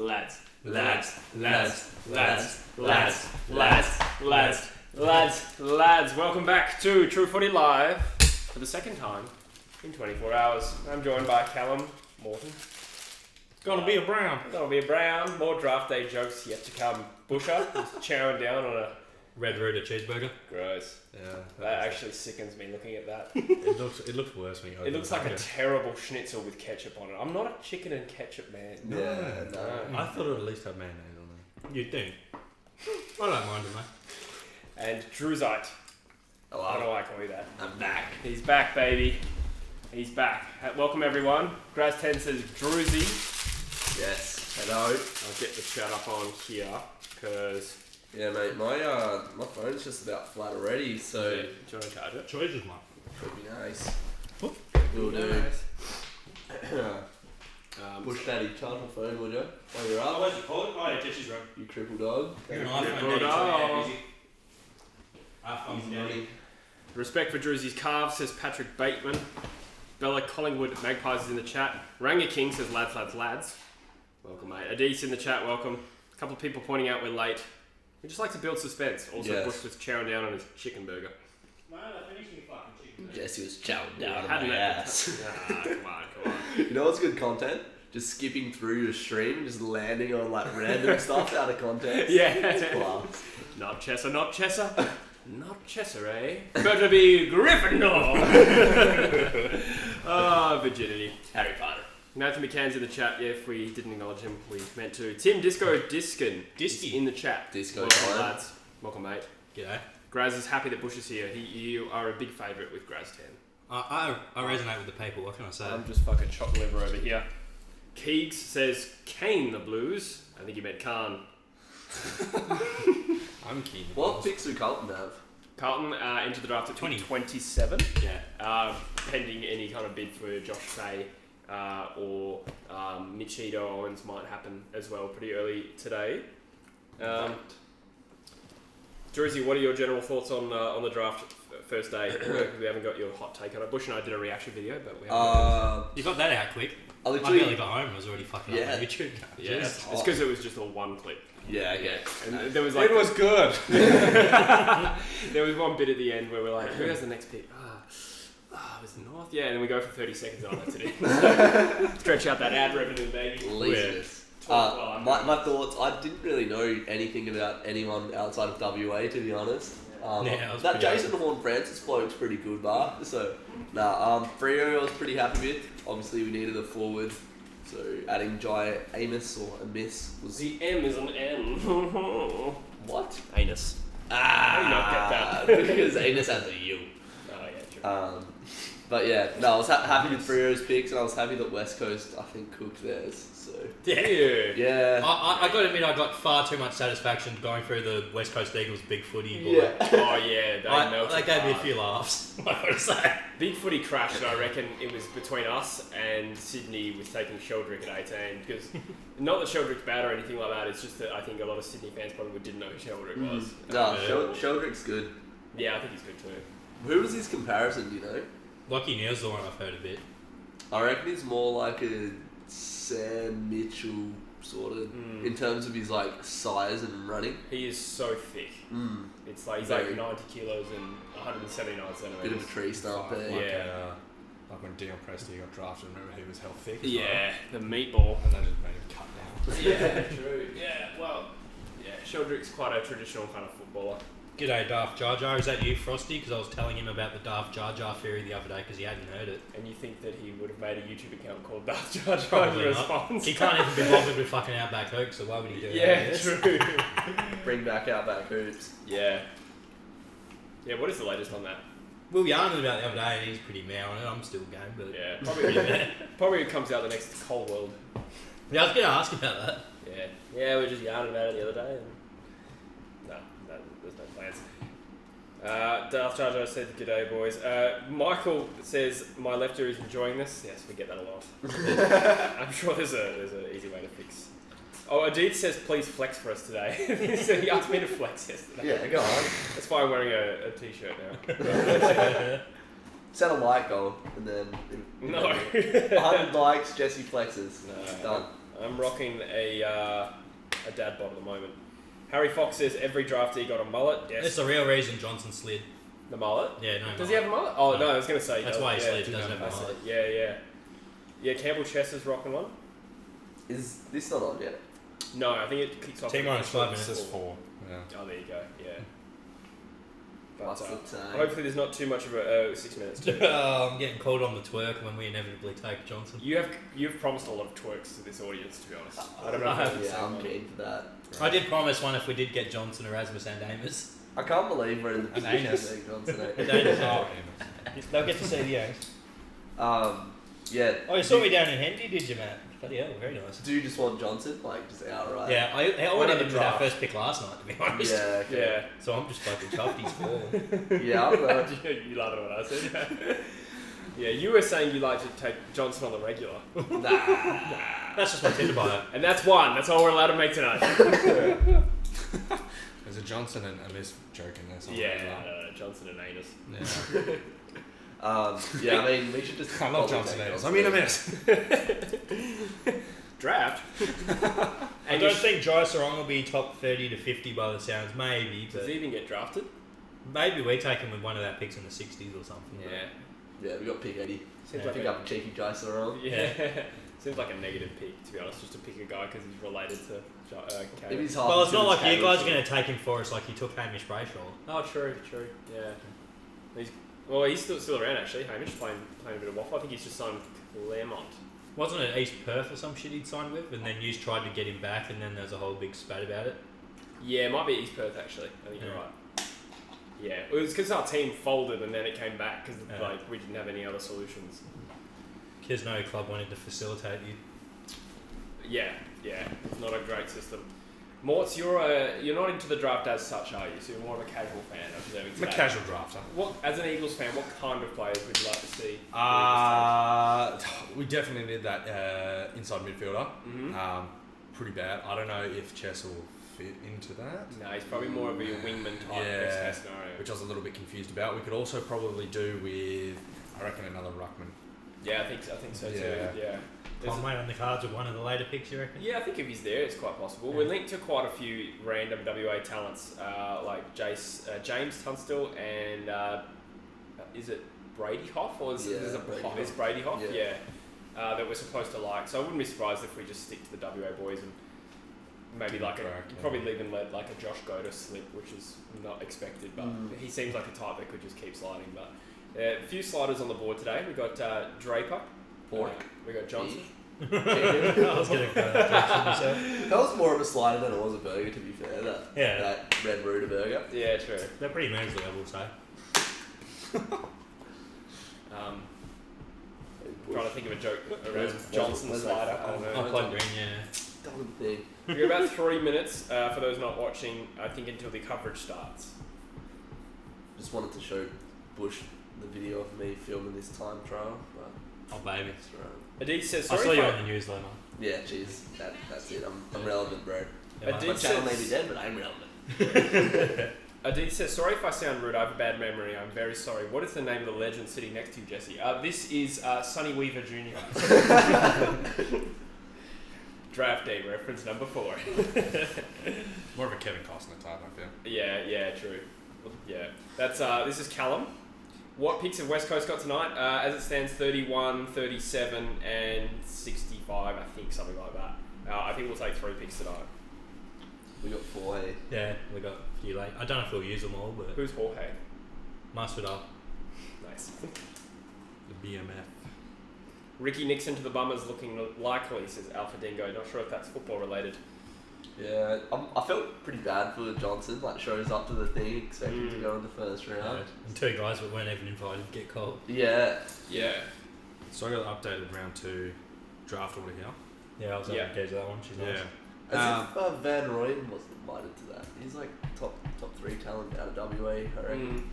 Lads. Welcome back to True Footy Live for the second time in 24 hours. I'm joined by Callum Morton. Gonna be a brown. More draft day jokes yet to come. Busher is chowing down on a Red Rooter cheeseburger. gross. Yeah. That actually sickens me looking at that. It looks worse when you open It looks like a terrible schnitzel with ketchup on it. I'm not a chicken and ketchup man. No. I thought it would at least have mayonnaise on there. You'd think. I don't mind it, mate. And Drewzite. Hello. I don't know why I call you that. I'm back. He's back, baby. He's back. Welcome, everyone. Graz10 says Druzy. Yes. Hello. I'll get the chat up on here, because... Yeah, mate. My phone's just about flat already, so Do you want to charge it? Choices, mate. should be nice. Whoop. Will do. Nice. Push daddy, charge my phone, would you? While you're up. Where's the call? Oh, yeah, Jesse's room. You cripple dog. You're an Cripple iPhone dog. daddy. iPhone daddy. Respect for Druzy's calves, says Patrick Bateman. Bella Collingwood Magpies is in the chat. Ranga King says lads. Welcome, mate. Adis in the chat, welcome. A couple of people pointing out we're late. We just like to build suspense. Also, Yes. Bush was chowing down on his chicken burger. No, I finished your fucking chicken. Jesse was chowing down on hadn't my it? ass. Come on. You know what's good content? Just skipping through your stream and just landing on like random stuff out of context. Yeah. Class. Not Chesser. Not Chesser, eh? Better be Gryffindor! Virginity. Harry Potter. Nathan McCann's in the chat. Yeah, if we didn't acknowledge him, we meant to. Tim Disco Diskin is in the chat. Disco Welcome, time. lads. Welcome, mate. G'day. Graz is happy that Bush is here. You are a big favourite with Graz10. I resonate with the people, what can I say? I'm just fucking chopped liver over here. Keegs says Kane the Blues. I think he meant Khan. I'm keen. What picks do Carlton have? Carlton entered the draft at 20. 27. Yeah. Pending any kind of bid for Josh Fay or Michito Owens might happen as well pretty early today. Druzy, what are your general thoughts on the draft first day? We haven't got your hot take on it. Bush and I did a reaction video, but we haven't You got that out quick. I I literally barely got home and I was already fucking up on YouTube. yeah, it's because it was just a one clip. Yeah, okay. And there was like... It was good. There was one bit at the end where we're like, who has the next pick? It was North. Yeah, and then we go for 30 seconds on that's it. Stretch out that ad revenue, baby. Laziness. My thoughts, I didn't really know anything about anyone outside of WA, to be honest. That Jason Horn-Francis bloke's pretty good, Bart. So, Freo I was pretty happy with. Obviously, we needed a forward. So, adding Jai Amos or Amiss was... The M is an N. What? Anus. Ah! How do you not get that? Because Amos has a U. Oh, yeah, true. But yeah, no, I was happy with Freo's picks, and I was happy that West Coast, I think, cooked theirs. So yeah, I got to admit, I got far too much satisfaction going through the West Coast Eagles big footy. yeah. Oh, yeah, They gave me a few laughs, I gotta say. Big footy crashed, and I reckon it was between us and Sydney with taking Sheldrick at 18. Because not that Sheldrick's bad or anything like that, it's just that I think a lot of Sydney fans probably didn't know who Sheldrick was. No, Sheldrick's good. Yeah, I think he's good too. Who was his comparison? Do you know? Lockie Neal's the one I've heard a bit. I reckon he's more like a Sam Mitchell sort of in terms of his like size and running. He is so thick. It's like he's Very. like 90 kilos and 179 centimeters. Bit of a tree stump there. Yeah. Like when Dion Presty got drafted, remember he was hell thick. Yeah, the meatball. And they just made him cut down. Yeah, true. Yeah, well, yeah, Sheldrick's quite a traditional kind of footballer. G'day, Daft Jar Jar. Is that you, Frosty? Because I was telling him about the Daft Jar Jar theory the other day because he hadn't heard it. And you think that he would have made a YouTube account called Daft Jar Jar Probably in not. response? He can't even be bothered with fucking Outback Hook, so why would he do that? Yeah, true. Bring back Outback Hoops. Yeah. Yeah, what is the latest on that? We were yarning about it the other day and he's pretty mad on it. I'm still game, but... Yeah, probably comes out the next Cold World. Yeah, I was going to ask about that. Yeah, we were just yarning about it the other day. And no, there's no plans. Darth Jar Jar said, "G'day, boys." Michael says, "My lefter is enjoying this." Yes, we get that a lot. I'm sure there's an easy way to fix. Oh, Ajit says, "Please flex for us today." So he asked me to flex yesterday. Yeah, go on. That's why I'm wearing a t-shirt now. Set a like goal and then No. 100 likes, Jesse flexes. No. It's done. I'm rocking a dad bod at the moment. Harry Fox says every draftee got a mullet. Yes. That's the real reason Johnson slid. The mullet? Yeah, no. Does he have a mullet? Oh, no, I was going to say. That's why he slid. He doesn't have a I see. mullet. Yeah, Campbell Chess is rocking one. Is this not on yet? No, I think it kicks off. Team on 5 This minutes. is 4. Yeah. Oh, there you go. Yeah. What's But, the time? hopefully there's not too much of a 6 minutes. I'm getting called on the twerk when we inevitably take Johnson. You've promised a lot of twerks to this audience, to be honest. I don't know. I if have. that's the Yeah, same I'm one. keen for that. I did promise one if we did get Johnson, Erasmus, and Amos. I can't believe we're in the An position anus. of being Johnson. Oh, they'll get to see the Amos. Yeah. Oh, you saw me down in Hendy, did you, Matt? Bloody hell, very nice. Do you just want Johnson? Like, just outright? Yeah, I Why went not in the with our draft? first pick last night, to be honest. Yeah, okay. Yeah. So I'm just fucking chuffed he's fallen. Yeah, I don't know. You laughed at what I said. Yeah, you were saying you like to take Johnson on the regular. Nah. That's just my Tinder bio. And that's one. That's all we're allowed to make tonight. There's a Johnson and a Miss joke in there somewhere. Yeah, Johnson and anus. Yeah. Yeah, I mean, we should just. I love probably Johnson take Nails. I mean, a Miss. Draft. I don't think Jai Sarong will be top 30 to 50 by the sounds, maybe. Does But he even get drafted? maybe we take him with one of our picks in the 60s or something. Yeah. Yeah, we got pick 80. Seems Yeah. like Pick up a cheeky Jace around. Yeah. Seems like a negative pick, to be honest, just to pick a guy because he's related to If Kane. he's half Well, it's not as like good you as guys are Kane, going to take him for us like you took Hamish Brayshaw. Oh, true. Yeah. He's still around actually. Hamish playing a bit of waffle. I think he's just signed with Claremont. Wasn't it East Perth or some shit he'd signed with? And then you tried to get him back and then there's a whole big spat about it. Yeah, it might be East Perth actually. I think you're right. Yeah, it was because our team folded and then it came back because we didn't have any other solutions. Because no club wanted to facilitate you. Yeah, it's not a great system. Morts, you're not into the draft as such, are you? So you're more of a casual fan, I'm observing I'm a today. casual drafter. What, as an Eagles fan, what kind of players would you like to see? We definitely need that inside midfielder. Mm-hmm. Pretty bad. I don't know if Chess will fit into that. No, he's probably more of a wingman type best case scenario. Which I was a little bit confused about. We could also probably do with, I reckon, another ruckman. Yeah, I think so too. Yeah. Conway on the cards with one of the later picks, you reckon? Yeah, I think if he's there, it's quite possible. Yeah. We're linked to quite a few random WA talents, like James Tunstall and is it Brady Hoff or is it's Brady Hoff? Yeah. That we're supposed to like. So I wouldn't be surprised if we just stick to the WA boys and maybe probably even let like a Josh Goda slip, which is not expected, but he seems like a type that could just keep sliding. But a few sliders on the board today. We got Draper. Pork. We got Johnson. I was going to go that direction myself. That was more of a slider than it was a burger, to be fair. That Red Rooter burger. Yeah, true. They're pretty measly, I will say. Trying to think of a joke around Johnson slider. I don't know. I'll plug green, yeah. Dumb thing. We've got about 3 minutes for those not watching, I think, until the coverage starts. Just wanted to show Bush the video of me filming this time trial. But Oh, baby. that's right. Aditi says, I saw sorry you if on the newsletter. Yeah, jeez. That's it. I'm relevant, bro. Yeah, I My did channel may be dead, but I'm relevant. Aditi says, sorry if I sound rude, I have a bad memory, I'm very sorry. What is the name of the legend sitting next to you, Jesse? This is Sonny Weaver Jr. Draftee, reference number 4. More of a Kevin Costner type, I feel. Yeah, true. Yeah. That's this is Callum. What picks have West Coast got tonight? As it stands, 31, 37, and 65, I think, something like that. I think we'll take 3 picks tonight. We got 4, hey. Yeah, we got a few late. I don't know if we'll use them all, but Who's Jorge? mustard up. Nice. The BMF. Ricky Nixon to the Bummers looking likely, says Alpha Dingo. Not sure if that's football related. Yeah, I felt pretty bad for Johnson. Like, shows up to the thing, expecting to go in the first round. And 2 guys that weren't even invited get called. Yeah. Yeah. So I got updated round 2 draft order here. Yeah, I was able to get to that one. She's nice. Yeah. As if Van Rooyen wasn't invited to that. He's like top 3 talent out of WA, I reckon.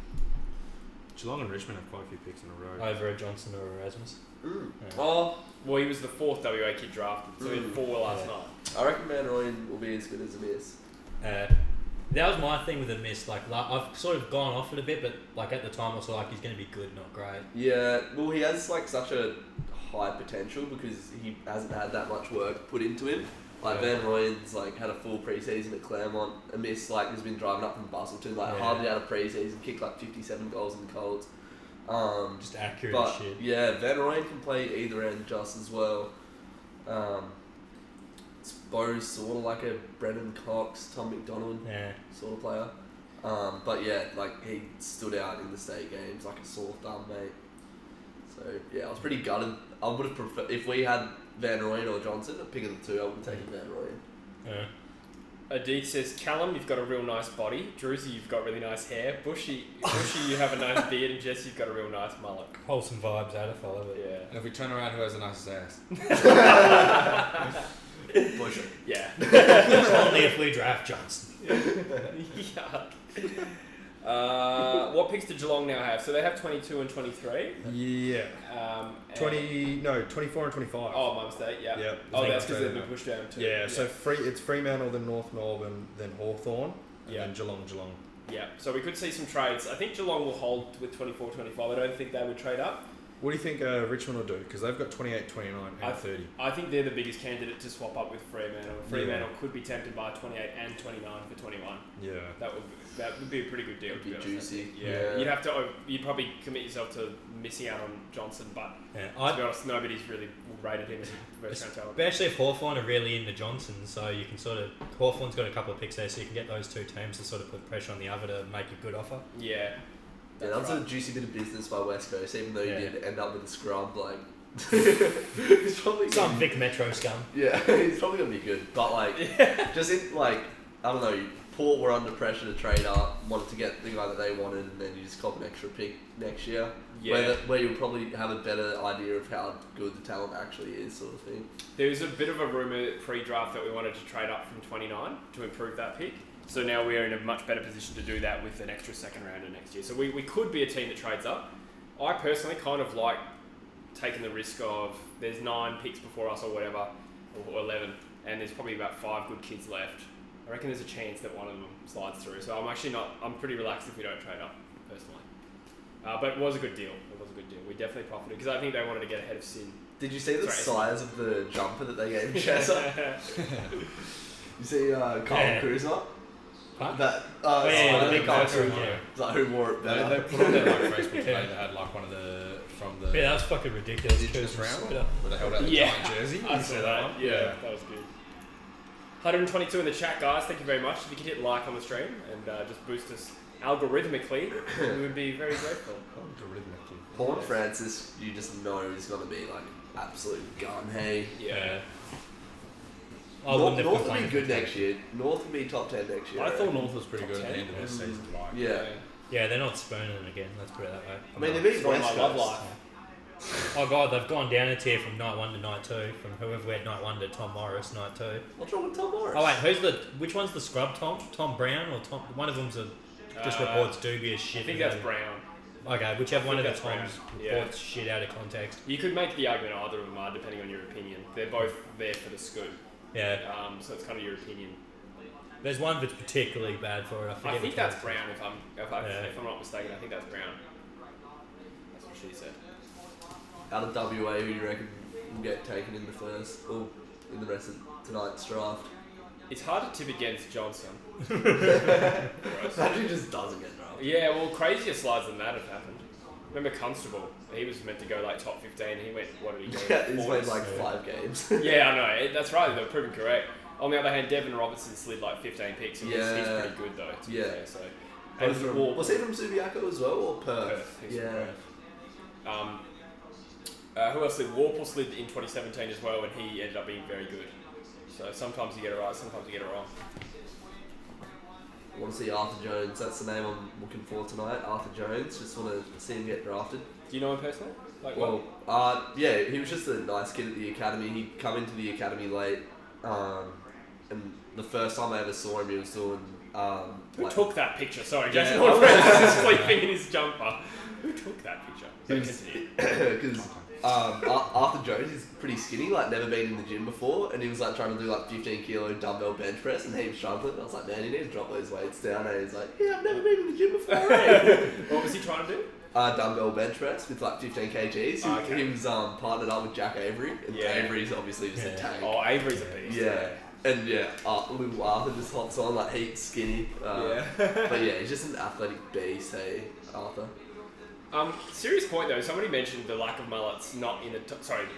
Geelong and Richmond have quite a few picks in a row. Over a Johnson or Erasmus. Yeah. Well, he was the 4th WA kid drafted, so he had 4 last night. I reckon Van Rooyen will be as good as a miss. That was my thing with the miss. Like, I've sort of gone off it a bit, but like at the time I was like, he's going to be good, not great. Yeah, well, he has like such a high potential because he hasn't had that much work put into him. Like Van Rooyen's had a full preseason at Claremont. Amiss has been driving up from Busselton, hardly had a preseason, kicked 57 goals in the Colts. Just accurate but, shit. Yeah, Van Rooyen can play either end just as well. Bo's sort of like a Brennan Cox, Tom McDonald sort of player. But yeah, he stood out in the state games like a sore thumb, mate. So yeah, I was pretty gutted. I would have preferred, if we had Van Rooyen or Johnson, a pick of the two, I would have taken Van Rooyen. Adith says, Callum, you've got a real nice body. Druzy, you've got really nice hair. Bushy, you have a nice beard. And Jesse, you've got a real nice mullet. Wholesome vibes out of fella. Yeah. And if we turn around, who has the nicest ass? Bushy. Yeah. Only if we draft Johnson. Yuck. What picks did Geelong now have? So they have 22 and 23. Yeah. 24 and 25. Oh, my mistake. Yeah. Yep. Oh, that's because they've been pushed down too. Yeah. So it's Fremantle, then North Melbourne, then Hawthorn, and Yeah. then Geelong. Yeah. So we could see some trades. I think Geelong will hold with 24, 25. I don't think they would trade up. What do you think Richmond will do? Because they've got 28, 29, and 30. I think they're the biggest candidate to swap up with Fremantle. Fremantle could be tempted by 28 and 29 for 21. Yeah. That would be a pretty good deal. It'd be to be honest. juicy. Yeah. You'd probably commit yourself to missing out on Johnson, but to be honest, nobody's really rated him as first round talent. Especially if Hawthorn are really into Johnson, so you can Hawthorn's got a couple of picks there, so you can get those two teams to sort of put pressure on the other to make a good offer. Yeah. Yeah, that was a juicy bit of business by West Coast, even though you did end up with a scrub. He's probably some Vic Metro scum. Yeah, he's probably gonna be good, but just in I don't know. Port were under pressure to trade up, wanted to get the guy that they wanted, and then you just cop an extra pick next year. Yeah. Where you'll probably have a better idea of how good the talent actually is, sort of thing. There was a bit of a rumour pre-draft that we wanted to trade up from 29 to improve that pick. So now we're in a much better position to do that with an extra second rounder next year. So we could be a team that trades up. I personally kind of like taking the risk of there's 9 picks before us or whatever, or 11, and there's probably about 5 good kids left. I reckon there's a chance that one of them slides through. So I'm pretty relaxed if we don't trade up, personally. But it was a good deal. We definitely profited because I think they wanted to get ahead of Sin. Did you see the size of the jumper that they gave Chessa? You see Carl Kuzma? Huh? The big Carl Kuzma. Yeah. It's like, who wore it better? They put on their Facebook today. They had one of the from the that was fucking ridiculous. Indigenous round where they held out the giant jersey. I saw that. Yeah, that was good. 122 in the chat, guys. Thank you very much. If you could hit like on the stream and just boost us algorithmically, we would be very grateful. Horn Francis, you just know is going to be an absolute gun, hey? Yeah. North will be good next year. North will be top 10 next year. I thought North was pretty good at the 10? end of their season. Yeah, they're not spooning it again, let's put it that way. I mean, they've been West my love Coast. life. Oh god, they've gone down a tier from night 1 to night 2, from whoever we had night 1 to Tom Morris, night 2. What's wrong with Tom Morris? Oh wait, which one's the scrub Tom? Tom Brown or Tom? One of them's just reports dubious shit. I think that's Brown. Okay, whichever one of the that's Toms Brown. reports shit out of context. You could make the argument either of them are, depending on your opinion. They're both there for the scoop. Yeah. So it's kind of your opinion. There's one that's particularly bad for it. I think that's Brown if I'm not mistaken. I think that's Brown. That's what she said. Out of WA, who do you reckon will get taken in the first or in the rest of tonight's draft? It's hard to tip against Johnson. Actually, just doesn't get drafted. Yeah, well, crazier slides than that have happened. Remember Constable? He was meant to go top 15. He went, what did he go? Yeah, he's played 5 games. Yeah, I know. That's right. They're proven correct. On the other hand, Devin Robertson slid 15 picks. And he's pretty good though. To be fair, so. Was he from Subiaco as well or Perth? He's from Perth. Who else slid? Warple slid in 2017 as well, and he ended up being very good. So sometimes you get it right, sometimes you get it wrong. I want to see Arthur Jones. That's the name I'm looking for tonight. Arthur Jones. Just want to see him get drafted. Do you know him personally? Yeah, he was just a nice kid at the academy. He'd come into the academy late, and the first time I ever saw him, he was doing. Who took that picture? Sorry, Yeah. Jason Horn is sleeping in his jumper. Who took that picture? Because Arthur Jones is pretty skinny, never been in the gym before, and he was trying to do 15 kilo dumbbell bench press, and he was struggling. I was like, man, you need to drop those weights down. And he's like, yeah, I've never been in the gym before. What was he trying to do? dumbbell bench press with like 15 kgs. Okay. He was partnered up with Jack Avery, and Avery's obviously just a tank. Oh, Avery's a beast. Yeah. And little Arthur just hops on like heat skinny. But yeah, he's just an athletic beast, hey, Arthur. Serious point though. Somebody mentioned the lack of mullets not in the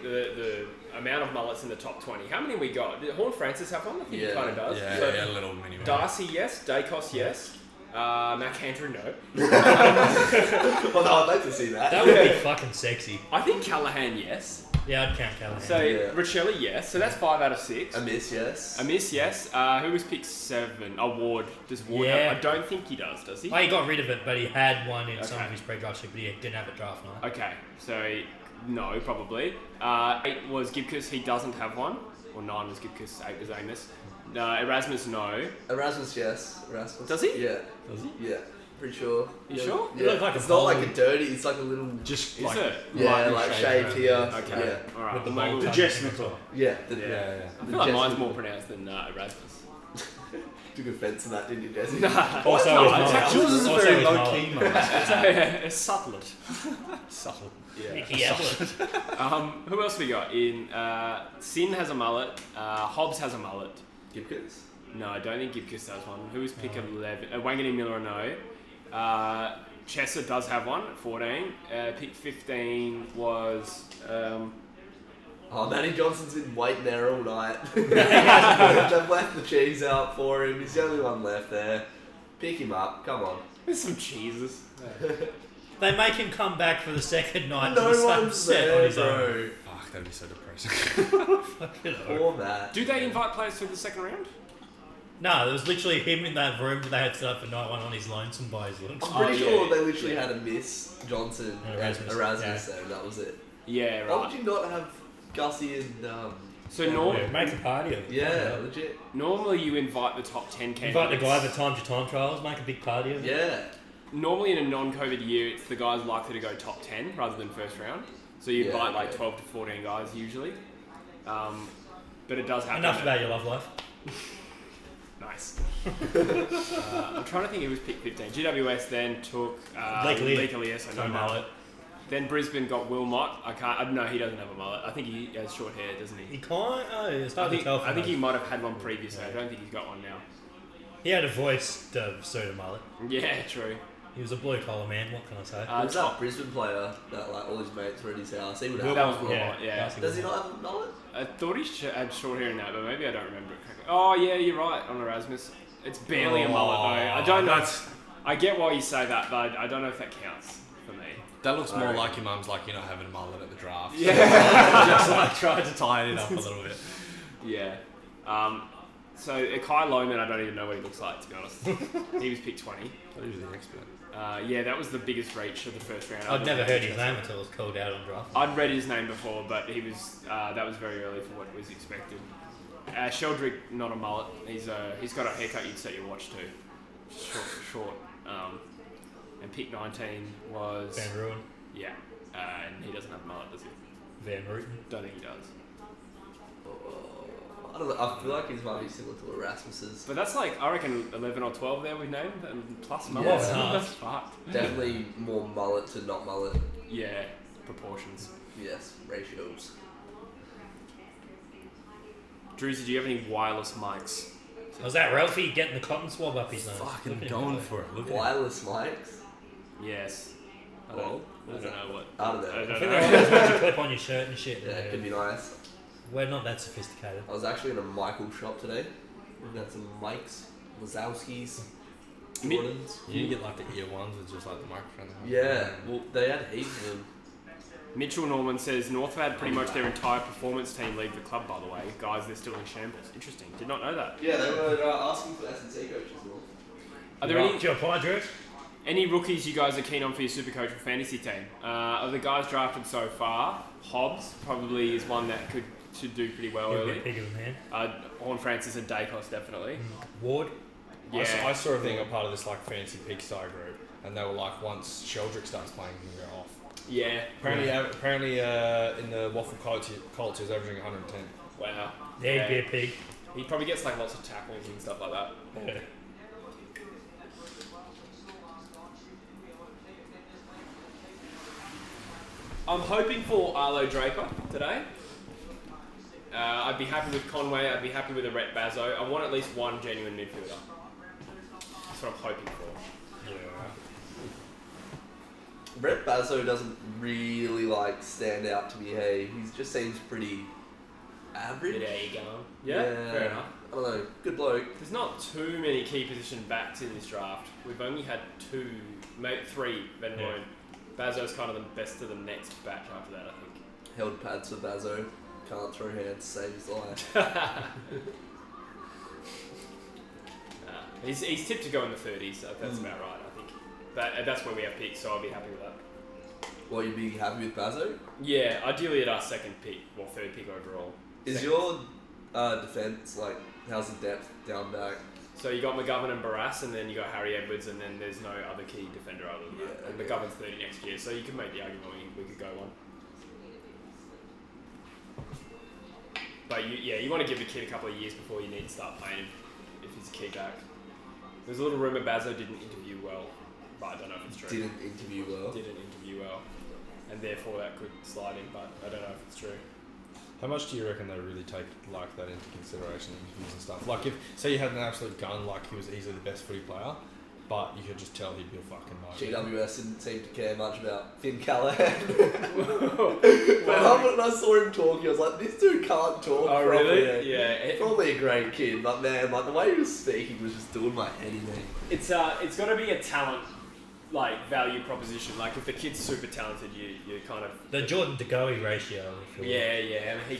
the amount of mullets in the top 20. How many we got? Did Horn Francis have one? I think he kind of does. Yeah, a little mini one. Darcy, yes. Dacos, yes. Mac Andrew, no. Well, no, I'd like to see that. That would be fucking sexy. I think Callahan, yes. Yeah, I'd count Callahan. So Riccelli, yes. So that's 5 out of 6. A miss, yes. A miss, yes. Who was picked 7? Oh, Ward. Does Ward have? I don't think he does he? Oh, he got rid of it, but he had one in some of his pre-draft shit, but he didn't have a draft night. Okay, so no, probably. 8 was Gibcus, he doesn't have one. Or 9 was Gibcus, 8 was Amos. Erasmus, no. Erasmus, yes. Erasmus. Does he? Yeah. Does he? Yeah. Pretty sure. You sure? Yeah. Like it's not like a dirty, it's like a little... Just Is like... it? Yeah, like shaved here. Okay. Yeah. Alright. With the Well, bold maybe- touch. Yeah. Yeah. I feel like mine's more pronounced than Erasmus. Took offence to that, didn't you, Jesse? Also, No, his it's mullet. Yours is a Also very his low mullet. key, man. It's subtle. Subtle. Nicky Ablett. Who else we got in? Sin has a mullet. Hobbs has a mullet. Gibcus? No, I don't think Gibcus does one. Who was pick 11? Wangani Miller, no. Chesser does have one at 14. Pick 15 was... Matty Johnson's been waiting there all night. They've left the cheese out for him. He's the only one left there. Pick him up. Come on. There's some cheeses. They make him come back for the second night to No the same one's set on there, his own. bro. Fuck, that'd be so depressing. Fucking hell. Poor Matt. Do they invite players for the second round? No, there was literally him in that room that they had set up for night one on his lonesome by his lunch. I'm pretty Oh, sure yeah. they literally had a Miss Johnson And and Erasmus, Erasmus there, and that was it. Yeah, Why right. would you not have Gussie and... So Yeah, make a party of it. Yeah, legit. normally you invite the top 10 candidates. Invite the guy that times your time trials, make a big party of it. Yeah. Normally in a non-COVID year, it's the guys likely to go top 10 rather than first round. So you invite like 12 to 14 guys usually. But it does happen. Enough about your love life. Nice. I'm trying to think who was picked 15. GWS then took Leaker, so no mullet. Then Brisbane got Will Mott. No, he doesn't have a mullet. I think he has short hair, doesn't he? He can't. Oh, it's hard I to tell. think, From I think those. he might have had one previously. I don't think he's got one now. He had a voice to suit a mullet. Yeah, true. He was a blue collar man. What can I say? Who's that Brisbane player that like all his mates were at his house? He would That have. was Will Mott, yeah. Does he not have a mullet? I thought he had short hair in that, but maybe I don't remember it correctly. Oh, yeah, you're right, on Erasmus. It's barely a mullet, though. I don't know. I get why you say that, but I don't know if that counts for me. That looks more like your mum's like, you're not having a mullet at the draft. Yeah. Just like tried to tie it up a little bit. Yeah. So, Kai Lohman, I don't even know what he looks like, to be honest. He was picked 20. That is the expert. Yeah, that was the biggest reach of the first round. I'd never heard his name until it was called out on draft. I'd read his name before, but he was that was very early for what was expected. Sheldrick, not a mullet. He's got a haircut you'd set your watch to. Short. And pick 19 was... Van Ruin. Yeah. And he doesn't have a mullet, does he? Van Rooten. Don't think he does. I don't know. I feel like his might be similar to Erasmus's. But that's like, I reckon 11 or 12 there we've named, and plus Yeah. mullets. Yeah. That's fucked. Definitely more mullet to not mullet. Yeah, proportions. Yes, ratios. Druzy, do you have any wireless mics? Was that Ralphie getting the cotton swab up his nose? Fucking Look at going him. for it. Look at it. Wireless mics? Yes. I Well, don't know what. I don't I know. I don't think know. they always put your clip on your shirt and shit. Yeah, it could be nice. We're not that sophisticated. I was actually in a Michael shop today. We got some mics, Wazowskis, Jordans. You get like the ear ones with just like the microphone. Yeah, well, they had heaps of them. Mitchell Norman says North have had pretty much their entire performance team leave the club, by the way. Guys, they're still in shambles. Interesting. Did not know that. Yeah, they were asking for S&C coaches. Are there Did you apply, Drew? any rookies you guys are keen on for your Supercoach or fantasy team? Of the guys drafted so far, Hobbs probably is one that should do pretty well You're a early. bit bigger than man. Horn Francis and Dacos definitely. Ward. Yeah. I saw a thing a part of this like fancy pigsty group, and they were like, once Sheldrick starts playing, he can go off. Yeah. Apparently, in the Waffle culture, he was averaging 110. Wow. Yeah, he'd be a pig. He probably gets like lots of tackles and stuff like that. Yeah. I'm hoping for Arlo Draper today. I'd be happy with Conway. I'd be happy with a Rhett Bazzo. I want at least one genuine midfielder. That's what I'm hoping for. Yeah. Brett Bazzo doesn't really like stand out to me. Hey, he just seems pretty average. There you go. Yeah, fair enough. I don't know. Good bloke. There's not too many key position backs in this draft. We've only had 2, maybe 3. Van Rooyen. Bazzo's kind of the best of the next batch after that, I think. Held pads for Bazzo. Can't throw hands, save his life. He's tipped to go in the 30s, so that's about right, I think. That's where we have picks, so I'll be happy with that. Well, you'd be happy with Bazzo? Yeah, ideally at our second pick, or third pick overall. Is your defence, like, how's the depth down back? So you got McGovern and Barras, and then you got Harry Edwards, and then there's no other key defender other than that. And McGovern's 30 next year, so you can make the argument we could go one. But you want to give the kid a couple of years before you need to start playing him if he's a key back. There's a little rumour Bazzo didn't interview well, but I don't know if it's true. Didn't interview well. And therefore that could slide in, but I don't know if it's true. How much do you reckon they really take like that into consideration in interviews and stuff? Like if say you had an absolute gun, like he was easily the best footy player, but you could just tell he'd be a fucking nightmare. GWS didn't seem to care much about Finn Callahan. When I saw him talking, I was like, this dude can't talk. Oh, properly. really? Yeah. Probably a great kid, but man, like the way he was speaking was just doing my head in. It's got to be a talent value proposition. Like if the kid's super talented, you kind of The Jordan De Goey ratio. Yeah. I mean,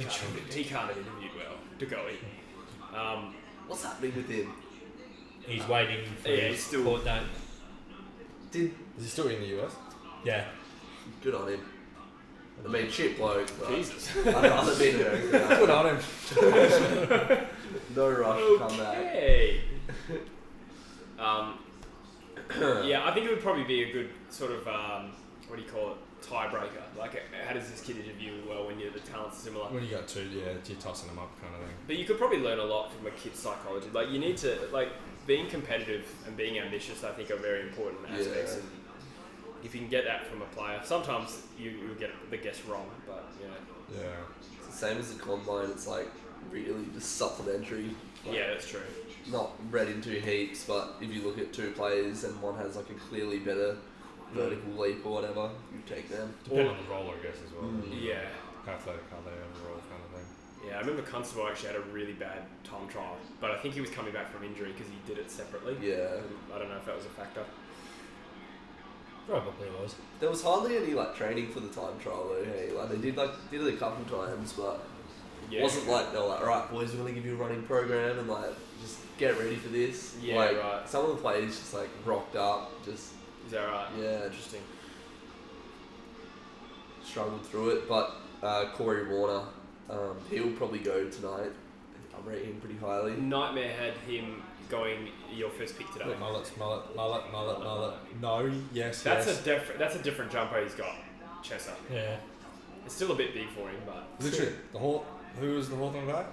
he can't have interviewed well. De Goey. What's happening with him? He's waiting for he's still court date. Is he still in the US? Yeah. Good on him. I mean, shit bloke. Jesus. I'd rather be there. Good on him. No rush to come back. Okay. Yeah, I think it would probably be a good sort of what do you call it? Tiebreaker. Like, how does this kid interview well when the talent's similar? When you got 2, you're tossing them up kind of thing. But you could probably learn a lot from a kid's psychology. Like, you need to being competitive and being ambitious. I think are very important aspects. And if you can get that from a player, sometimes you get the guess wrong, but Yeah. It's the same as the combine. It's like really just supplementary. Like, yeah, that's true. Not read into heaps, but if you look at 2 players and one has like a clearly better vertical leap or whatever, you take them. Depending on the role, I guess, as well. Yeah. How athletic are they overall kind of thing. Yeah, I remember Constable actually had a really bad time trial, but I think he was coming back from injury because he did it separately. Yeah. I don't know if that was a factor. Probably was. There was hardly any like training for the time trial though. Hey, like they did it a couple times, but it wasn't like they were like, alright boys, we're gonna give you a running program and like just get ready for this. Yeah, like, right. Some of the players just like rocked up, just Is that right? yeah, Interesting. struggled through it. But Corey Warner, he'll probably go tonight. I rate him pretty highly. Nightmare had him going your first pick today. Mullet. No, yes, That's a different jumper he's got, Chesser. Yeah. It's still a bit big for him, but Literally, who was the Hawthorn guy?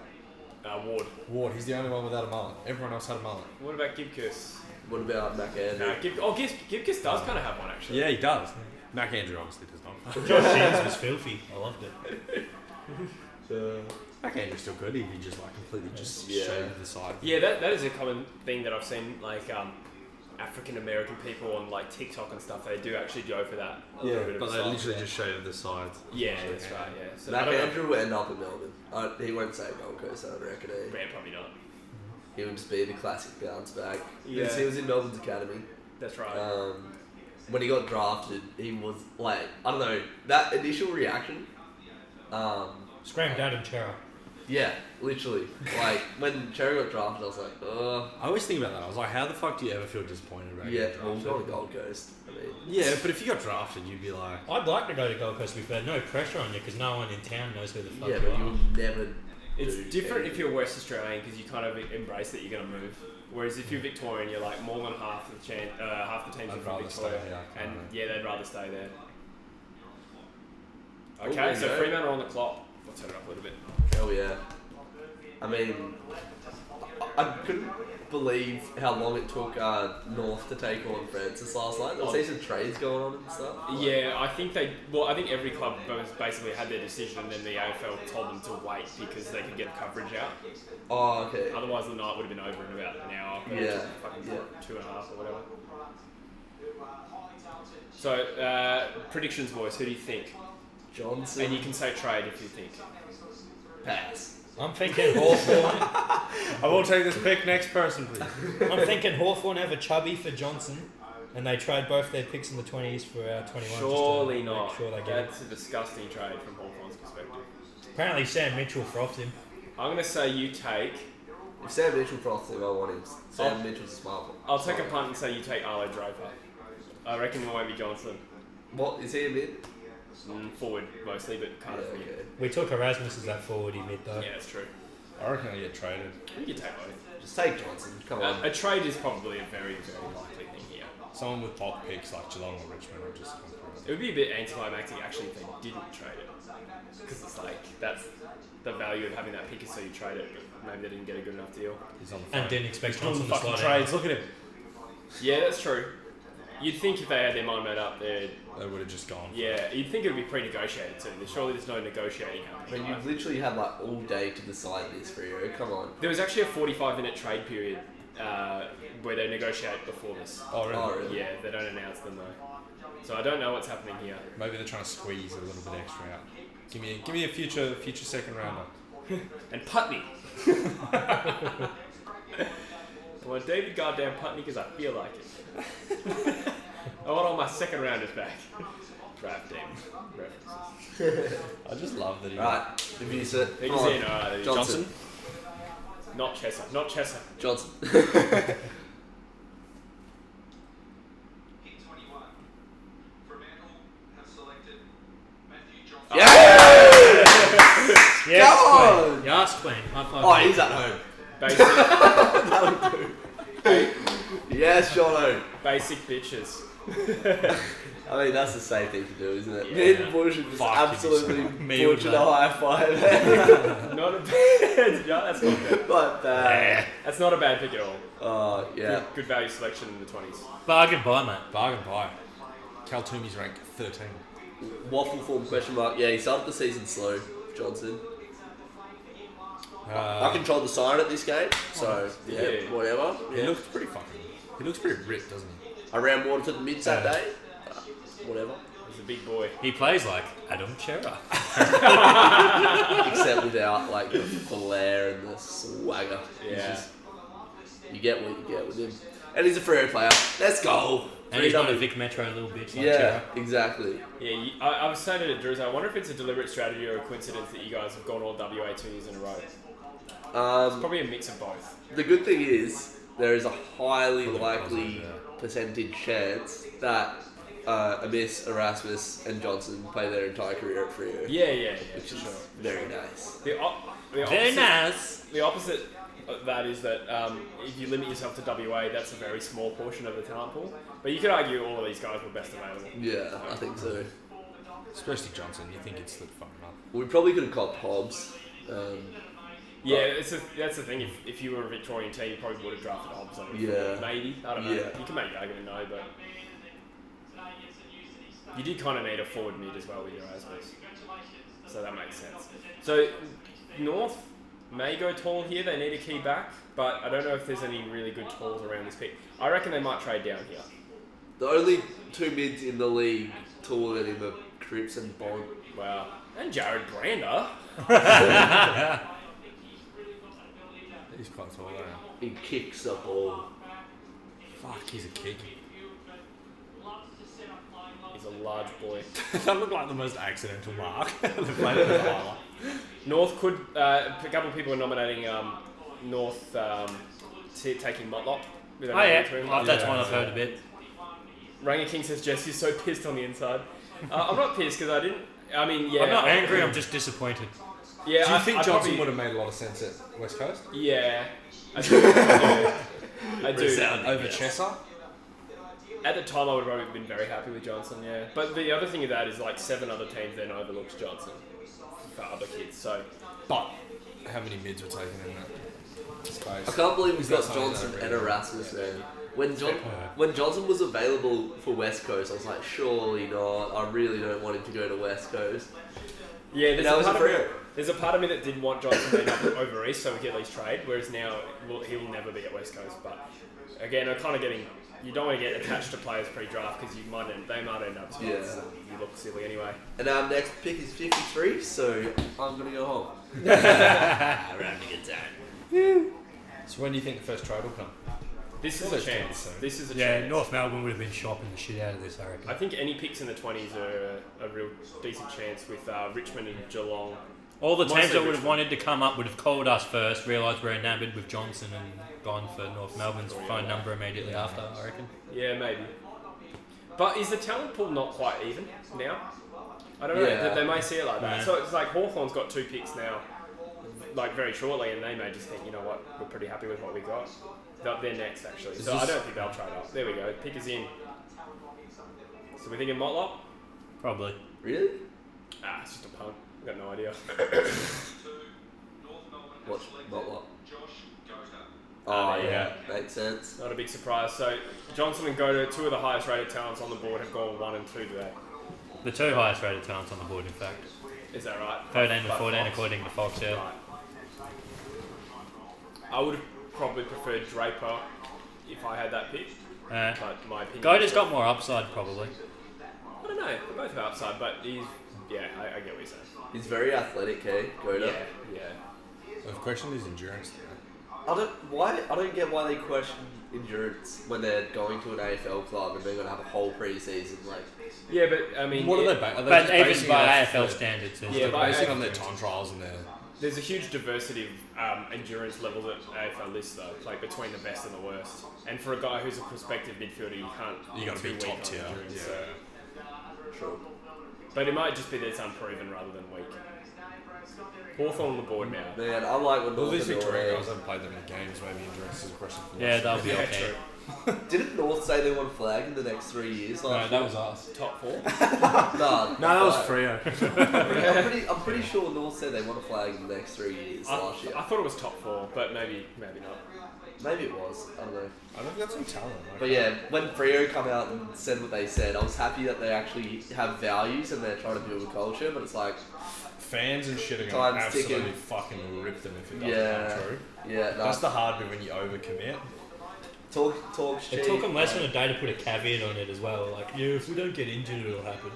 Ward. Ward, he's the only one without a mullet. Everyone else had a mullet. What about Gibcus? What about McAndrew? Gibcus does kind of have one actually. Yeah, he does. Mac Andrew obviously does not. Josh Sheens was filthy. I loved it. Mac Andrew's still good. He just like completely just shaved the side. Yeah, that is a common thing that I've seen, like African American people on like TikTok and stuff. They do actually go for that. Yeah, but they literally just shaved the sides. Yeah, that's right. Yeah. So McAndrew will end up in Melbourne. He won't say Gold Coast, I reckon. Yeah, probably not. He would just be the classic bounce back. Yeah. He was in Melbourne's academy. That's right. When he got drafted, he was like, I don't know, that initial reaction. Screamed out in terror. Yeah, literally. Like, when Cherry got drafted, I was like, I always think about that. I was like, how the fuck do you ever feel disappointed about yeah, getting well, drafted? going to Gold Coast. I mean, Yeah, but if you got drafted, you'd be like... I'd like to go to Gold Coast, to be fair. No pressure on you because no one in town knows who the fuck yeah, you but are. you'll never. It's do different anything. if you're West Australian because you kind of embrace that you're going to move. Whereas if you're Victorian, you're like more than half the teams I'd are from rather Victoria, stay here, and kinda. yeah, they'd rather stay there. Oh, Okay, there you so go. Fremantle are on the clock. Let's turn it up a little bit. Hell yeah. I mean, I couldn't believe how long it took North to take on Francis last night. There was some trades going on and stuff. Yeah, I think every club basically had their decision, and then the AFL told them to wait because they could get coverage out. Oh, okay. Otherwise, the night would have been over in about an hour. Yeah. Fucking 2.5 or whatever. So, predictions, boys. Who do you think? Johnson. And you can say trade if you think. Pass. I'm thinking Hawthorn. I will take this pick. Next person, please. I'm thinking Hawthorn have a chubby for Johnson, and they trade both their picks in the 20s for our 21. Surely not. Sure they get That's a disgusting trade from Hawthorn's perspective. Apparently, Sam Mitchell frothed him. I'm going to say you take... If Sam Mitchell froths him, I want him. Sam Mitchell's a smart one. I'll take a punt and say you take Arlo Draper. I reckon it won't be Johnson. What, is he a mid? Forward mostly, but kind of mid. Okay. We took Erasmus as that forward mid though. Yeah, that's true. I reckon I get traded. You can take both. Just take Johnson, come on. A trade is probably a very, very likely thing here. Someone with top picks like Geelong or Richmond will just come through. It would be a bit anticlimactic actually if they didn't trade it. Because it's like, that's the value of having that pick is so you trade it, but maybe they didn't get a good enough deal. He's on the phone. And didn't expect He's doing the Johnson to fucking slide out. trades. Look at him. Yeah, that's true. You'd think if they had their mind made up, They would have just gone. yeah, you'd think it would be pre-negotiated too. Surely there's no negotiating I happening. mean, you've literally had like all day to decide this for you. Come on. There was actually a 45-minute trade period where they negotiate before this. Oh, really? Oh, really? Yeah, they don't announce them though. So I don't know what's happening here. Maybe they're trying to squeeze a little bit extra out. Give me a future second rounder. And Putney. I want David goddamn Putney because I feel like it. I want all my second rounders back. Draft team references. I just love that he. Right, diffuse it. He's Come on. in, alright. Johnson. Not Chesser. Not Chesser. Johnson. Yes, Come on! Queen. Yes, Queen. High five. Oh, he's at home. Basic, That'll do. Yes, Jono. basic bitches. I mean, that's the safe thing to do, isn't it? Yeah. Me and Bush would just Fuck, absolutely me would butcher not. the high five. Not a bad. Yeah, that's not bad. But bad. That's not a bad pick at all. Oh, yeah. Good value selection in the 20s. Bargain buy, mate. Bargain buy. Cal Toomey's ranked 13. Waffle form question mark. Yeah, he started the season slow, Johnson. I controlled the siren at this game, so yeah, Yeah. whatever. He Yeah. looks pretty fucking. He looks pretty ripped, doesn't he? I ran water to the mids that day. Whatever. He's a big boy. He plays like Adam Chera. Except without like the flair and the swagger. He's Yeah. just- you get what you get with him. And he's a Freo player. Let's go. And he's not a 3W. Vic Metro little bitch like Yeah, Chera. exactly. Yeah, I was saying to Drews, I wonder if it's a deliberate strategy or a coincidence that you guys have gone all WA 2 years in a row. It's probably a mix of both. The good thing is there is a highly Probably likely positive, percentage chance that Abyss, Erasmus, and Johnson play their entire career at Freo. Yeah, Which for is sure. very nice. The Very opposite, nice. the opposite of that is that if you limit yourself to WA, that's a very small portion of the talent pool. But you could argue all of these guys were best available. Yeah, I think so. Especially Johnson. You think it's the fucking up. We probably could have copped Hobbs. Yeah, that's the thing. If you were a Victorian team, you probably would have drafted Hobbs. Yeah. Maybe. I don't know. Yeah. You can make the argument no, but you did kind of need a forward mid as well with your Erasmus. So that makes sense. So North may go tall here. They need a key back, but I don't know if there's any really good talls around this pick. I reckon they might trade down here. The only two mids in the league taller than him are Cripps and Bond. Wow. And Jared Brander. He's quite tall, though. He kicks the ball. Fuck, he's a kick. He's a large boy. That looked like the most accidental mark. They played it with a highlight. North could... a couple of people are nominating North taking Motlop. With Oh yeah, between. that's one I've heard a bit. Ranger King says Jesse's so pissed on the inside. I'm not pissed because I didn't... I mean, yeah... I'm not angry, I'm just disappointed. Yeah, Do you think I Johnson probably- would have made a lot of sense at West Coast? Yeah. I do. I do. Over Chesser? At the time, I would have probably been very happy with Johnson, yeah. But the other thing of that is like 7 other teams then overlooked Johnson for other kids, so... But how many mids were taken in that? I can't believe we've got Johnson and Erasmus there. When Johnson was available for West Coast, I was like, surely not. I really don't want him to go to West Coast. Yeah, there's a part of me that didn't want Johnson being up over East so we could at least trade, whereas now he will never be at West Coast. But again, I'm kind of getting... You don't want to get attached to players pre-draft because they might end up spots. So you look silly anyway. And our next pick is 53, so I'm going to go home. Rounding it down. So when do you think the first trade will come? This is a chance. This is a chance. chance. North Melbourne would have been shopping the shit out of this, I reckon. I think any picks in the 20s are a real decent chance with Richmond and Geelong. All the teams that would have wanted to come up would have called us first, realised we're enamored with Johnson and gone for North Melbourne's phone number immediately after, I reckon. Yeah, maybe. But is the talent pool not quite even now? I don't know. They may see it like that. So it's like Hawthorn's got 2 picks now, like very shortly, and they may just think, you know what, we're pretty happy with what we got. They're next, actually. So I don't think they'll trade up. There we go. Pick is in. So we're thinking Motlop? Probably. Really? It's just a punt. I've got no idea. What's Motlop? Oh, yeah. Makes sense. Not a big surprise. So Johnson and Goda, 2 of the highest rated talents on the board, have gone 1 and 2 today. The 2 highest rated talents on the board, in fact. Is that right? 13 and 14 according to Fox, yeah. Right. I would have probably preferred Draper if I had that pick. But my opinion... Goda's got more upside, probably. I don't know. They both have upside, but he's... Yeah, I get what you're saying. He's very athletic, Goda. Yeah. The question is endurance, though. I don't get why they question endurance when they're going to an AFL club and they're going to have a whole pre-season. Like, yeah, but I mean, what are they? Are they but just even by AFL standards, yeah, basing on their time trials and their. There's a huge diversity of endurance levels at AFL list though, like between the best and the worst. And for a guy who's a prospective midfielder, you got to be top tier. Yeah, so. Sure. But it might just be that it's unproven rather than weak. Hawthorn on the board now. Man, I like when North. These Victorian guys haven't played them in games. Maybe endurance is a question for yeah, they'll be okay. Didn't North say they want a flag in the next 3 years? No, that was us. Top 4? No, that was Freo. I'm pretty sure North said they want a flag in the next 3 years last year. I thought it was top 4, but maybe not. Maybe it was. I don't know. I think that's some talent. But yeah, when Freo come out and said what they said, I was happy that they actually have values and they're trying to build a culture, but it's like... Fans and shit are going to absolutely fucking rip them if it doesn't come true. Yeah, that's the hard bit when you overcommit. Talk shit. It took them less than a day to put a caveat on it as well. Like, yeah, if we don't get injured, it'll happen.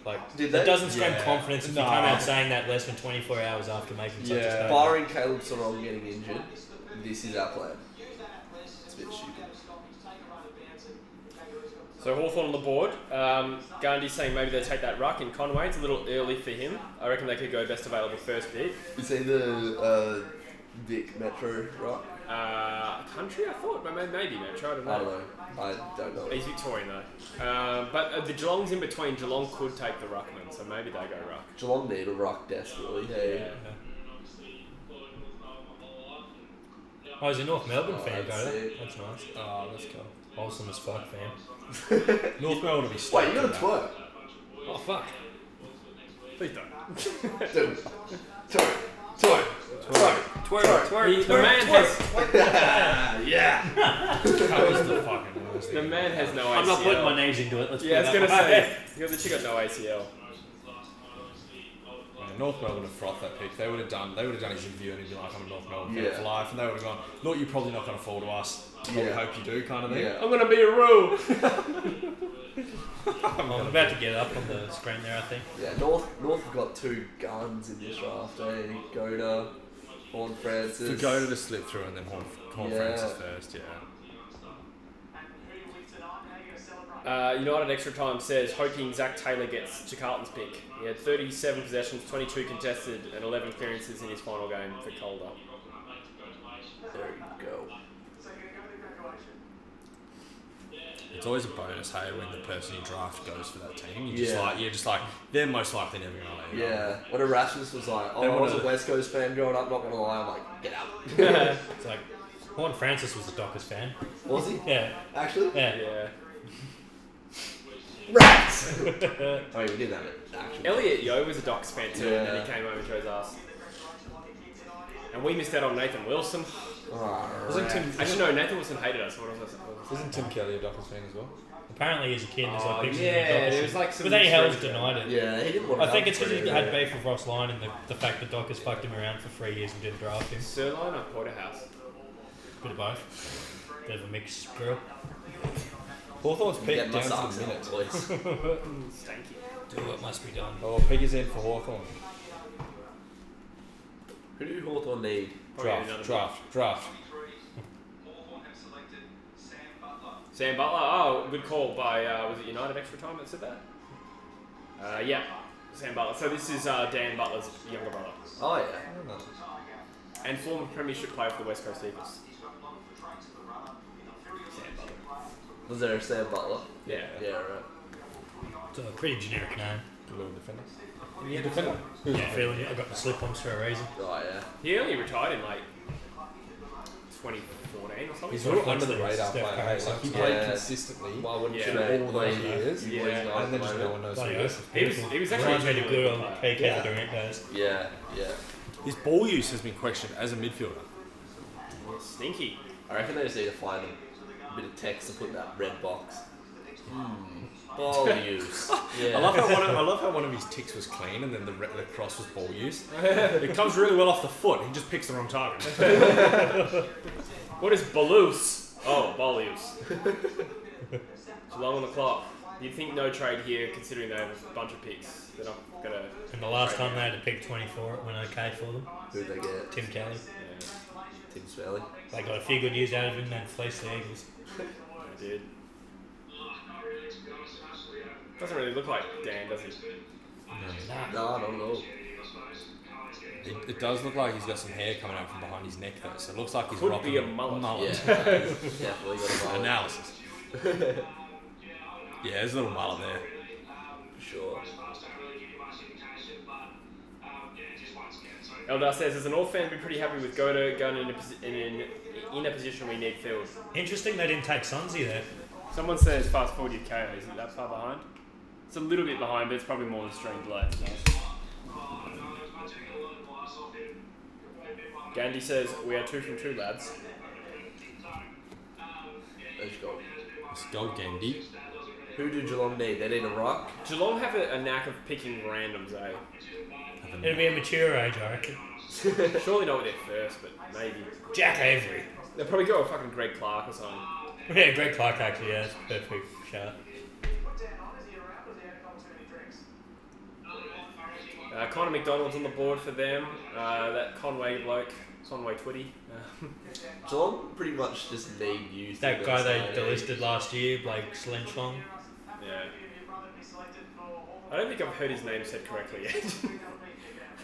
Like, it doesn't scream confidence if you come out saying that less than 24 hours after making such a statement. Barring Caleb Sorrell getting injured, this is our plan. It's a bit stupid. So Hawthorn on the board. Gandhi's saying maybe they'll take that ruck in Conway. It's a little early for him. I reckon they could go best available first pick. Is he the Vic Metro ruck? Country, I thought. Maybe Metro. I don't know. He's Victorian though. But the Geelong's in between. Geelong could take the ruckman, so maybe they go ruck. Geelong need a ruck desperately. Yeah. Oh, he's a North Melbourne fan, that's nice. Oh, that's cool. Wholesome as fuck, fam. North Melbourne will be Wait, you got a twerk? Oh, fuck. Please don't. Dude. Twerk. The man has... Yeah. That was the fucking worst thing. The man has no ACL. I'm not putting my knees into it. Let's I was going to say, the chick got no ACL. North Melbourne have frothed that pick. They would have done his interview and he'd be like, I'm a North Melbourne fan for life, and they would have gone, look, you're probably not going to fall to us. We hope you do, kind of thing. Yeah. I'm going to be a rule. I'm about to get up on the screen there, I think. Yeah, North have got 2 guns in this draft, Goda, Horn Francis. For Goda to slip through and then Horn Francis first, United Extra Time says, hoping Zach Taylor gets to Carlton's pick. He had 37 possessions, 22 contested, and 11 clearances in his final game for Calder. There you go. It's always a bonus, hey, when the person you draft goes for that team. You're just like, they're most likely never going to leave. Yeah. When Erasmus was like, I was a West Coast fan growing up, not going to lie, I'm like, get out. It's like, Horn Francis was the Dockers fan. Was he? Yeah. Actually? Yeah. Rats! We did have it, actually. Elliot Yeo was a Docs fan too, and then he came over to his ass. And we missed out on Nathan Wilson. Isn't Tim? Actually, no. Nathan Wilson hated us. What was I? Isn't Tim Kelly a Dockers fan as well? Apparently, as a kid, there's like pictures yeah, of the there Dockers. was like some. But then he hell's denied it. Yeah, he didn't want I to think it's because he had it. beef with Ross Lyon and the fact that Dockers fucked him around for 3 years and didn't draft him. Sirloin or Porterhouse? Bit of both. Bit of a mixed grill. Hawthorn's peak Get my down socks to the out, minute. boys. Stanky. Do what must be done. Oh, Pig is in for Hawthorn. Who do Hawthorn need? Draft. Sam Butler. Oh, good call by, was it United Extra Time that said that? Yeah, Sam Butler. So this is Dan Butler's younger brother. Oh, yeah. And former premiership player for the West Coast Eagles. Sam Butler. Was there a Sam Butler? Yeah. Yeah, right. It's a pretty generic name. Good little defender. Yeah, Defender. Yeah, feeling it. I got the slip-ons for a reason. Oh, yeah. He only retired in like 2014 or something. He's Sort real of under the like radar Steph player. Curry, Hey, like he yeah. played consistently Why wouldn't Yeah. you all know? those years, Yeah. and then just no one knows who Bloody he is. oath. He was actually Reminds me of really the good good old player. PK Yeah. Durant days. Yeah, yeah. His ball use has been questioned as a midfielder. Stinky. I reckon they just need to find a bit of text to put in that red box. Ball use. Yeah. I love how one of his ticks was clean, and then the cross was ball use. It comes really well off the foot. He just picks the wrong target. What is Baloose? Oh, ball use. Geelong on the clock. You'd think no trade here, considering they have a bunch of picks. They're not gonna. And the last time they had to pick 24, it went okay for them. Who'd they get? Tim Kelly. Tim Swelly. They got a few good years out of him and fleeced the Eagles. They did. Doesn't really look like Dan, does he? Nah. No, not at all. It does look like he's got some hair coming out from behind his neck, though. So it looks like he's Could rocking be a mullet. Yeah, definitely got a mullet. Analysis. Yeah, there's a little mullet there. For sure. Eldar says, as an North fan, we're pretty happy with Goda going in a position we need filled. Interesting they didn't take Sunzi there. Someone says fast forward your KO. Isn't that far behind? It's a little bit behind, but it's probably more than stream delay. Gandhi says, we are 2 from 2, lads. Let's go. Let's go, Gandhi. Who do Geelong need? They need a rock. Geelong have a knack of picking randoms, eh? It'll be a mature age, I reckon. Surely not with their first, but maybe. Jack Avery. They'll probably go with fucking Greg Clark or something. Yeah, Greg Clark actually, yeah, it's a perfect shout. Connor McDonald's on the board for them. That Conway bloke, Conway Twitty. Geelong pretty much just need youth. That guy they delisted last year, Blake Slenchong. Yeah. I don't think I've heard his name said correctly yet.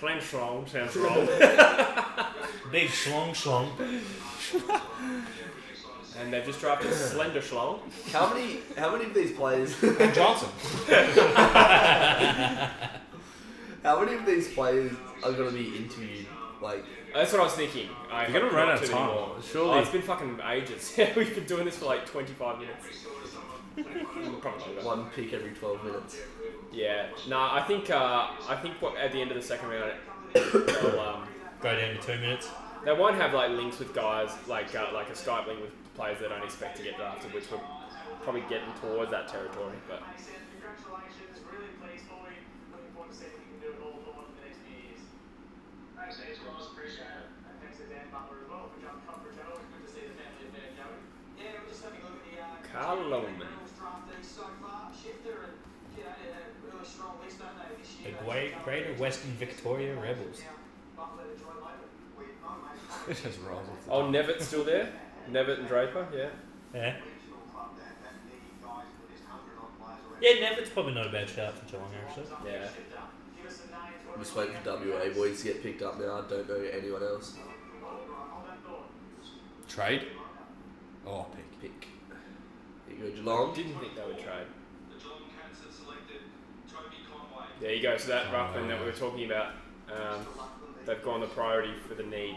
Schlenschlong sounds wrong. Big Schlong. And they've just drafted Slender Schlong. How many of these players? And Johnson. How many of these players are going to be interviewed? Like, That's what I was thinking. You're gonna run out of time. Surely. Oh, it's been fucking ages. We've been doing this for like 25 minutes. Probably not. one pick every 12 minutes. Yeah. Nah, I think what, at the end of the second round, they'll, Go down to 2 minutes. they won't have like links with guys like a Skype link with players they don't expect to get drafted, which we're probably getting towards that territory. But Carl Loman. The Greater Western Victoria Rebels. It just rolls off the Oh, Nevitt's still there? Nevitt and Draper, yeah. Yeah. Yeah, Nevitt's probably not a bad shout for Geelong, actually. Yeah. I'm just waiting for WA boys to get picked up now. I don't know anyone else. trade. Oh, pick. Here you go, Geelong. Didn't think they would trade. There you go. So that ruckman that we were talking about, they've gone the priority for the need.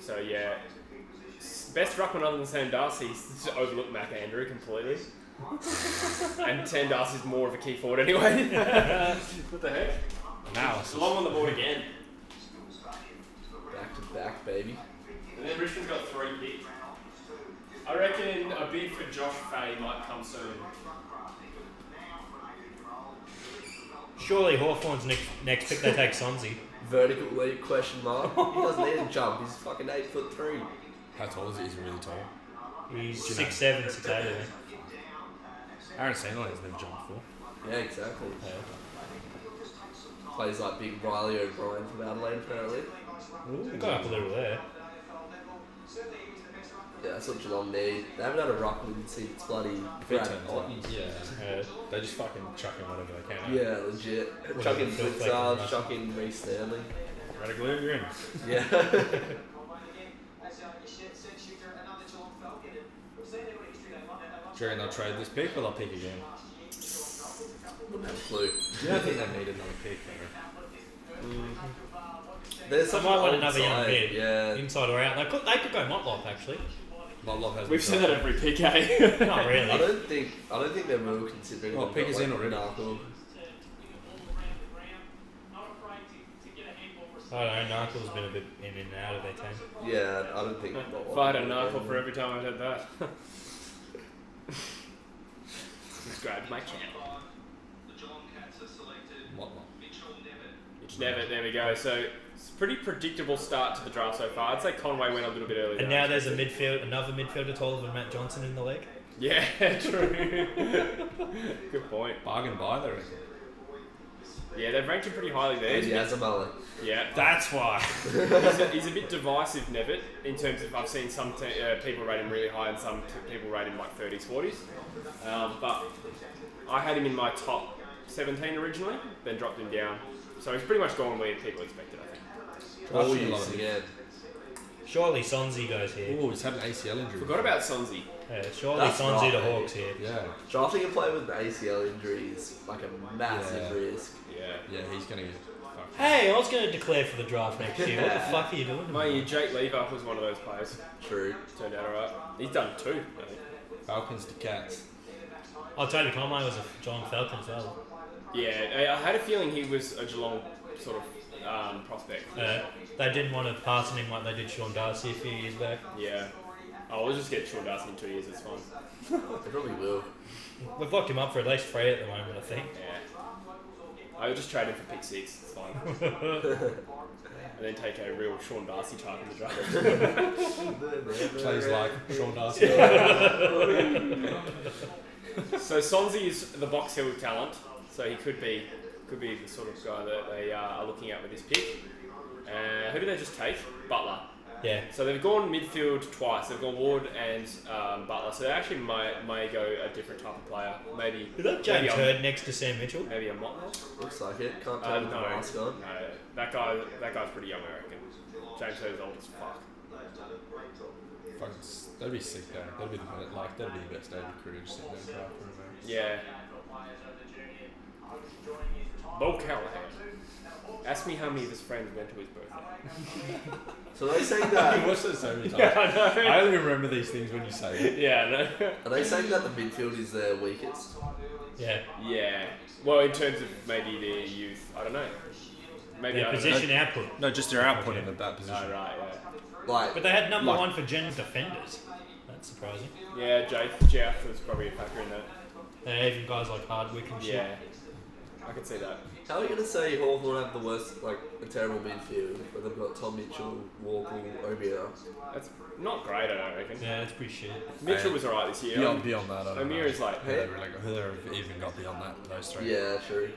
So yeah, best ruckman other than Sam Darcy's overlooked Mac Andrew completely. And Sam Darcy's more of a key forward anyway. What the heck? Analysis. Long on the board again. Back to back. back, baby. And then Richmond's got 3 picks. I reckon a bid for Josh Fay might come soon. Surely Hawthorn's next pick they take Sonzy. Vertical leap, question mark. He doesn't need to jump. He's fucking 8'3". How tall is he? He's really tall. He's 6'7", 6'8", I think. Aaron Sandler has never jumped before. Yeah, exactly. Yeah. Plays like big Riley O'Brien from Adelaide, apparently. Ooh, got up a little there. Yeah, that's what Geelong need. They haven't had a ruckman since bloody Brad Otten. Yeah. They just fucking chuck in whatever they can. Yeah, legit. Chuck in Blitzard, chuck in Reece Stanley. Ready to glue, you're in. Yeah. Do you reckon they'll trade this pick or they'll pick again? Wouldn't have a clue. I don't think they need another pick though. There's They such might an want old another young side. kid. Yeah. Inside or out. They could go Motlop actually. We've said that every pick, eh? Not really. I don't think they will considering. Well, pick is in already. Narkle. I don't know, Narkle's been a bit in and out of their team. Yeah, I don't think. If I had a Narkle for every time I heard that. Subscribe to my channel. Mitch Nevitt, there we go. So it's a pretty predictable start to the draft so far. I'd say Conway went a little bit earlier. And now there's another midfielder taller than Matt Johnson in the league. Yeah, true. Good point. Bargain buy, they reckon. Yeah, they've ranked him pretty highly there. And Yazamala. Yeah. That's why. He's a bit divisive, Nevitt, in terms of I've seen some people rate him really high and some people rate him like 30s, 40s. But I had him in my top 17 originally, then dropped him down. So he's pretty much gone where people expected, I think. Always again. Surely Sonzy goes here. Oh, he's had an ACL injury. Forgot about Sonzy. Yeah, surely That's Sonzy right, to mate. Hawks here. Yeah. Drafting a player with an ACL injury is like a massive risk. Yeah. Yeah, he's going to get fucked. Hey, I was going to declare for the draft next year. What the fuck are you doing? My year, Jake Lever was one of those players. True. Turned out alright. He's done 2, I think. Falcons to Cats. I'll tell you, Conway was a Geelong Falcon as well. Yeah, I had a feeling he was a Geelong sort of prospect. They didn't want to pass on him like they did Sean Darcy a few years back. Yeah. Oh, we'll just get Sean Darcy in 2 years, it's fine. They probably will. We've locked him up for at least 3 at the moment, I think. Yeah. I would just trade him for pick 6, it's fine. And then take a real Sean Darcy type in the draft. Plays like Sean Darcy. So Sonzy is the Box Hill talent, so he could be the sort of guy that they are looking at with this pick. Who did they just take? Butler. Yeah. So they've gone midfield twice. They've gone Ward and Butler. So they actually may go a different type of player. Maybe. Is that James Hurd next to Sam Mitchell? Maybe a Motlop. Looks like it. Can't tell with the mask on. No, that guy's pretty young, I reckon. James Hurd's old as fuck. That'd be sick though. That'd be the best day of your career, just sit there and draft for him. Yeah. Bo Callahan. Ask me how many of his friends went to his birthday. So are they saying that? You watched it so many times. Yeah, I know. I only remember these things when you say it. Yeah, I know. Are they saying that the midfield is their weakest? Yeah. Yeah. Well, in terms of maybe their youth, I don't know. Maybe Their position output. No, just their output in that position. Oh, right, yeah. Like, But they had number 1 for gen defenders. That's surprising. Yeah, Jeff was probably a factor in that. They even guys like Hardwick and shit. Yeah. I could see that. how are you going to say Hawthorn have the worst, like, a terrible midfield, but they've got Tom Mitchell, Walker, O'Meara? That's not great, I don't reckon. Yeah, it's pretty shit. Mitchell was alright this year. Beyond that, I don't O'Meara is know. like, Who they've even got beyond that, those 3. Yeah, true.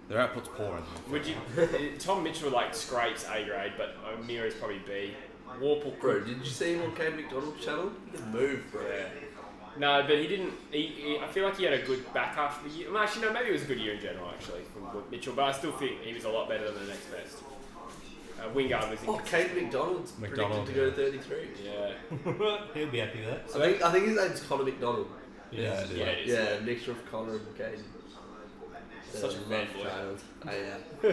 Their output's poor. would you? Tom Mitchell like scrapes A grade, but O'Meara is probably B. Warple, Bro, did you see him on Kane McDonald's channel? He can move, bro. Yeah. No, but he didn't. I feel like he had a good back half of the year. Well, actually, no, maybe it was a good year in general, actually, from Mitchell. But I still think he was a lot better than the next best. Wingard was. Oh, Kane McDonald's predicted to go 33. Yeah. He'll be happy with that. So I think his name's Connor McDonald. Yeah. it is. Yeah, it is. Yeah, mixture of Connor and Kane. Such a fan boy. child. Oh, yeah.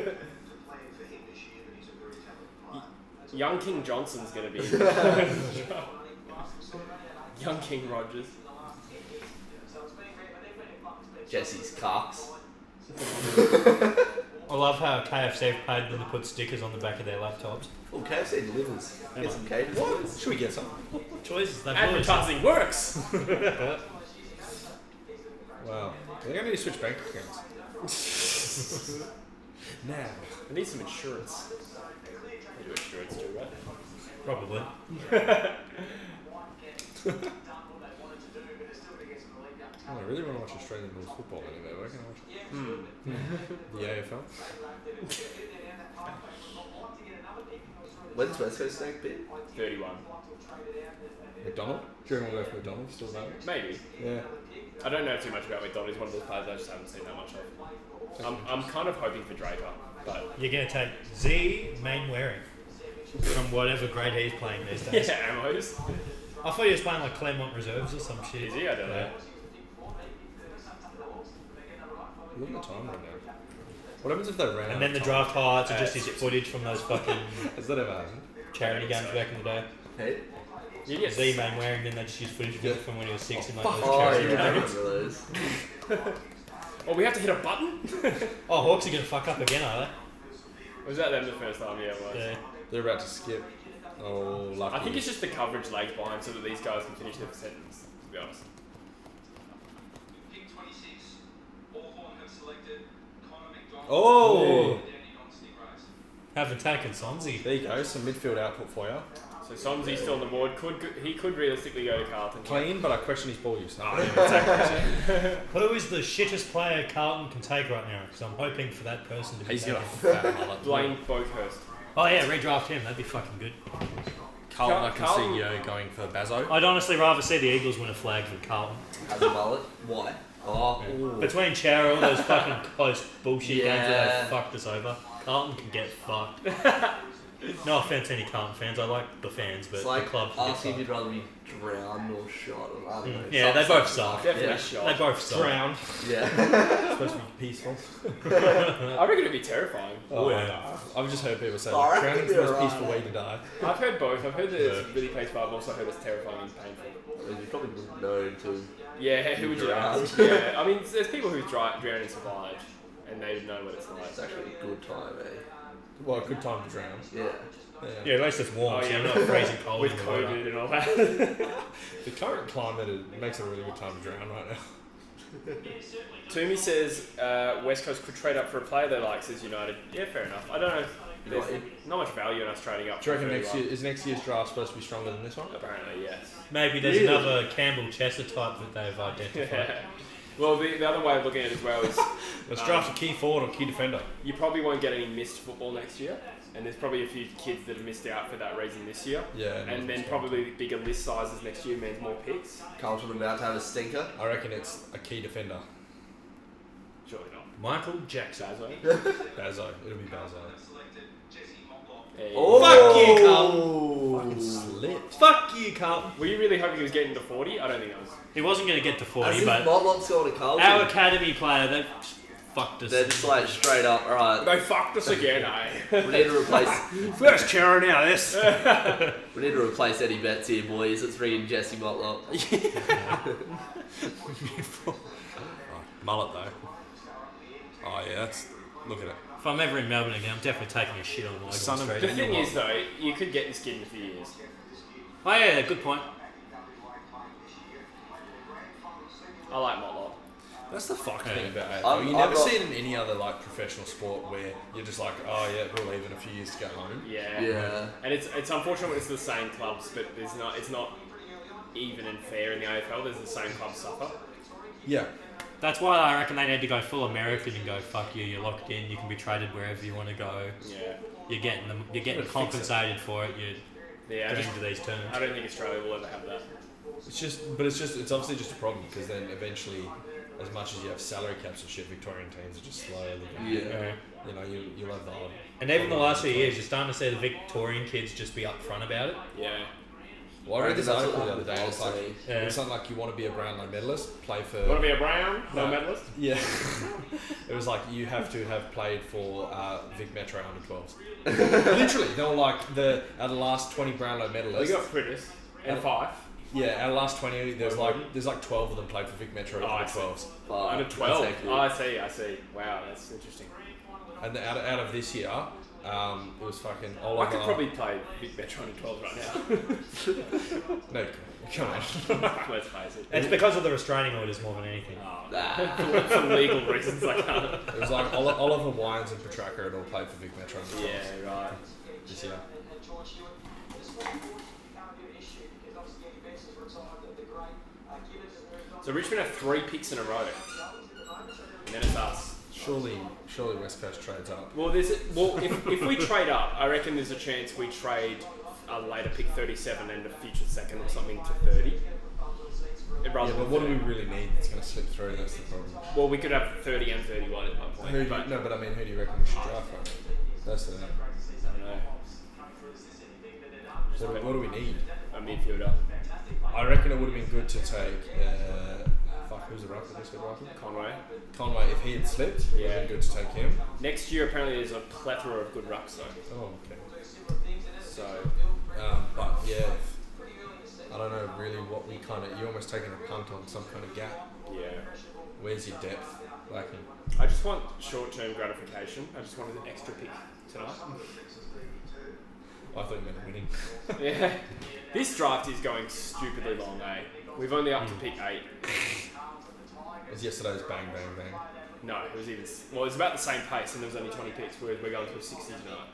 Young King Johnson's going to be. Young King Rogers. Jesse's cocks. I love how KFC have paid them to put stickers on the back of their laptops. Well, KFC delivers. Get some caters. What? Should we get some? Choices. They've Advertising works. Wow. They're going to need to switch bank accounts. Now. I need some insurance. You do insurance too, right? Probably. I really want to watch Australian rules football anyway. Where can I watch it? The AFL? When's West Coast Snake Pit? 31. McDonald? Do you reckon we'll go for McDonald? Still know? Maybe. Yeah. I don't know too much about McDonald. He's one of those players I just haven't seen that much of. I'm kind of hoping for Draper, but You're going to take Z Mainwaring from whatever grade he's playing these days. yeah, Amos. I thought he was playing like Claremont Reserves or some shit. Is he? I don't know. Look at the time right now. What happens if they ran out And then of the time? draft highlights are just his footage from those fucking Has that ever happened? charity games back in the day. Hey? You get Z Mainwaring, then they just use footage of it from when he was 6 in like those Oh, charity yeah, I games. remember those. Oh, we have to hit a button? Oh, Hawks are going to fuck up again, are Was that them the first time? Yeah, it was. they? Yeah. They're about to skip. Oh, lucky. I think it's just the coverage lags behind so that these guys can finish their sentence, to be honest. Oh! Haven't taken Sonzi. There you go, some midfield output for you. So Somzi's still on the board. He could realistically go to Carlton. Clean, but I question his ball use. Oh, Who is the shittest player Carlton can take right now? Because I'm hoping for that person to be he's taken. got a fat mullet. Blaine Boakhurst. Oh yeah, redraft him. That'd be fucking good. Carlton, I can Carlton- see Yo going for Bazzo. I'd honestly rather see the Eagles win a flag than Carlton. Has a mullet. Why? Oh, ooh. Between Chara, all those fucking close bullshit games where Yeah. they fucked us over, Carlton can get fucked. No offense to any Carlton fans, I like the fans, but It's like the club can get asking if fucked. you'd rather be drowned or shot. Or, I don't know. Yeah, they both suck. Definitely Yeah. shot. They both suck. Drown. Yeah. Supposed to be peaceful. I reckon it'd be terrifying. Oh, yeah. I've just heard people say Oh, I reckon drowning's the it'd be most alright, peaceful way to die. I've heard both. I've heard that it's really peaceful. I've also heard it's terrifying and painful. You probably wouldn't know until. Yeah, who would you Drowned. ask? Yeah, I mean, there's people who drowned and survived, and they know what it's like. It's actually a good time, eh? Well, a good time to drown. Yeah. Yeah, at least it's warm, Oh, so yeah. you're not freezing cold With in the water. COVID and all that. The current climate makes it a really good time to drown right now. Toomey says West Coast could trade up for a player they like, says United. Yeah, fair enough. I don't know. There's not much value in us trading up. Do you reckon for next year, is next year's draft supposed to be stronger than this one? Apparently, yes. Maybe there's Really? another Campbell Chester type that they've identified. Yeah. Well, the other way of looking at it as well is Let's draft a key forward or key defender. you probably won't get any missed football next year, and there's probably a few kids that have missed out for that reason this year. Yeah. And then probably bigger list sizes next year means more picks. Carlton about to have a stinker. I reckon it's a key defender. Surely not. Michael Jackson. Sazo. Bazzo. It'll be Bazzo. Hey. Fuck you, Carlton. Fucking slipped. Fuck you, Carlton. Were you really hoping he was getting to 40? I don't think I was. He wasn't going to get to As 40, if but Motlop's going to Carlton. our academy player, they fucked us. They're just like straight up, alright, They fucked us again, eh? we need to replace First chair now, this. we need to replace Eddie Betts here, boys. Let's bring in Jesse Motlop. Mullet though. Oh yeah, that's look at it. If I'm ever in Melbourne again, I'm definitely taking a shit on Logan Son of Street. The thing is, though, you could get this kid in a few years. Oh yeah, good point. I like Motlop. That's the fucking Yeah. thing about AFL. I'm- You I'm never not- see it in any other like professional sport where you're just like, oh yeah, we'll leave in a few years to go home. Yeah. Yeah. And it's unfortunate when it's the same clubs, but it's not even and fair in the AFL. There's the same clubs suffer. Yeah. That's why I reckon they need to go full American and go, fuck you, you're locked in, you can be traded wherever you want to go. Yeah. You're getting Gotta fix compensated for it, you're Yeah. I, going just, to these terms. I don't think Australia will ever have that. It's obviously just a problem because then eventually, as much as you have salary caps and shit, Victorian teams are just slowly. Yeah. You know, you'll have the odd. And even the last few years, you're starting to see the Victorian kids just be upfront about it. Yeah. Well, I read this That's article what the other day. I'll It's like say. Yeah. it's something like you want to be a Brownlow medalist, play for. Want to be a Brown? No No. medalist? Yeah. It was like you have to have played for Vic Metro under 12s. Literally, they were like out of the last 20 Brownlow We medalists. got Prentice and Fife. Yeah, out of the last 20, there's like 12 of them played for Vic Metro Oh, I under see. 12s. But Under 12. exactly. Oh, I see. Wow, that's interesting. And out of this year, it was fucking Oliver. I could probably play Big Metro under 12 right now. No, come on. Let's face it. It's because of the restraining orders more than anything. For legal reasons, I can't. It was like Oliver Wines and Petraka had all played for Big Metro. Yeah, right. This year. So Richmond have 3 picks in a row, and then it's us. Surely West Coast trades up. Well, if we trade up, I reckon there's a chance we trade a later pick 37 and a future second or something to 30. Yeah, but what do we really need that's going to slip through? That's the problem. Well, we could have 30 and 31 at one point. Who do you reckon we should draft from? That's the thing. I don't know. What do we need? A midfielder. I reckon it would have been good to take. Who's the ruck that just got rifled? Conway, if he had slipped, it would have been good to take him. Next year, apparently, there's a plethora of good rucks, though. Oh, okay. So. But yeah, I don't know really what we you're almost taking a punt on some kind of gap. Yeah. Where's your depth lacking? I just want short-term gratification. I just wanted an extra pick tonight. I thought you meant winning. Yeah. This draft is going stupidly long, eh? We've only up to pick 8. It was yesterday's bang, bang, bang. No, it was even... Well, it was about the same pace and there was only 20 picks, whereas we're going to a 60 tonight.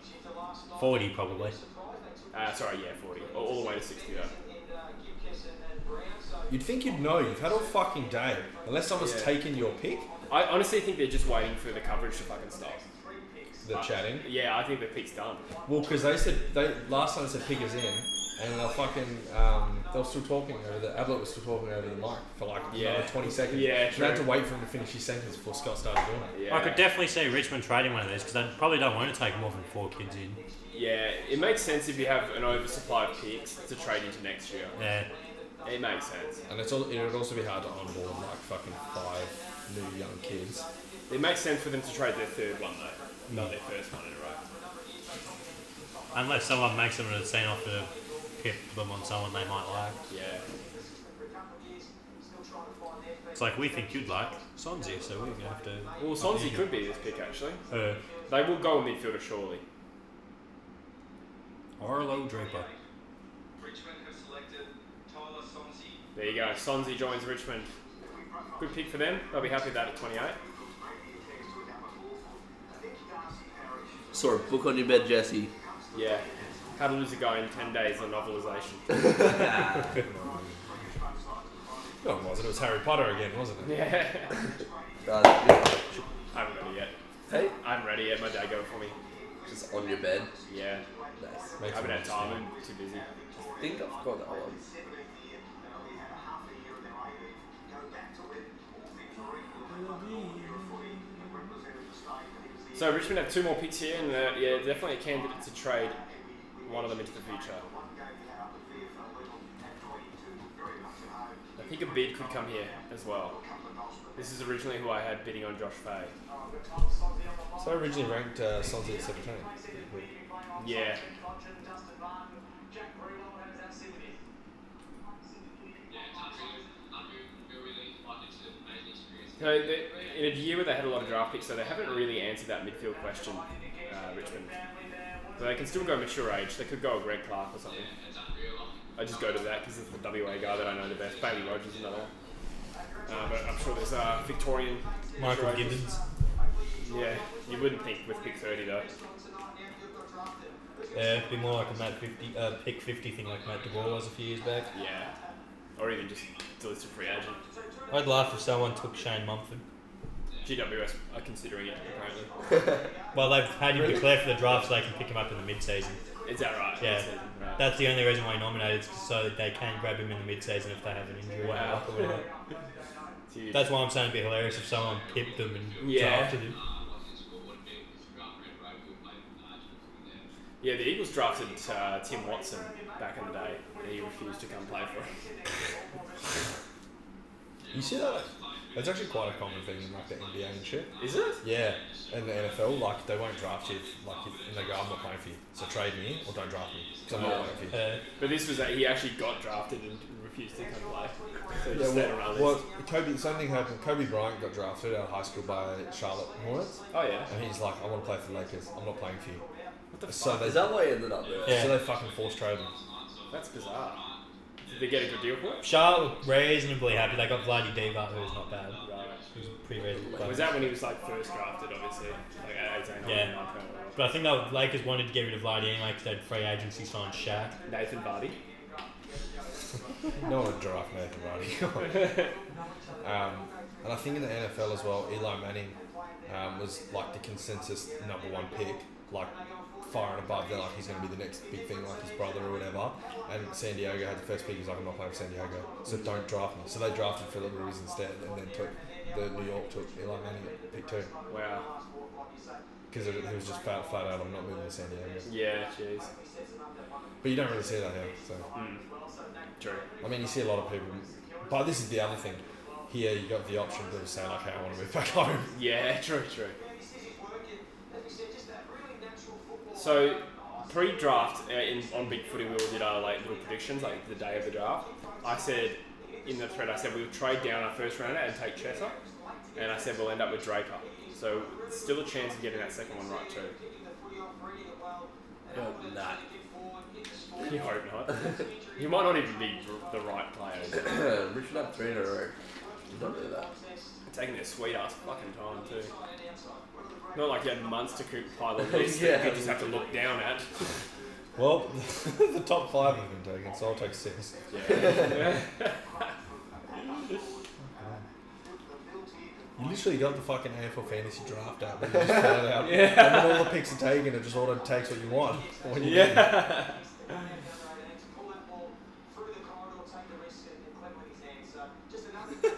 40 probably. 40. All the way to 60 though. You'd think you'd know. You've had all fucking day. Unless someone's taken your pick. I honestly think they're just waiting for the coverage to fucking stop. The chatting? Yeah, I think the pick's done. Well, because last time they said pick is in, and they're fucking, they were still talking over Ablett was still talking over the mic for like another 20 seconds. Yeah, true. They had to wait for him to finish his sentence before Scott started doing it. Yeah. I could definitely see Richmond trading one of these because they probably don't want to take more than 4 kids in. Yeah, it makes sense if you have an oversupply of picks to trade into next year. Yeah. It makes sense. And it would also be hard to onboard like fucking 5 new young kids. It makes sense for them to trade their third one though, not their first one in a row. Unless someone makes them a scene off to pip them on someone they might like. Yeah. It's like, we think you'd like Sonzi, so we're going to have to... Well, Sonzi could be this pick actually. They will go a midfielder surely. Or a low draper. There you go. Sonzi joins Richmond. Good pick for them. They'll be happy with that at 28. Saw a book on your bed, Jesse. Yeah. How to Lose a Guy in 10 Days on novelisation. No, it wasn't. It was Harry Potter again, wasn't it? Yeah. I haven't read it yet. Hey? I haven't read it yet. My dad got it for me. Just on your bed. Yeah. Nice. I haven't had time. I'm too busy. I think I've got that one. So Richmond have 2 more picks here, and definitely a candidate to trade one of them into the future. I think a bid could come here as well. This is originally who I had bidding on Josh Fay. So I originally ranked Sonzi at 17. Yeah. So in a year where they had a lot of draft picks, so they haven't really answered that midfield question, Richmond. So they can still go mature age. They could go a Greg Clark or something. I just go to that because it's the WA guy that I know the best. Bailey Rogers is another one. But I'm sure there's Victorian. Michael Gibbons. Yeah, you wouldn't think with pick 30 though. Yeah, it'd be more like a pick 50 thing like Matt DeBoer was a few years back. Yeah. Or even just delist a free agent. I'd laugh if someone took Shane Mumford. GWS are considering it, apparently. Well, they've had him declare for the draft so they can pick him up in the mid-season. Is that right? Yeah. Mid-season, right. That's the only reason why he nominated, so that they can grab him in the mid-season if they have an injury. Wow. Or whatever. That's why I'm saying it'd be hilarious if someone pipped them and drafted him. Yeah, the Eagles drafted Tim Watson back in the day, and he refused to come play for him. You see that? It's actually quite a common thing in like the NBA and shit. Is it? Yeah, and the NFL, like they won't draft you, and they go, I'm not playing for you, so trade me or don't draft me, because I'm not playing for you. But this was he actually got drafted and refused to come play. So he just stayed around this. Something happened. Kobe Bryant got drafted out of high school by Charlotte Hornets. Oh yeah. And he's like, I want to play for the Lakers. I'm not playing for you. What the fuck? So Is that why he ended up there? Yeah. So they fucking forced trade him. That's bizarre. Did they get a good deal for it? Charlotte were reasonably happy. They got Vlade Divac, who's not bad. Right. He was pretty reasonable. Was that when he was like first drafted, obviously? Like at 18 or Yeah. 19? But I think the Lakers wanted to get rid of Vlade anyway because they had free agency signed Shaq. Nathan Vardy. No one would draft Nathan Vardy. And I think in the NFL as well, Eli Manning was like the consensus #1 pick, like far and above. They're like, he's going to be the next big thing, like his brother or whatever. And San Diego had the first pick. He's like, I'm not playing for San Diego, so don't draft me. So they drafted Philip Rivers instead, and then New York took Eli Manning at pick 2. Wow. Because he was just flat out, I'm not moving to San Diego. Yeah, jeez. But you don't really see that here. So. True. I mean, you see a lot of people, but this is the other thing. Here, you got the option to say like, "Hey, I want to move back home." Yeah, true. So, pre-draft on Big Footy, we all did our like little predictions, like the day of the draft. I said in the thread, we'll trade down our first rounder and take Chesser, and I said we'll end up with Draper. So, still a chance of getting that second one right too. Hope not. You hope not. You might not even be the right player. Richard had 3 in a row. Don't do that. Taking their sweet ass fucking time too. Not like you had months to compile a list Yeah. that you just have to look down at. Well, the top 5 have been taken, so I'll take 6. Yeah. You literally got the fucking AFL fantasy draft out, but you just fill it out, and then all the picks are taken. It just auto takes what you want. When you Yeah.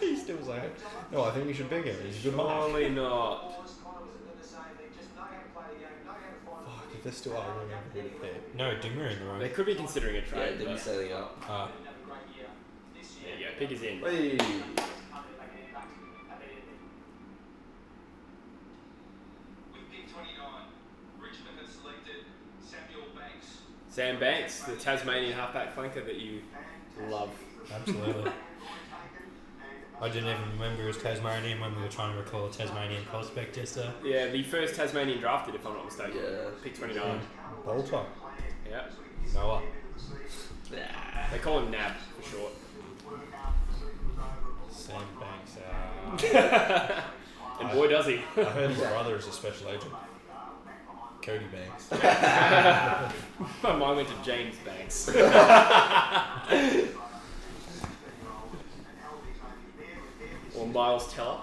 He's still saying, no, I think we should pick him. He's a good mark. Surely not. Fuck, if they're still arguing over who to pick. No, Dimmer in the room. They could be considering a Yeah, trade. didn't but setting up. there you go. Pick is in. Hey. Sam Banks, the Tasmanian halfback flanker that you love. Absolutely. I didn't even remember it was Tasmanian when we were trying to recall a Tasmanian prospect yesterday. Yeah, the first Tasmanian drafted, if I'm not mistaken. Yeah. Pick 29. Bolter. Yeah. Noah. They call him Nab for short. Sam Banks. And boy does he. I heard his brother is a special agent. Cody Banks. My mind went to James Banks. Or Miles Teller.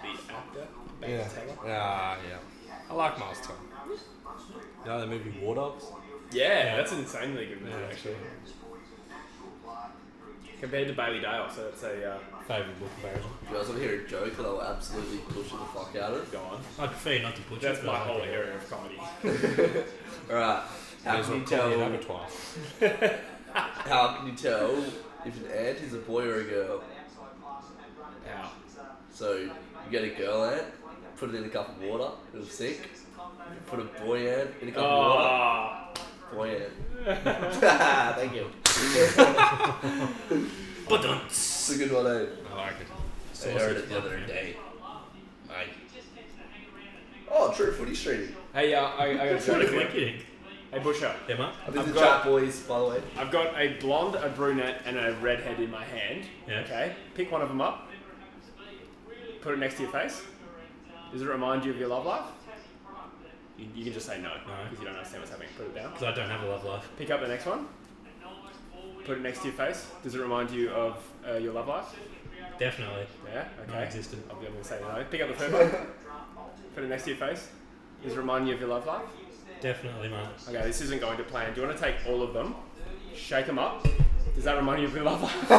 The actor. Banks Teller. Yeah. I like Miles Teller. You know the movie War Dogs? Yeah, that's an insanely good movie actually. Compared to Bailey Dale, so that's a Favourable comparison. You guys want to hear a joke that I'll absolutely pushing the fuck out of? go on. I'd prefer not to butcher That's it, my but I whole like it. area of comedy. Alright. How can you tell? abattoir. How can you tell if an ant is a boy or a girl? How? So you get a girl ant, put it in a cup of water, it'll sink. You put a boy ant in a cup of water, boy ant. Thank you. But It's a good one, eh? I like it. I heard it the other day. Oh, True Footy streaming. Hey, I got a What joke a for you. kidding. Hey, Busher. Yeah, mate? I'm in I've the got- chat, boys, by the way. I've got a blonde, a brunette, and a redhead in my hand. Yeah. Okay. Pick one of them up. Put it next to your face. Does it remind you of your love life? You can just say no, because you don't understand what's happening. Put it down. Because I don't have a love life. Pick up the next one. Put it next to your face. Does it remind you of your love life? Definitely. Yeah. Okay. Non-existent. I'm going to say no. Pick up the third one. Put it next to your face. Does it remind you of your love life? Definitely, mate. Okay, this isn't going to plan. Do you want to take all of them, shake them up? Does that remind you of your love life?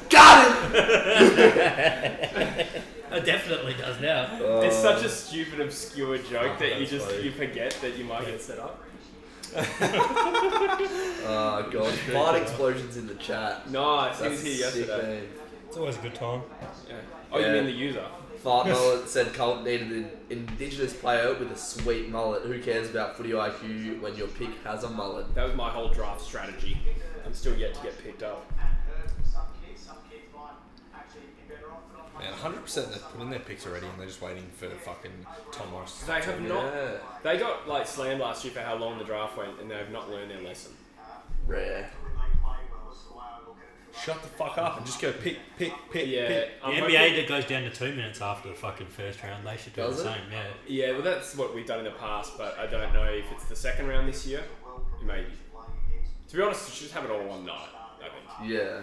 Got it! It definitely does now. It's such a stupid, obscure joke that that's funny. you forget that you might get set up. Oh god, fart explosions in the chat. Nice, he That's was here a sick yesterday. name. It's always a good time. Yeah. Oh, Yeah. you mean the user? Fart Mullet said Carlton needed an Indigenous player with a sweet mullet. Who cares about footy IQ when your pick has a mullet? That was my whole draft strategy. I'm still yet to get picked up. Man, 100% they've put in their picks already and they're just waiting for fucking Tom Morris. They have not. Yeah. They got like slammed last year for how long the draft went, and they've not learned their lesson. Rare. Shut the fuck up and just go pick. Yeah, pick. The NBA that goes down to 2 minutes after the fucking first round, they should do Does the it? same, yeah. Yeah, well, that's what we've done in the past, but I don't know if it's the second round this year. Maybe. To be honest, we should just have it all one night, I think. Yeah.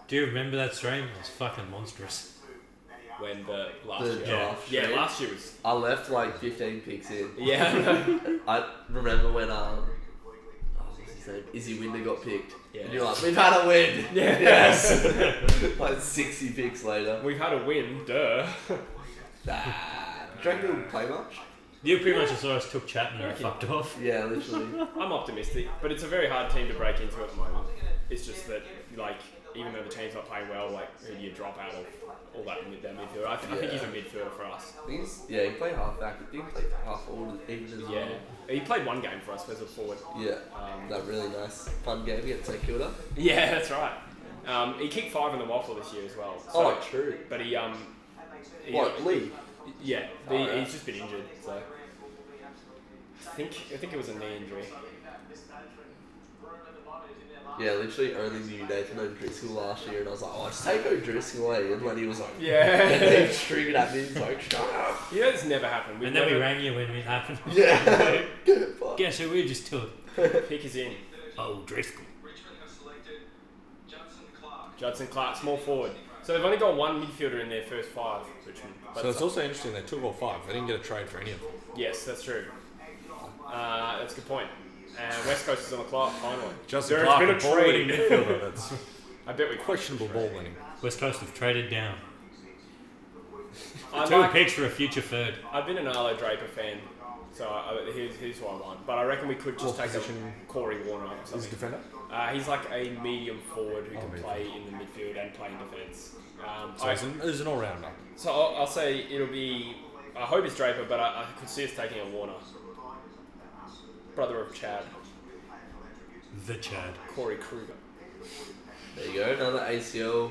Do you remember that stream? It was fucking monstrous. When the last The year. draft. Yeah, stream. last year was. I left like 15 picks in. Yeah. I remember when what's his name? Izzy Winder got picked. Yeah. And you're like, we've had a win. Yeah. Yes. Like 60 picks later. We've had a win, duh. Nah. Do you reckon he'll play much? You pretty much just saw us took Chapman and fucked off. Yeah, literally. I'm optimistic, but it's a very hard team to break into at the moment. It's just that, like, even though the team's not playing well, like, who do you drop out of all that midfielder? I think he's a midfielder for us. He played half back. He played half forward even as Yeah. well. He played one game for us as a forward. Yeah. That really nice, fun game against St Kilda. Yeah, that's right. He kicked 5 in the waffle this year as well. So, True. but he What, Lee? Yeah, yeah. he's just been injured, so I think it was a knee injury. Yeah, literally only knew Nathan O'Driscoll last year, and I was like, oh, just take O'Driscoll away. And when he was like, Yeah. he's streaming at me, he's like, shut up. You know, it's never happened. And then we rang you when it happened. Yeah. Fuck. Guess who we just took? Pick is in. Oh, Driscoll. Judson Clark, small forward. So they've only got one midfielder in their first 5, Richmond. So it's also interesting they took all 5. They didn't get a trade for any of them. Yes, that's true. That's a good point. And West Coast is on the clock, finally. Justin There's Clark, been a a ball-winning trade. midfielder. That's I bet we questionable ball winning. West Coast have traded down. I 2 like- picks for a future third. I've been an Arlo Draper fan, so here's who I want. But I reckon we could just What take position? a Corey Warner or He's a something. defender? He's like a medium forward who can medium. play in the midfield and play in defence. So he's an all-rounder. So I'll say it'll be. I hope it's Draper, but I could see us taking a Warner. Brother of Chad, The Chad. Corey Kruger. There you go, another ACL.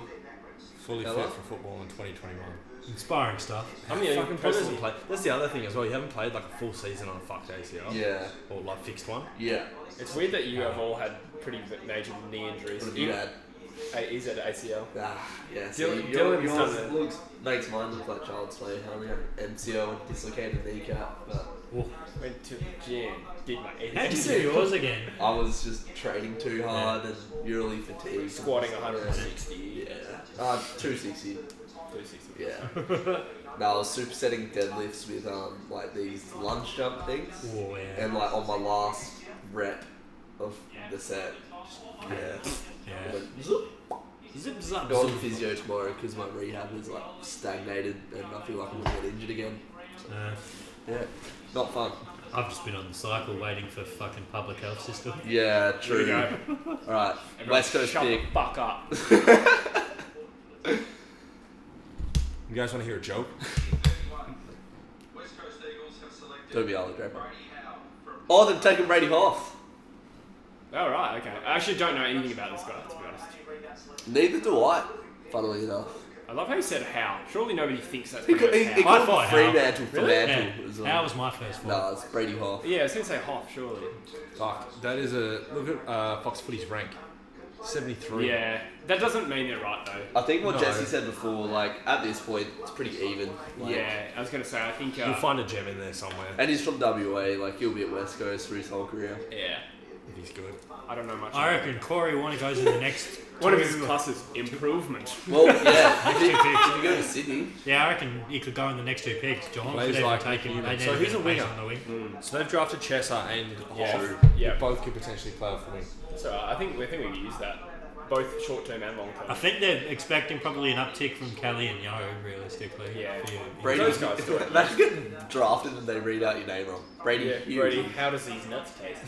Fully Hello? fit for football in 2021. Inspiring stuff. I'm the only Fucking person. doesn't play. That's the other thing as well. You haven't played like a full season on a fucked ACL. Yeah. Or like fixed one. Yeah. It's weird that you have all had pretty major knee injuries. What have you had? Is it ACL? Yeah. Dylan's yours done it. looks, makes mine look like child's play. I only have MCL and dislocated kneecap, but Went to the gym, did my How'd you do yours again? I was just training too hard and really fatigued. Squatting 160. Yeah. 260. 260. Yeah. No, I was supersetting deadlifts with like these lunge jump things, Oh, yeah. and like on my last rep of the set, yeah. Yeah. Went, zoop. Zip zap. Go on physio tomorrow because my rehab is like stagnated and I feel like I'm gonna get injured again. Yeah, not fun. I've just been on the cycle waiting for fucking public health system. Yeah, Here we true. go. Alright, West Coast Shut pick. the fuck up. You guys want to hear a joke? Don't be Arlo Draper. Oh, they've taken Brady Hoff. Alright, okay. I actually don't know anything about this guy, to be honest. Neither do I, funnily enough. I love how you said how. Surely nobody thinks that's He pretty got much how. I called thought Fremantle for Really? Mantle as well. How was my first one? No, it's Brady Hoff. Yeah, I was going to say Hoff, surely. Fuck. That is a look at Fox Footy's rank. 73. Yeah, that doesn't mean they're right though. I think what No. Jesse said before, like, at this point, it's pretty even. Like, Yeah, I was going to say, I think... You'll find a gem in there somewhere And he's from WA, like, he'll be at West Coast for his whole career. yeah, if he's good. I don't know much. I reckon Corey Warner goes in the next. One of his two- pluses, improvement. Well, yeah, if you go to Sydney, Yeah, I reckon he could go in the next 2 picks. John Plays could like take him. human. They So never he's a get plays winger. on the wing. So they've drafted Chesser and Yeah. Hoff. Yeah. Both could potentially play off the wing. So I think we can use that. both short term and long term. I think they're expecting probably an uptick from Kelly and Yo, realistically. Yeah. Brady, Those guys. imagine getting drafted and they read out your name wrong. Brady. Yeah, Hughes. Brady. How does these nuts taste?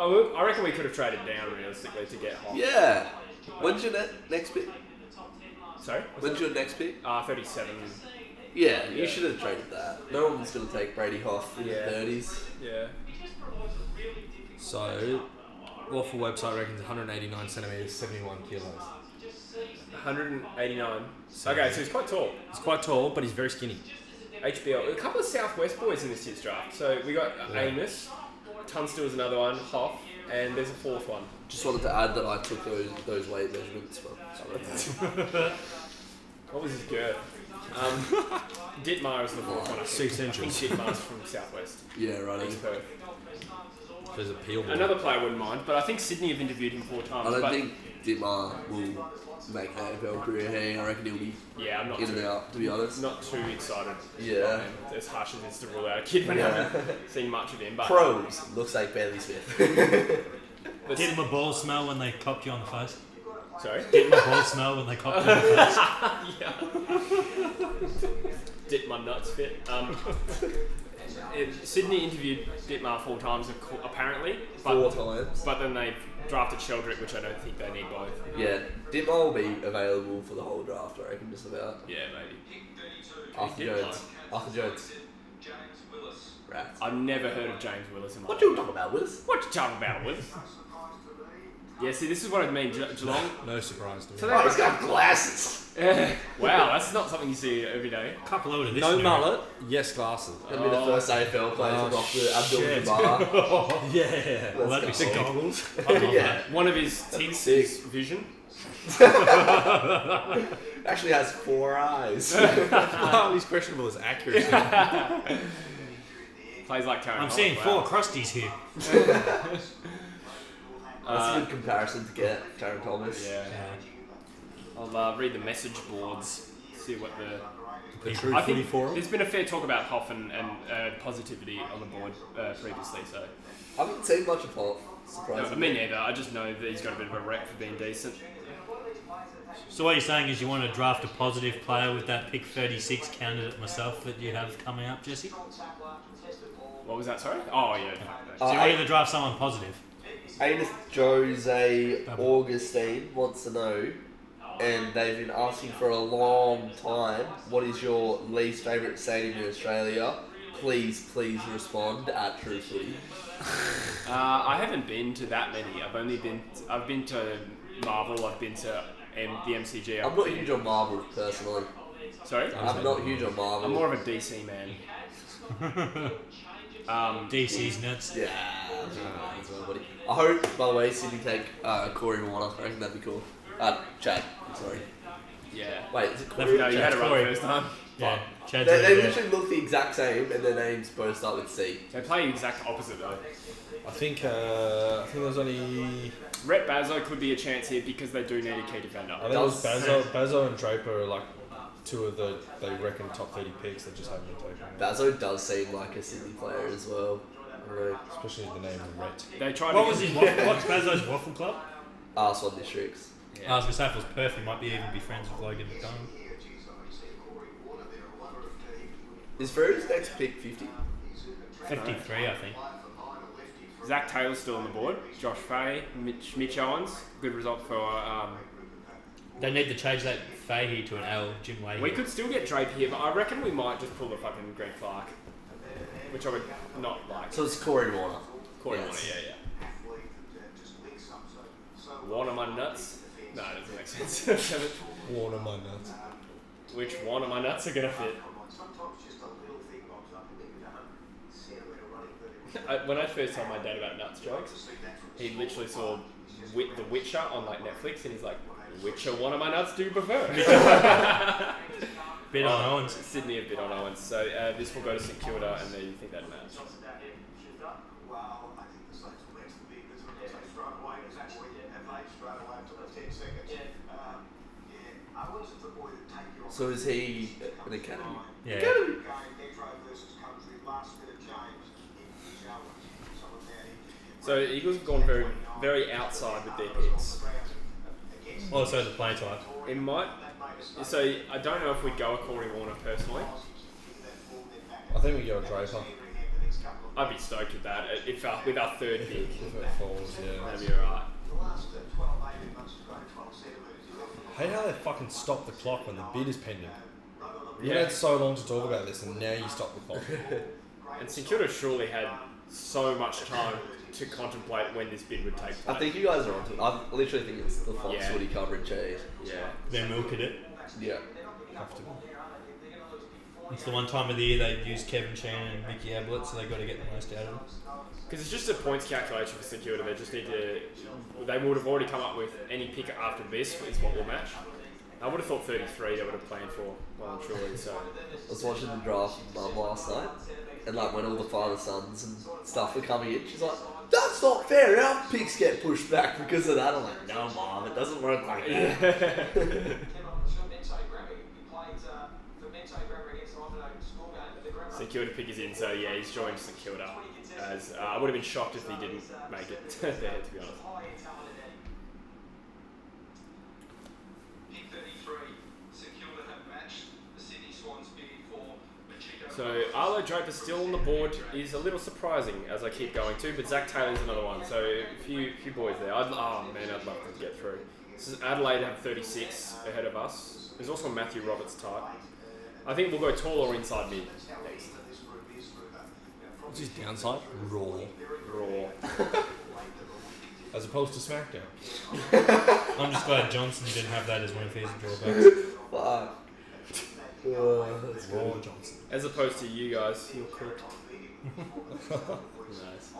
Oh, I reckon we could have traded down realistically to get Hoff. Yeah. When's your next pick? Sorry? When's your next pick? 37. Yeah, you should have traded that. No one's going to take Brady Hoff in the 30s. Yeah. So, Waffle website reckons 189 centimeters, 71 kilos. 189. Okay, so he's quite tall. He's quite tall, but he's very skinny. HBL. A couple of Southwest boys in this year's draft. So we got Amos, Tunstall's another one, Hoff, and there's a fourth one. Just wanted to add that I took those weight measurements from. What was his girth? Ditmar is the fourth one. I think. 6 inches. I think Ditmar's from Southwest. Yeah, right. East Perth. There's a peel board. Another player wouldn't mind, but I think Sydney have interviewed him 4 times. I don't but think Dittmar will make an AFL career here. I reckon he'll be yeah, I'm not in and out, to be honest. Not too excited. Yeah. As harsh as it is to rule out a kid when I haven't seen much of him. But Pros, looks like Bailey Smith. Did my balls smell when they copped you on the face? Sorry? Did my balls smell when they copped you on the face? Yeah. Did my nuts fit? Sydney interviewed Ditmar 4 times, apparently. But, 4 times. But then they drafted Sheldrick, which I don't think they need both. Yeah, Dittmar will be available for the whole draft, I reckon, just about. Yeah, maybe. Arthur Jones. Arthur Jones. Rats. I've never heard of James Willis in my What life. you talking about, Willis? What you talking about, Willis? Yeah, see, this is what I mean, Geelong. No surprise to me. So Oh, he's got glasses. wow, that's not something you see every day. Couple over this. No year. mullet, yes glasses. Gonna be the first AFL player to rock the Abdul shit. Jabbar. Yeah. Well, that'd be Let's go. sick. Goggles. Yeah. One of his teeth is vision. Actually has 4 eyes. Oh, he's questionable as accuracy. Plays like Karen. I'm seeing 4 crusties here. That's a good comparison to get, Jared Thomas. Yeah. I'll read the message boards, see what the True I Footy think forum. there's been a fair talk about Hoff and positivity on the board previously, so. I haven't seen much of Hoff, surprisingly. Me neither, I just know that he's got a bit of a rep for being decent. So what you're saying is you want to draft a positive player with that pick 36 candidate myself that you have coming up, Jesse? What was that, sorry? Oh, yeah. So you want to draft someone positive? Anus Jose Augustine wants to know, and they've been asking for a long time, what is your least favourite stadium in Australia? Please respond at True Footy. I haven't been to that many. I've been to Marvel, I've been to the MCG. I'm not huge on Marvel, personally. Sorry? I'm not huge on Marvel. I'm more of a DC man. DC's nuts. Yeah. I hope, by the way, Sydney take Corey Warner. I reckon that'd be cool. Chad. I'm sorry. Yeah. Wait, is it Corey? No, you had it right Corey. first time. Yeah, Chad's They over there. literally look the exact same, and their names both start with C. They play the exact opposite though. I think there's only. Rhett Bazzo could be a chance here because they do need a key defender. I think it was Bazzo and Draper are like 2 of the, they reckon, top 30 picks that just haven't been taken. Bazzo does seem like a Sydney player as well. I don't know. Especially the name of Rhett. They tried What to was his what's Bazzo's waffle club? Swan Districts. I was going to say if it was Perth, he might even be friends with Logan McDonald. Is Ferry's next pick 50? 53, I think. Zach Taylor's still on the board. Josh Fahey, Mitch Owens. Good result for. They need to change that Fahey to an L, Jim Leahy. We could still get Drape here, but I reckon we might just pull the fucking Greg Clark, which I would not like. So it's Corey Warner. Corey Yes. Warner, yeah. Warner my nuts? No, it doesn't make sense. Warner my nuts. Which one of my nuts are gonna fit? When I first told my dad about nuts jokes, he literally saw The Witcher on like Netflix, and he's like, "Witcher, one of my nuts do you prefer?" Bit on Owens. Sydney a bit on Owens. So this will go to St Kilda, and then you think that match. So is he an academy? Yeah. Academy. So the Eagles have gone very, very outside with their picks. Also the play type. It might. So I don't know if we'd go a Corey Warner personally. I think we go a Draper. I'd be stoked with that. If with our third pick, If it falls, yeah. that'd be alright. I hate how they fucking stop the clock when the bid is pending. We Yeah. had so long to talk about this, and now you stop the clock. And St Kilda surely had so much time to contemplate when this bid would take place. I think you guys are onto it. I literally think it's the Fox Yeah. Footy coverage, Yeah. They're milking it. Yeah. Have to. It's the one time of the year they use Kevin Shannon and Mickey Ablett, so they've got to get the most out of them. Because it's just a points calculation for St Kilda. They just need to. They would have already come up with any pick after this is what will match. I would have thought 33 they would have planned for well and truly. So I was watching the draft with Mum last night, and like when all the father sons and stuff were coming in, she's like, "That's not fair. Our picks get pushed back because of that." I'm like, "No, Mum, it doesn't work like that." St Kilda pick is in. So yeah, he's joined St Kilda. As I would have been shocked if he didn't make it there, to be honest. So Arlo Draper still on the board is a little surprising as I keep going to, but Zach Taylor's another one. So a few boys there. I'd love to get through. This is Adelaide have 36 ahead of us. There's also Matthew Roberts type. I think we'll go tall or inside mid next. What's his downside? Raw. As opposed to SmackDown. I'm just glad Johnson didn't have that as one of his drawbacks. Fuck. That's Raw good. Johnson. As opposed to you guys, you're cooked. Nice.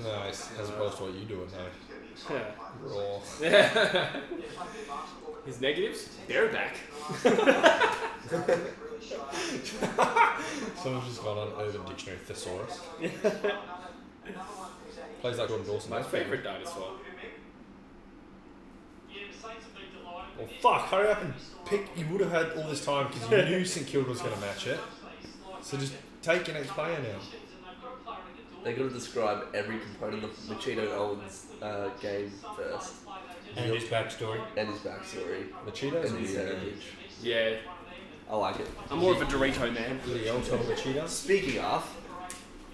Nice. As opposed to what you doing, though. Yeah. Raw. His negatives? They're back. Someone's just gone on Urban Dictionary Thesaurus. Plays like Jordan Dawson. My favourite dinosaur. Well, fuck, hurry up and pick. You would have had all this time because you knew St Kilda was going to match it. So just take your next player now. They got to describe every component of Machito Owen's game first, And his backstory. and his backstory, Machitos and his or heritage. Yeah. I like it. I'm more of a Dorito man. Lioto Machitos? Speaking of,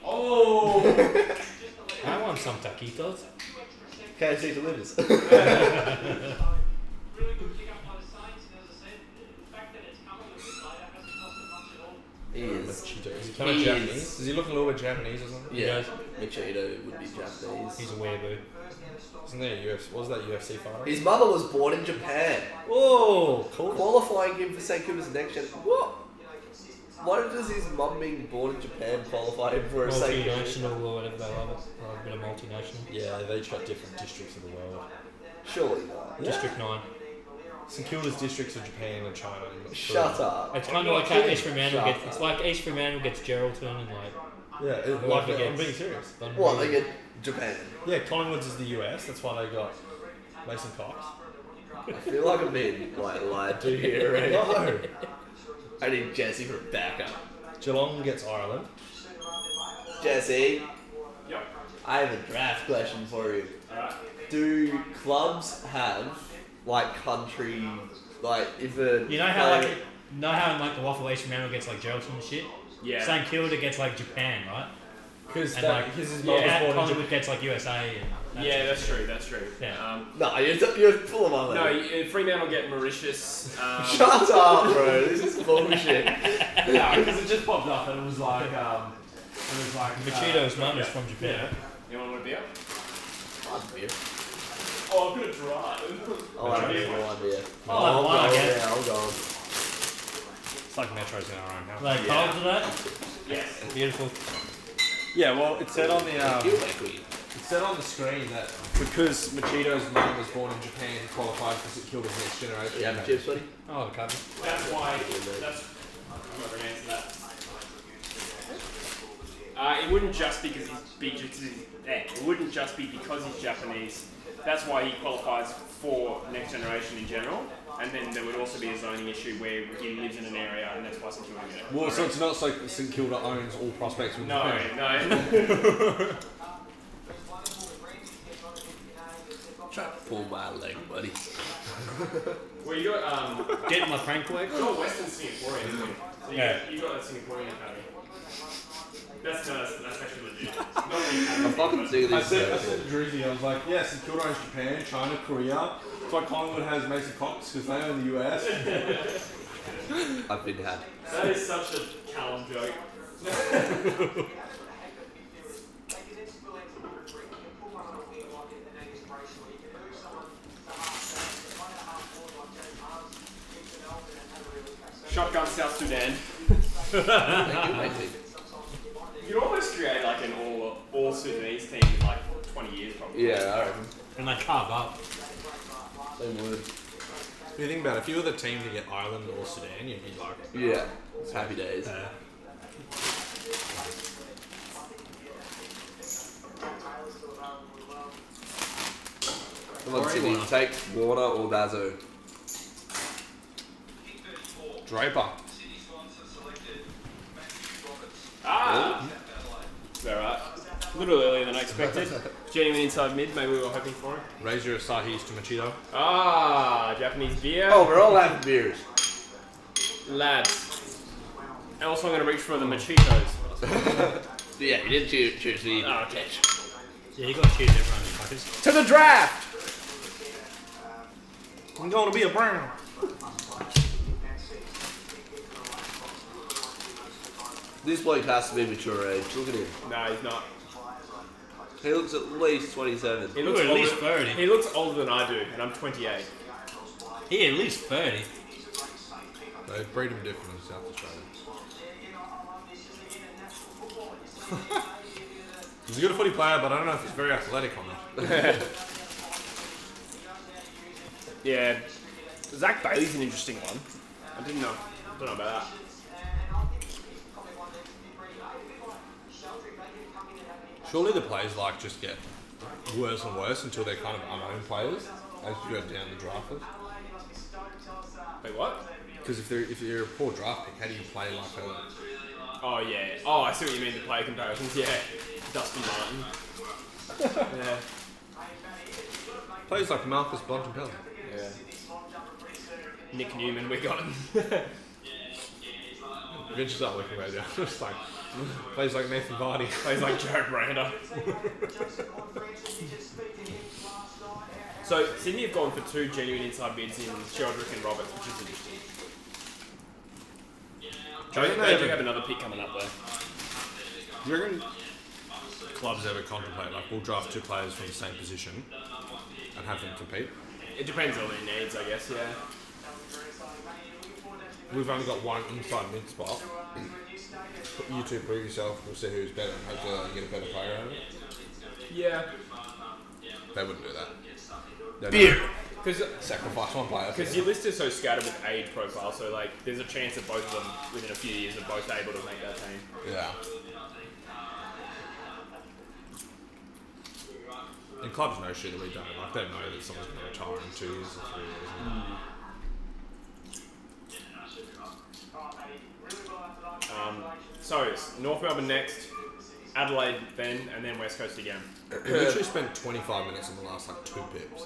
Oh! I want some taquitos. KFC delivers. He is. Machitos. Is he kind of He Japanese? is. Does he look a little bit Japanese or something? Yeah, Machito would be Japanese. He's a weeaboo. Isn't there a UFC? What was that UFC fighter? His mother was born in Japan, Whoa, cool. qualifying him for St Kilda's next gen. What? Why does his mum being born in Japan qualify him for a St Kilda? Multinational or whatever they love it. Or a bit of multinational. Yeah, they each got different districts of the world. Surely not. Yeah. District 9. St Kilda's districts of Japan and China. And Shut up. It's kind of like how East Fremantle Shut gets. It's like East Fremantle gets Geraldton and like. Yeah, Whoever I'm gets- being serious. What? They get Japan. Yeah, Collingwoods is the US. That's why they got Mason Cox. I feel like I'm being lied to here. Right? No. I need Jesse for backup. Geelong gets Ireland. Jesse, Yep. I have a draft question for you. Alright. Do clubs have like country, like if a You know how player- like in like the Waffle East Fremantle gets like Geraldton and shit. Yeah. St Kilda gets like Japan, right? Because And like his mum was yeah, born in Collingwood Japan. gets like USA. And Yeah, that's true. That's true. Yeah. No, you're full of other. No, Fremantle get Mauritius. Shut up, bro. This is bullshit. No, because it just popped up and it was like, Machito's mum is from Japan. You want a beer? I'd beer. Oh, I'm gonna drive. I'll have beer. I'll have beer. Oh, I'll go. yeah. Yeah, I'll go. It's like Metro's in our own house. Like cold today? Yes. Beautiful. Yeah, well, it said on the Feel like we. it said on the screen that because Machito's mum was born in Japan, he qualified for St Kilda's next generation. Yeah, chips, buddy. Oh, the cover. That's why. That's. I'm not gonna answer that. It wouldn't just because he's it wouldn't just be because he's Japanese that's why he qualifies for next generation in general. And then there would also be a zoning issue where he lives in an area, and that's why St Kilda get it. Well, so it's not like St Kilda owns all prospects. No. Try to pull my leg, buddy. Well, you got Getting my prank work. you got Western Singaporean, isn't it? So you got that Singaporean academy. That's actually legit. I'm fucking sick of I this. said to Drizzy, I was like, yeah, St Kilda owns Japan, China, Korea. It's like Collingwood has Mason Cox because they own the US. I've been had. That is such a Callum joke. Shotgun South Sudan. Thank you. You could almost create like an all Sudanese team in like 20 years probably. Yeah, I reckon. And they carve up. They would. If you think about it, if you were the team to get Ireland or Sudan, you'd be like... Yeah, it's happy days. Come on, Sydney, take Warner or Bazo. Draper. Ah! Alright. A little earlier than I expected. Genuine inside mid, maybe we were hoping for it. Raise your Asahi's to Machito. Ah, Japanese beer. Oh, we're all having beers. Lads. And also I'm going to reach for the Machitos. Yeah, you didn't choose me. Oh, okay. Yeah, you got to choose everyone, fuckers. To the draft! I'm going to be a Brown. This bloke has to be mature age. Look at him. No, he's not. He looks at least 27. He looks at older, least 30. He looks older than I do, and I'm 28. He at least 30. They breed him different in South Australia. He's a good footy player, but I don't know if he's very athletic or not. Yeah. Zach Bailey's an interesting one. I don't know about that. Surely the players like just get worse and worse until they're kind of unknown players as you go down the draft list. Wait, what? Because if you're a poor draft pick, how do you play like a... Oh, yeah. Oh, I see what you mean, the player comparisons. Yeah. Dustin Martin. Yeah. Players like Marcus Bontempelli. Yeah. Nick Newman, we got him. Eventually start looking about it. Just like players like Nathan Vardy. Plays like Jared Brander. So, Sydney have gone for two genuine inside mids in Sheldrick and Roberts, which is interesting. They do have another pick coming up though. Do you reckon clubs ever contemplate, like, we'll draft two players from the same position and have them compete? It depends on their needs, I guess, yeah. We've only got one inside mid spot. You two prove yourself, we'll see who's better and hopefully get a better player out of it. Yeah. They wouldn't do that. They'd Beer! sacrifice one player. Because your list is so scattered with age profile, so like there's a chance that both of them, within a few years, are both able to make that team. Yeah. And clubs know shit that we don't. Like, they know that someone's going to retire in 2 years or 3 years. So it's North Melbourne next, Adelaide then, and then West Coast again. We literally spent 25 minutes on the last, like, 2 pips.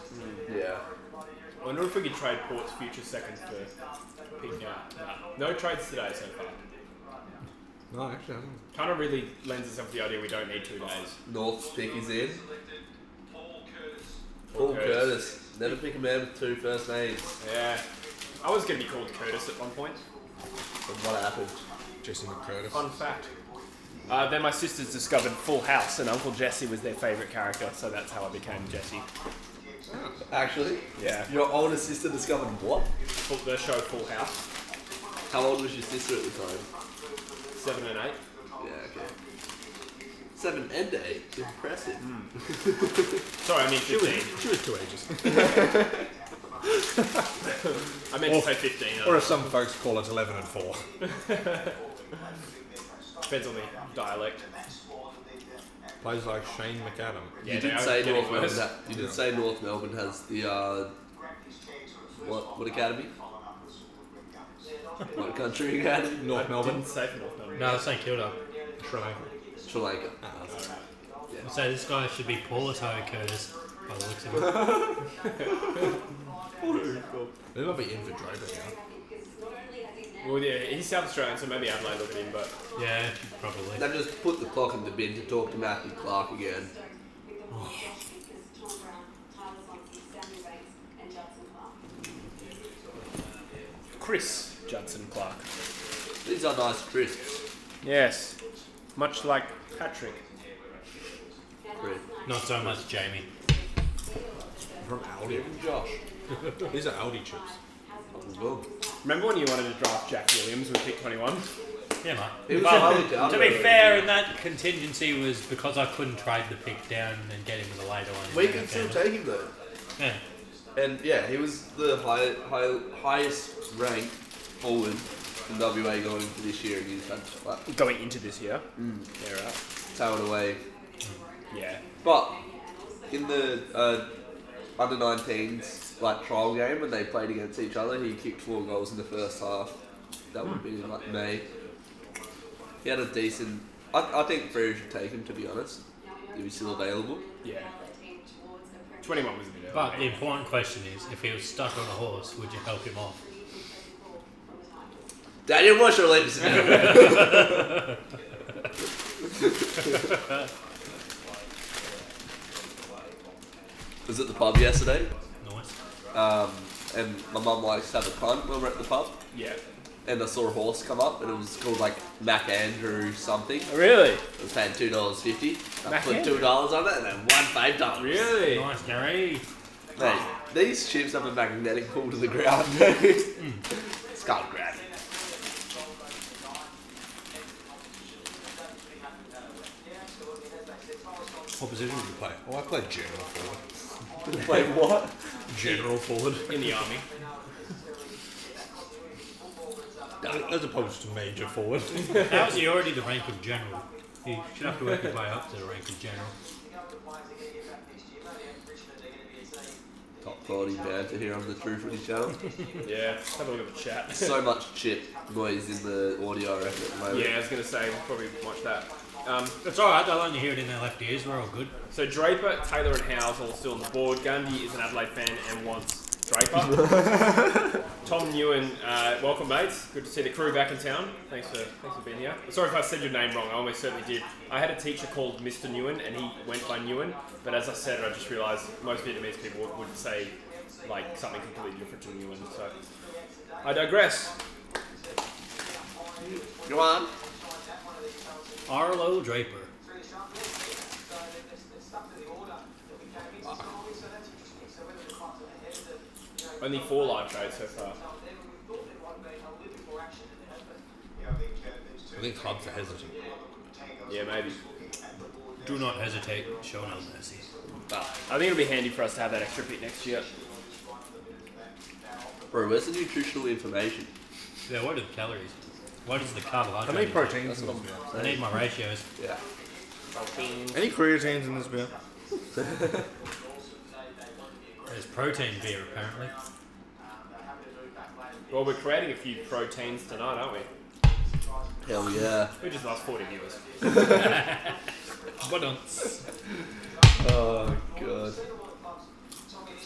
Yeah. I wonder if we could trade Port's future seconds for pick out. No trades today so far. No, actually, I don't. Kind of really lends itself to the idea we don't need 2 days. North's pick is in. Paul Curtis. Never pick a man with 2 first names. Yeah. I was going to be called Curtis at one point. And what happened? Jesse McCurtis. Fun fact. Then my sisters discovered Full House, and Uncle Jesse was their favourite character, so that's how I became Jesse. Actually? Yeah. Your older sister discovered what? The show Full House. How old was your sister at the time? 7 and 8. Yeah, okay. 7 and 8? Impressive. Sorry, I mean 15. She was 2 ages. I meant to say 15. Or as some folks call it, 11 and 4. Depends on the dialect. Plays like Shane McAdam. Yeah, You they did are say getting North Melbourne. worse. You did say North Melbourne has the what academy? What country academy? North Melbourne. Didn't say for North Melbourne. No, St Kilda. Sri Lanka. Sri Lanka. So this guy should be Porto Curtis by the looks of it. They might be in for Draper now. Well, yeah, he's South Australian, so maybe Adelaide look at him, but Yeah, probably. They just put the clock in the bin to talk to Matthew Clark again. Chris Judson Clark. These are nice crisps. Yes, much like Patrick. Chris. Not so much Jamie. From Aldi. Even Josh. These are Aldi chips. Well, Remember when you wanted to draft Jack Williams with pick 21? Yeah, mate. It was But highly down to be there. fair, in that contingency was because I couldn't trade the pick down and get him with a later one. we can still take him though. Yeah. And yeah, he was the highest ranked forward in WA going into this year, and he's had like Going into this year. Yeah, right. towed away. Yeah. But in the under 19s like trial game when they played against each other, he kicked 4 goals in the first half. That would have been in like May. He had a decent. I think Freo should take him, to be honest. If he's still available. Yeah. 21 was a bit early. But the important question is, if he was stuck on a horse, would you help him off? Daniel, what's your latest now? Was at the pub yesterday, Nice. and my mum likes to have a punt when we're at the pub. Yeah. And I saw a horse come up, and it was called like Mac Andrew something. Oh, really? I was paying $2.50. I Mac put Andrew? $2 on it, and then won $5. Really? Nice, Gary. Mate, these chips have a magnetic pull to the ground. It's called grab. What position do you play? Oh, I play general forward. Wait, what? General forward. In the army. As opposed to major forward. How's he already the rank of general? He should have to work his way up to the rank of general. Top quality banter here on the True Footy channel. Yeah. Have a look at the chat. So much chip noise in the audio, I reckon, at the moment. Yeah, I was going to say, we'll probably watch that. It's alright, they'll only hear it in their left ears, we're all good. So Draper, Taylor and Howes all still on the board. Gundy is an Adelaide fan and wants Draper. Tom Newen, welcome mates. Good to see the crew back in town. Thanks for being here. Sorry if I said your name wrong, I almost certainly did. I had a teacher called Mr. Newen and he went by Newen, but as I said, I just realised most Vietnamese people would say like something completely different to Newen, so I digress. Go on. Arlo Draper. Only 4 live trades so far. I think clubs are hesitant. Yeah, maybe. Do not hesitate, show no mercy. But I think it'll be handy for us to have that extra pick next year. Bro, where's the nutritional information? Yeah, what are the calories? What is the carbohydrate? How many proteins That's in what this beer? I'm I need my ratios. Yeah. Any creatines in this beer? There's protein beer, apparently. Well, we're creating a few proteins tonight, aren't we? Hell yeah. We just lost 40 viewers. What on? Oh, God.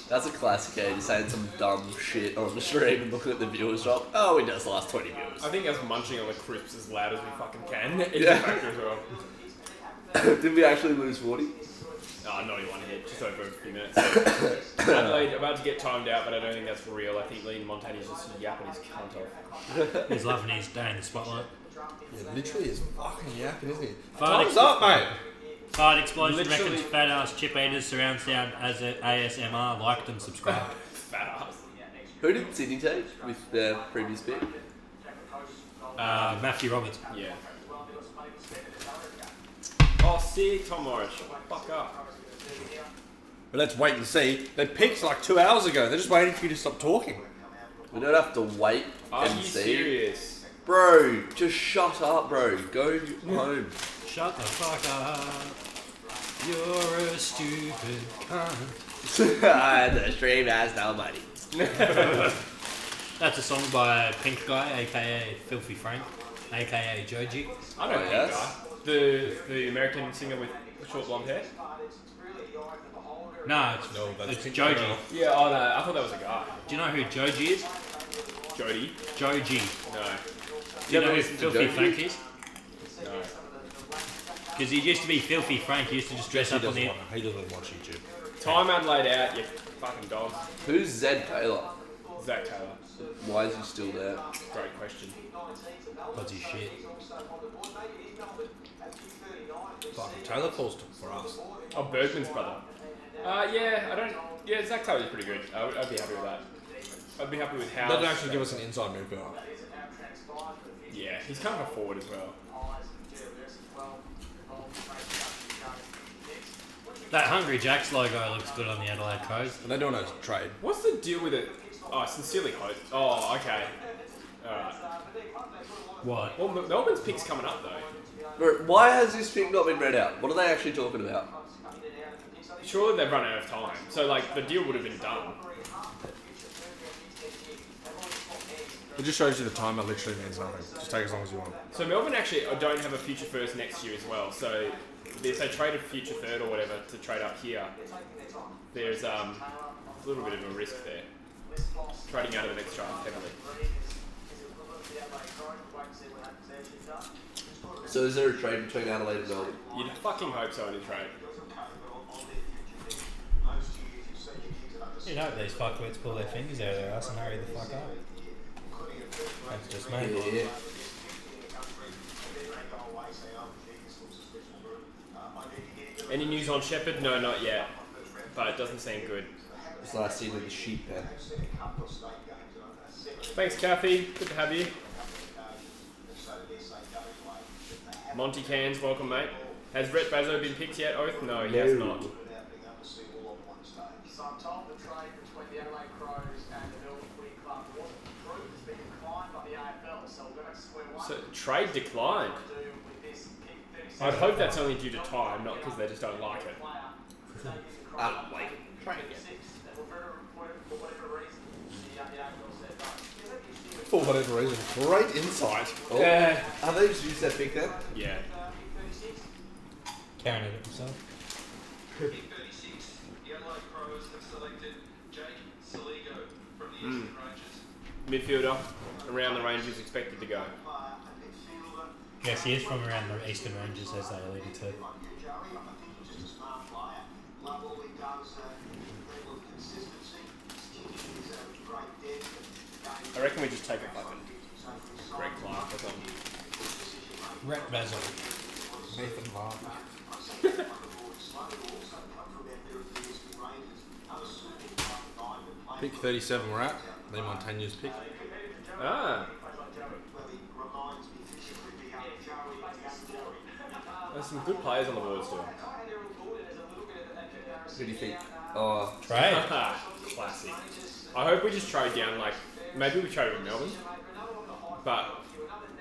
That's a classic, eh? Just saying some dumb shit on the stream and looking at the viewers drop. Oh, we just lost 20 viewers. I think us munching on the crisps as loud as we fucking can is Yeah. a factor as well. Did we actually lose 40? Oh, not even one hit, just over a few minutes. Adelaide about to get timed out, but I don't think that's real. I think Liam Montagne's just yapping his cunt off. He's loving his day in the spotlight. Yeah, literally is fucking yapping, isn't he? Fart, Time's up, mate! Fart Explosion Literally- reckons fat ass chip eaters surround sound as a ASMR. Liked and subscribed. Fat ass. Who did Sydney take with their previous pick? Matthew Roberts. Yeah. Oh, sick, Tom Morris. Shut the fuck up. But let's wait and see. They picked like 2 hours ago. They're just waiting for you to stop talking. We don't have to wait Are and you see. serious? Bro, just shut up, bro. Go home. Shut the fuck up. You're a stupid cunt. The stream has no money. That's a song by a Pink Guy, aka Filthy Frank, aka Joji. I know that guy. The American singer with short blonde hair. No, it's Joji. Yeah, oh no, I thought that was a guy. Do you know who Joji is? Jody. Joji. No. Do you know who Filthy Frank is? No. Because he used to be Filthy Frank. He used to just dress up on the. He doesn't watch YouTube. Time Adelaide out, you fucking dogs. Who's Zed Taylor? Zach Taylor. Why is he still there? Great question. What's his shit? Fucking Taylor falls for us. Oh, Bergman's brother. Yeah, Zach Taylor's pretty good. I'd be happy with that. I'd be happy with how. Doesn't actually give us an inside move guy. Yeah, he's kind of a forward as well. That Hungry Jack's logo looks good on the Adelaide Crows. And they're doing a trade. What's the deal with it? Oh, sincerely hope. Oh, okay. Alright. What? Well, Melbourne's pick's coming up though. Bro, why has this pick not been read out? What are they actually talking about? Surely they've run out of time. So, like, the deal would have been done. It just shows you the timer literally means nothing. Just take as long as you want. So, Melbourne actually don't have a future first next year as well. So, if they trade a future third or whatever to trade up here, there's a little bit of a risk there. Trading out of the next draft heavily. So is there a trade between Adelaide and Melbourne? You'd fucking hope so in a trade. You'd hope these fuckwits pull their fingers out of their ass and hurry the fuck up. That's just me. Yeah. Any news on Shepherd? No, not yet. But it doesn't seem good. It's last seen in the sheep pen. Thanks, Kathy. Good to have you. Monty Cans, welcome, mate. Has Rhett Bazzo been picked yet, Oath? No, he has not. So I'm told the trade between the Adelaide Crows and the Melbourne Footy Club wasn't approved. It's been declined by the AFL, so we're going to square one. So, trade declined. I'd hope that's only due to time, not because they just don't like it. I don't like it. For whatever reason. Great insight. Oh. Have they just used that pick then? Yeah. Counted it himself. Pick 36, the Adelaide Crows have selected Jake Saligo from the Eastern Ranges. Midfielder, around the range is expected to go. Yes, he is from around the Eastern Ranges, as they alluded to. I reckon we just take a fucking Greg Clark or something. Rhett Bazzo. Nathan Mark. Pick 37 we're at. Lee Montaigne's pick. Ah. There's some good players on the board still. Who do you think? Oh, Trade. Classic. I hope we just trade down, like, maybe we trade with Melbourne, but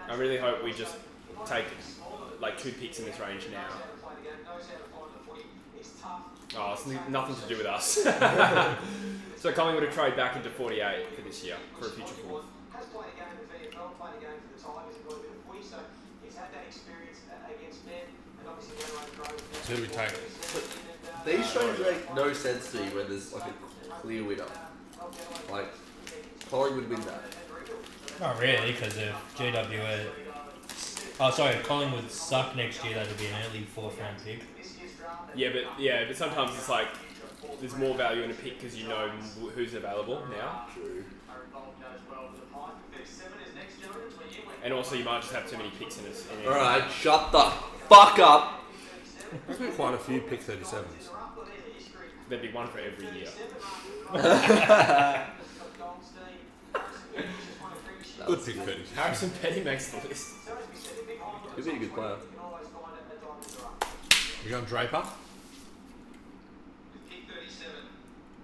I really hope we just take, like, 2 picks in this range now. Oh, it's nothing to do with us. So Collingwood would trade back into 48 for this year, for a future fourth. So who do we take? these trades make no sense to me when there's like a clear winner. Like, Collingwood win that. Not really, because if GWA... Oh, sorry, if Collingwood suck next year, that'll be an early 4th round pick. Yeah, but sometimes it's like there's more value in a pick because you know who's available now. True. And also you might just have too many picks in it. Alright, shut the fuck up. There's been quite a few pick 37s. There'd be one for every year. Good pick 30. Harrison Petty makes the list. He'd be a good player. You going Draper? Pick 37,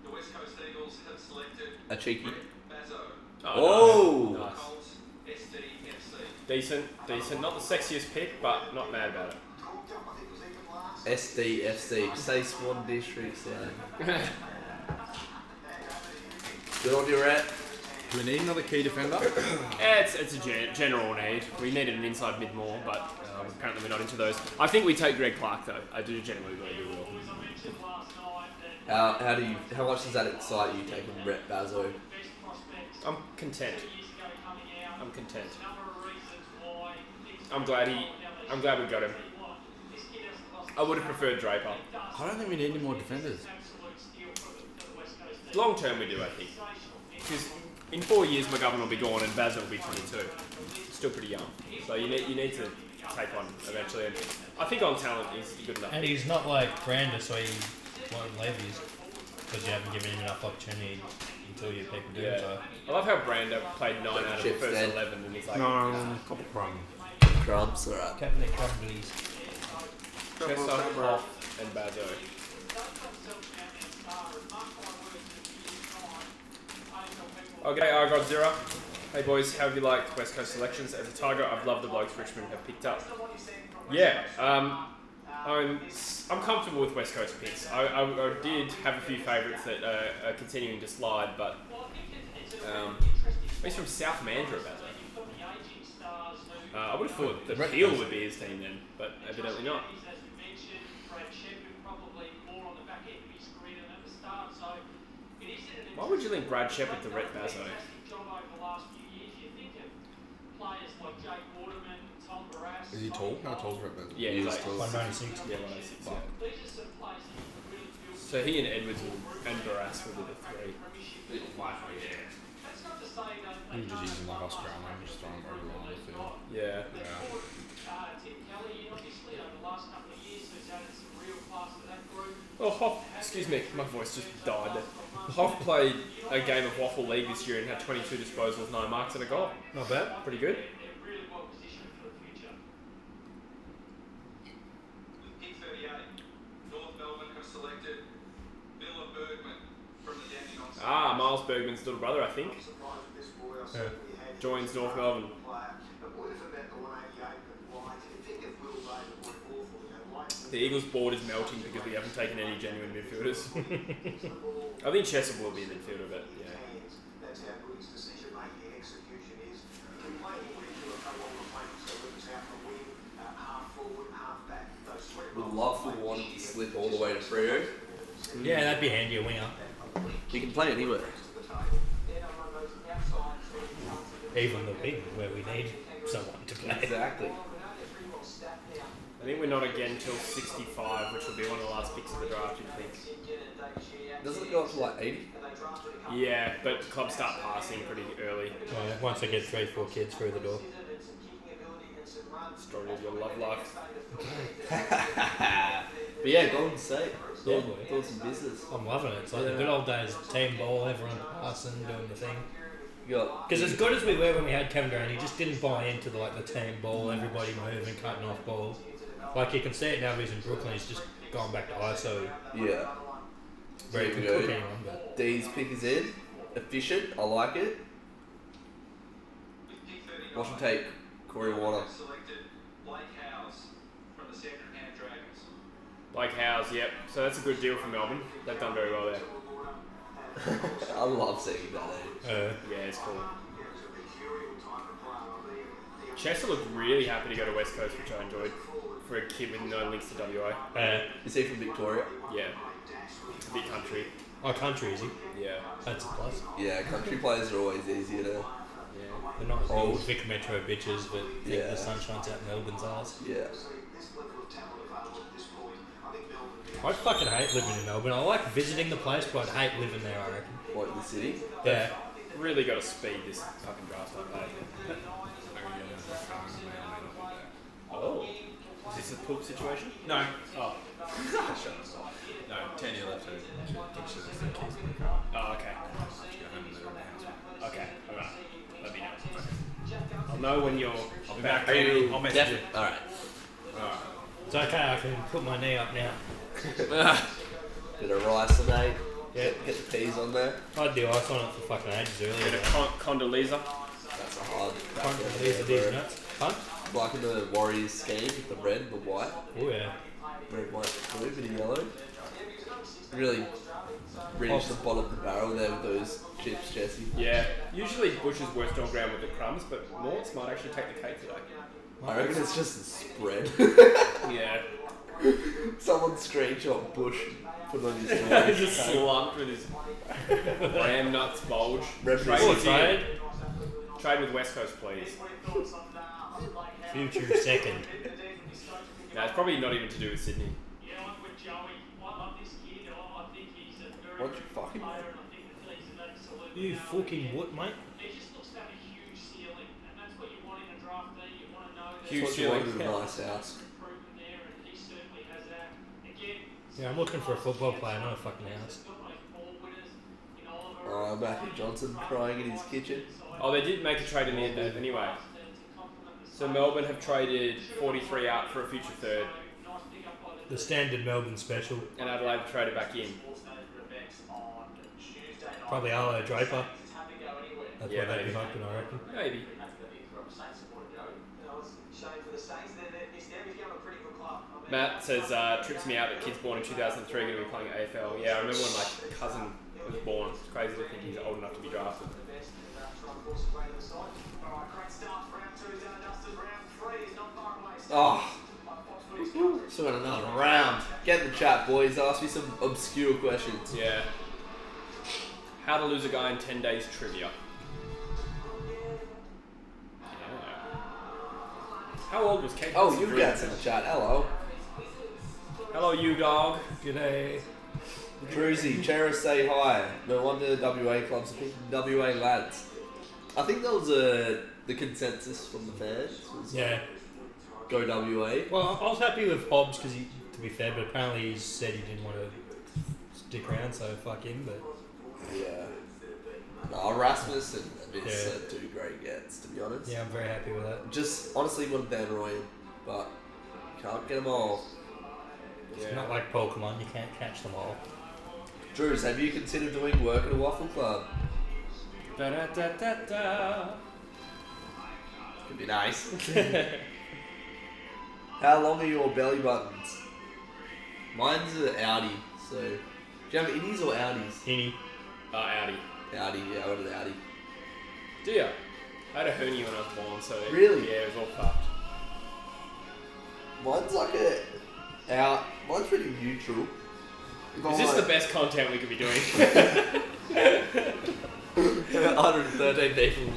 the West Coast Eagles have selected A cheeky. Bazzo, Oh! Nice. Colts, SDFC. Decent. Not the sexiest pick, but not mad about it. SDFC. Say Swan District slang. Good on your rep. Do we need another key defender? It's a general need. We needed an inside mid more, but apparently we're not into those. I think we take Greg Clark though. I do generally believe we will. How much does that excite you taking Rep Bazo? I'm content. I'm glad we got him. I would have preferred Draper. I don't think we need any more defenders. Long term we do, I think. Because in 4 years McGovern will be gone and Basil will be 22. Still pretty young. So you need to take one eventually. And I think on talent he's good enough. And he's not like Branda, so he won't leave you because you haven't given him enough opportunity until you people do. Yeah. So. I love how Branda played 9 out of the first 11 and he's like... Couple crumb. Crumbs, alright. Captain the Crumbleys. Chester, Hoff and Bazo. Okay, I got Zira. Hey boys, how have you liked West Coast selections? As a Tiger, I've loved the blokes Richmond have picked up. Yeah, I'm comfortable with West Coast picks. I did have a few favourites that are continuing to slide, but he's from South Mandurah, Bazo. I would have thought that Peel would be his team then, but evidently not. Why would you link Brad Shepherd to Rhett Bazo? Is he tall? How tall is Rep Bazo? Yeah, he's like tall. 196. Yeah, 196. Yeah. So he and Edwards and Barras will be the three. You just use him like Australian, just throw him over the field. Yeah. Oh, Hoff, excuse me, my voice just died. Hoff played a game of Waffle League this year and had 22 disposals, 9 marks and a goal. Not bad. Pretty good. Pick 38, North Melbourne have selected Villa Bergman from the Dandenongs. Miles Bergman's little brother, I think. Yeah. Joins North Melbourne. The Eagles' board is melting because we haven't taken any genuine midfielders. I think Chester will be a midfielder, but yeah. Would love for one to slip all the way to Freo. Yeah, that'd be handy, a winger. You can play anywhere. Even the big, where we need someone to play. Exactly. I think we're not again till 65, which will be one of the last picks of the draft, you'd think. Doesn't it go up to like 80? Yeah, but clubs start passing pretty early. Yeah, once I get 3-4 kids through the door. Story of your love life. But yeah, Golden State. Doing some business. I'm loving it. It's like the good old days, team ball, everyone passing, doing the thing. Because as good as we were when we had Kevin Durant, he just didn't buy into the team ball, everybody moving, cutting off balls. Like you can see it now because in Brooklyn he's just gone back to ISO. yeah. Very There we good go. cook anyone, but D's pick is in. Efficient. I like it. Watch him take Corey Warner. Selected Blake Howes from the Sandringham Dragons. Like Howes, yep. So that's a good deal for Melbourne. They've done very well there. I love seeing that. Yeah, it's cool. Chester looked really happy to go to West Coast, which I enjoyed. For a kid with no links to WA. Is he from Victoria? Yeah. It's a bit country. oh, country is he? Yeah. That's a plus. Yeah, country players are always easier to. They're not the old Vic Metro bitches, but think Yeah. the sun shines out Melbourne's eyes. Yeah. I fucking hate living in Melbourne. I like visiting the place, but I hate living there, I reckon. What, in the city? Yeah. Really got to speed this fucking draft up, eh? Oh. Is this a poop situation? No. Oh. No, 10 year left. Oh, okay. Okay, alright. Let me know. I'll know when you're back. I'll message you. Alright. It's okay, I can put my knee up now. Bit of ricin, Yeah. Get the peas on there. I had the ice on it for fucking ages Bit earlier. of Condoleezza. That's a hard. These are these nuts. Fun? Like in the Warriors scheme with the red and the white. Oh yeah. red, white, blue, bit of yellow. Really reach the bottom of the barrel there with those chips, Jesse. Yeah. Usually Bush's worst on ground with the crumbs, but Morts might actually take the cake today. I reckon it's just a spread. Yeah. Someone screenshot Bush, put it on his He's story. just slumped with his ram nuts bulge. Trade. Trade with West Coast, please. Future second. No, it's probably not even to do with Sydney. What you fucking You fucking what, mate? Huge That's what you want ceiling. in a nice house. Yeah, I'm looking for a football player, not a fucking house. Oh, Matthew Johnson crying in his kitchen. Oh, they did make a trade in the end anyway. So Melbourne have traded 43 out for a future third, The standard Melbourne special. and Adelaide have traded back in. Probably Arlo Draper. That's Yeah, what they'd be maybe. hoping, I reckon. Maybe. Matt says, trips me out that kids born in 2003 are going to be playing AFL. Yeah, I remember when my cousin was born. It's crazy to think he's old enough to be drafted. Oh. Still got another round. Get in the chat, boys. Ask me some obscure questions. Yeah. How to lose a guy in 10 days trivia. Yeah. How old was Kate? Oh, you guys in the chat. Hello. Hello, you dog. G'day. Druzy, Cheris say hi. No wonder WA clubs are picking WA lads. I think that was the consensus from the fans. Was Yeah. Go WA. Well, I was happy with Hobbs because to be fair, but apparently he said he didn't want to stick around, so fuck him. But Yeah. No, Rasmus and Abyss Yeah. are two great gets, to be honest. yeah, I'm very happy with that. Just honestly want Dan Roy in, but can't get them all. It's not like Pokemon, you can't catch them all. Drews, have you considered doing work at a waffle club? Da da da da da. Could be nice. How long are your belly buttons? Mine's an Audi, so... Do you have innies or Audis? Innie. Audi. Audi, yeah, I went an Audi. Do ya? I had a hernia when I was born, so... Really? Yeah, it was all fucked. Mine's like mine's pretty neutral. Is this the best content we could be doing? 113 people.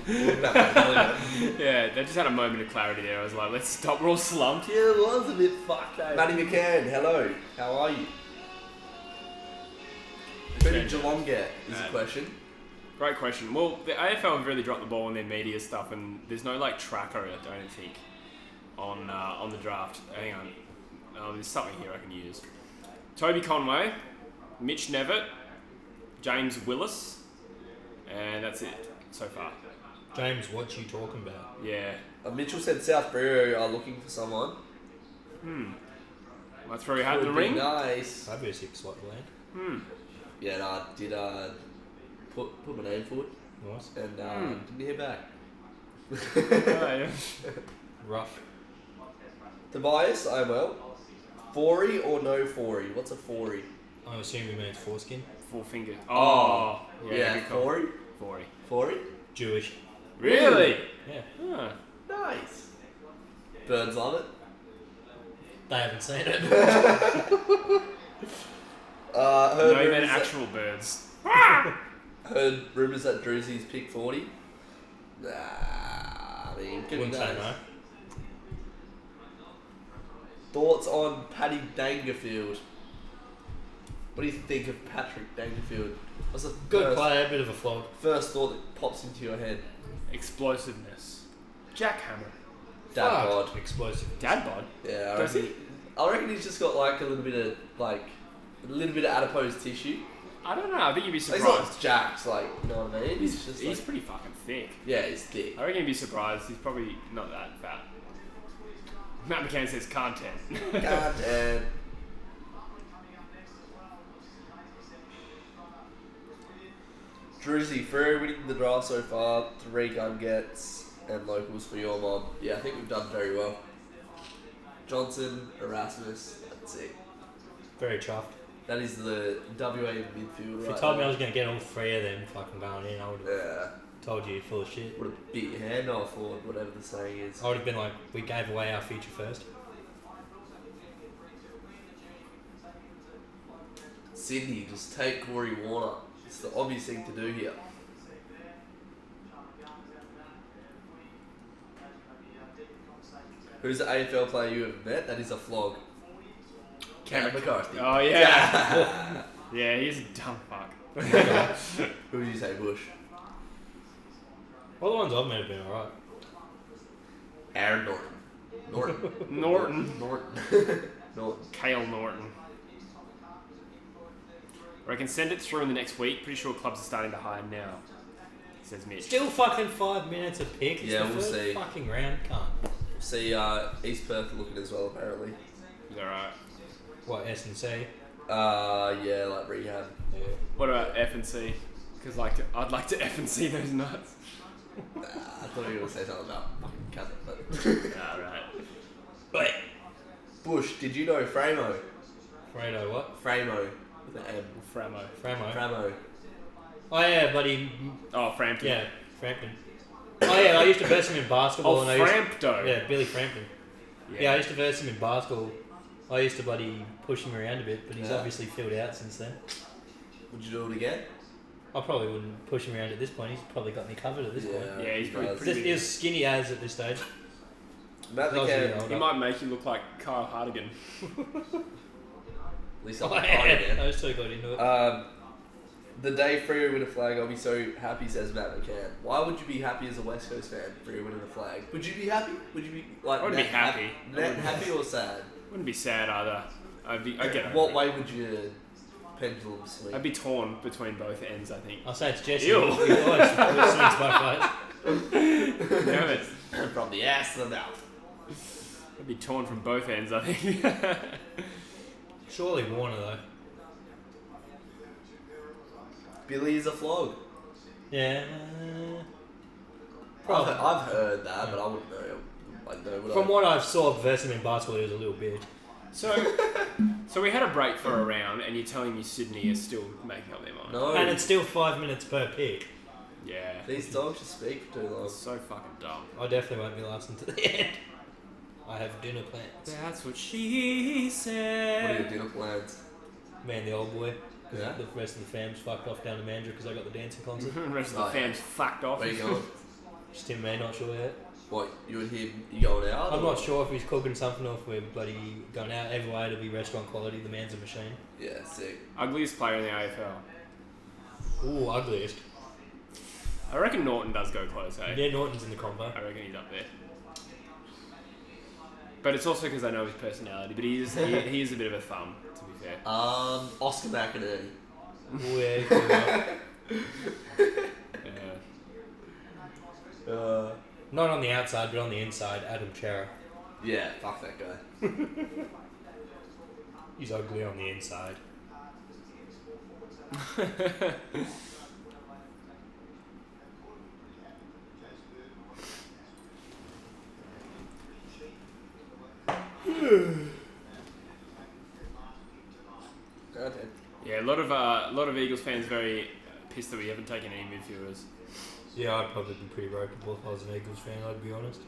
Yeah, they just had a moment of clarity there. I was like, let's stop. We're all slumped. Yeah, it was a bit fucked, eh? Matty McCann, hello. How are you? Who did Geelong get? Is the question. Great question. Well, the AFL have really dropped the ball on their media stuff, and there's no like tracker, I don't think, on the draft. Hang on, there's something here I can use. Toby Conway, Mitch Nevitt, James Willis, and that's it so far. James, what you talking about? Yeah. Mitchell said South Brio are looking for someone. Might throw your hat in the Would be ring. nice. That'd be a sick slot land. Yeah, no, I did put my name forward Nice. and didn't hear back. Oh, yeah. Rough. Tobias, I'm well. Forey or no Forey? What's a Forey? I assume he means foreskin. Full finger. Oh, yeah. yeah, Good call. Forey? Forey. Forey? Jewish. Really? Yeah. Huh. Nice. Birds on it. They haven't seen it. Heard No, you meant rumours actual birds. heard rumours that Druzy's pick 40. Nah, I mean, could be Wouldn't say nice. no. Thoughts on Paddy Dangerfield? What do you think of Patrick Dangerfield? What's the Good player, a bit of a flog. first thought that pops into your head? Explosiveness. Jackhammer. Dad bod. Explosive. Dad bod. Yeah, Does I reckon he's just got like a little bit of adipose tissue. I don't know. I think you'd be He's surprised. not jacked, like, you know what I mean? He's just He's like, pretty fucking thick. yeah, he's thick. I reckon you'd be surprised. He's probably not that fat. Matt McCann says content. God damn. Druzy, Freo winning the draft so far, 3 gun gets and locals for your mob. Yeah, I think we've done very well. Johnson, Erasmus, That's sick. Very chuffed. That is the WA midfield. If you told me I was going to get all 3 of them fucking going in, I would have Yeah. told you you're full of shit. Would have beat your hand off, or whatever the saying is. I would have been like, we gave away our future first. Sydney, just take Corey Warner. It's the obvious thing to do here. Who's the AFL player you have met? That is a flog. Cam McCarthy. Oh, yeah. Yeah, he's a dumb fuck. Who would you say, Bush? All the ones I've met have been alright. Aaron Norton. Norton. Norton. Kale Norton. Or I can send it through in the next week. Pretty sure clubs are starting to hire now. Says Mitch. Still fucking 5 minutes a pick. It's Yeah, the we'll first see. fucking round, cunt. See, East Perth are looking as well, apparently. Is that right? What, S&C? Yeah, like rehab. Yeah. What about F and C? Because I'd like to F and C those nuts. Nah, I thought you were going to say something about fucking cunt, but... Alright. Wait. Bush, did you know Framo? Fredo, what? Framo. With an M. Framo. Framo. Oh yeah, buddy. Oh, Frampton. Yeah, Frampton. Oh yeah, I used to verse him in basketball. Oh, and I used Frampton. Yeah, Billy Frampton. Yeah, I used to verse him in basketball. I used to bloody push him around a bit, but he's obviously filled out since then. Would you do it again? I probably wouldn't push him around at this point. He's probably got me covered at this point. Yeah, he's probably does. pretty He was skinny as at this stage. Matt That was really McCann. old. He might make you look like Kyle Hardigan. At least Oh, I'm yeah, again. those two got into it. The day Freo win a flag, I'll be so happy, says Matt McCann. Why would you be happy as a West Coast fan, Freo winning a flag? Would you be happy? Would you be like? I would be happy. Happy or sad? Wouldn't be sad either. I'd get it. What way would you pendulum swing? I'd be torn between both ends, I think. I'll say it's Jesse. Ew. He always swings both ways. Damn it. From the ass to the mouth. I'd be torn from both ends, I think. Surely Warner though. Billy is a flog. Yeah. I've heard that, but I wouldn't know. From what I've saw of versus him in basketball, he was a little bitch. So we had a break for a round, and you're telling me Sydney is still making up their mind? No. And it's still 5 minutes per pick. Yeah. These dogs just speak for too long. It's so fucking dumb. I definitely won't be lasting to the end. I have dinner plans. That's what she said. What are your dinner plans? Me and the old boy. Yeah. The rest of the fam's fucked off down to Mandurah because I got the dancing concert. The rest of the fam's fucked off. Where you going? Just him and me, not sure yet. What, you and him, you going out? I'm or? not sure if he's cooking something or if we're bloody going out. Either way, it'll be restaurant quality. The man's a machine. Yeah, sick. Ugliest player in the AFL. Ooh, ugliest. I reckon Norton does go close, eh? Yeah, Norton's in the combo. I reckon he's up there. But it's also because I know his personality. But he is a bit of a thumb, to be fair. Oscar McInerney. Ooh, yeah, cool. Yeah. Not on the outside, but on the inside, Adam Chera. Yeah, fuck that guy. He's ugly on the inside. Okay. Yeah, a lot of Eagles fans very pissed that we haven't taken any midfielders. Yeah, I'd probably be pretty ropeable if I was an Eagles fan, I'd be honest.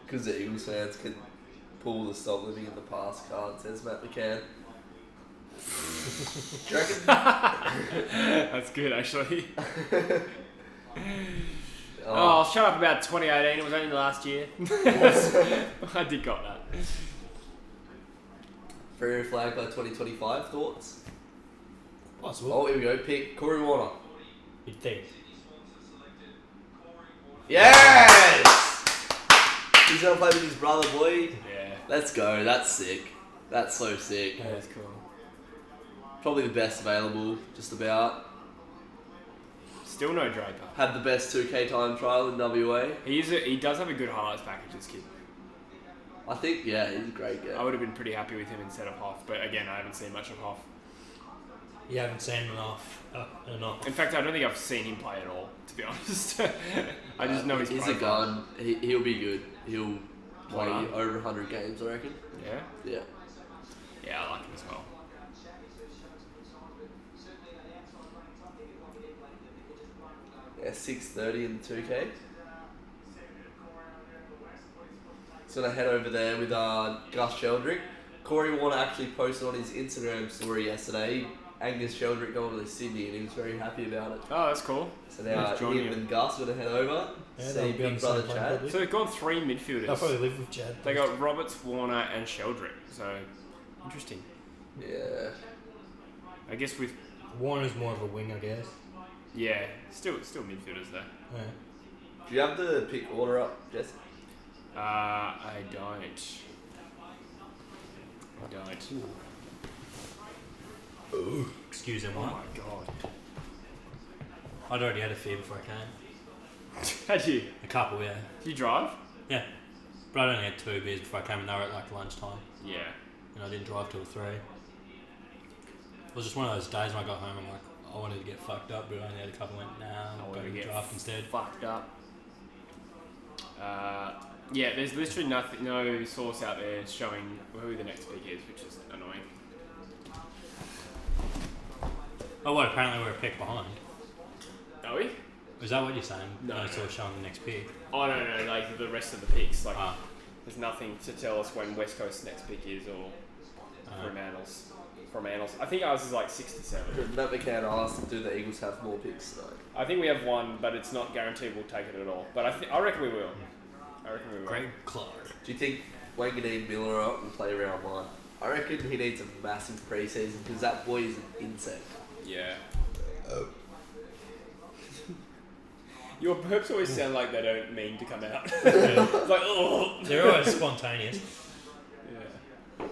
Because the Eagles fans can pull the stop living in the past card, says Matt McCann. Do you reckon? That's good, actually. Oh, shut up about 2018. It was only last year. I did got that. Freo flag by 2025, thoughts? Possible. Oh, here we go. Pick Corey Warner. You'd think. Yes! He's gonna play with his brother, boy. Yeah. Let's go. That's sick. That's so sick. Yeah, that's cool. Probably the best available, just about. Still no Draper. Had the best 2K time trial in WA. He does have a good highlights package, this kid. I think, yeah, he's a great guy. I would have been pretty happy with him instead of Hoff, but again, I haven't seen much of Hoff. You haven't seen enough. In fact, I don't think I've seen him play at all, to be honest. I just know he's a gun. He'll be good. He'll play over 100 games, I reckon. Yeah? Yeah. Yeah, I like him as well. Yeah, 6:30 in the 2K. So I head over there with Gus Sheldrick. Corey Warner actually posted on his Instagram story yesterday Angus Sheldrick going to Sydney, and he was very happy about it. Oh, that's cool. So now him and Gus are going to head over. Yeah, see big brother Chad. So they've got 3 midfielders. I'll probably live with Chad. They got Roberts, Warner, and Sheldrick. So interesting. Yeah. I guess with Warner's more of a wing, I guess. yeah, still midfielders though. Yeah. Do you have the pick order up, Jesse? I don't. Ooh. Excuse him, Oh what? my god. I'd already had a few before I came. How'd you? A couple, yeah. Did you drive? Yeah. But I only had 2 beers before I came, and they were at like lunchtime. Yeah. And I didn't drive till 3. It was just one of those days when I got home, I'm like, I wanted to get fucked up, but I only had a couple. Went, nah, I'm going to draft instead. Fucked up. Yeah, there's literally no source out there showing who the next pick is, which is annoying. Oh, what? Apparently we're a pick behind. Are we? Is that what you're saying? No. Source showing the next pick. Oh no, like the rest of the picks. Like, there's nothing to tell us when West Coast's next pick is, or from Annals. I think ours is like 67. Matt McCann asked, do the Eagles have more picks tonight? I think we have 1, but it's not guaranteed we'll take it at all. But I reckon we will. Greg Clark. Do you think Wanganeen Miller will play round 1? I reckon he needs a massive preseason because that boy is an insect. Yeah. Your burps always sound like they don't mean to come out. It's like, oh. They're always spontaneous. Yeah.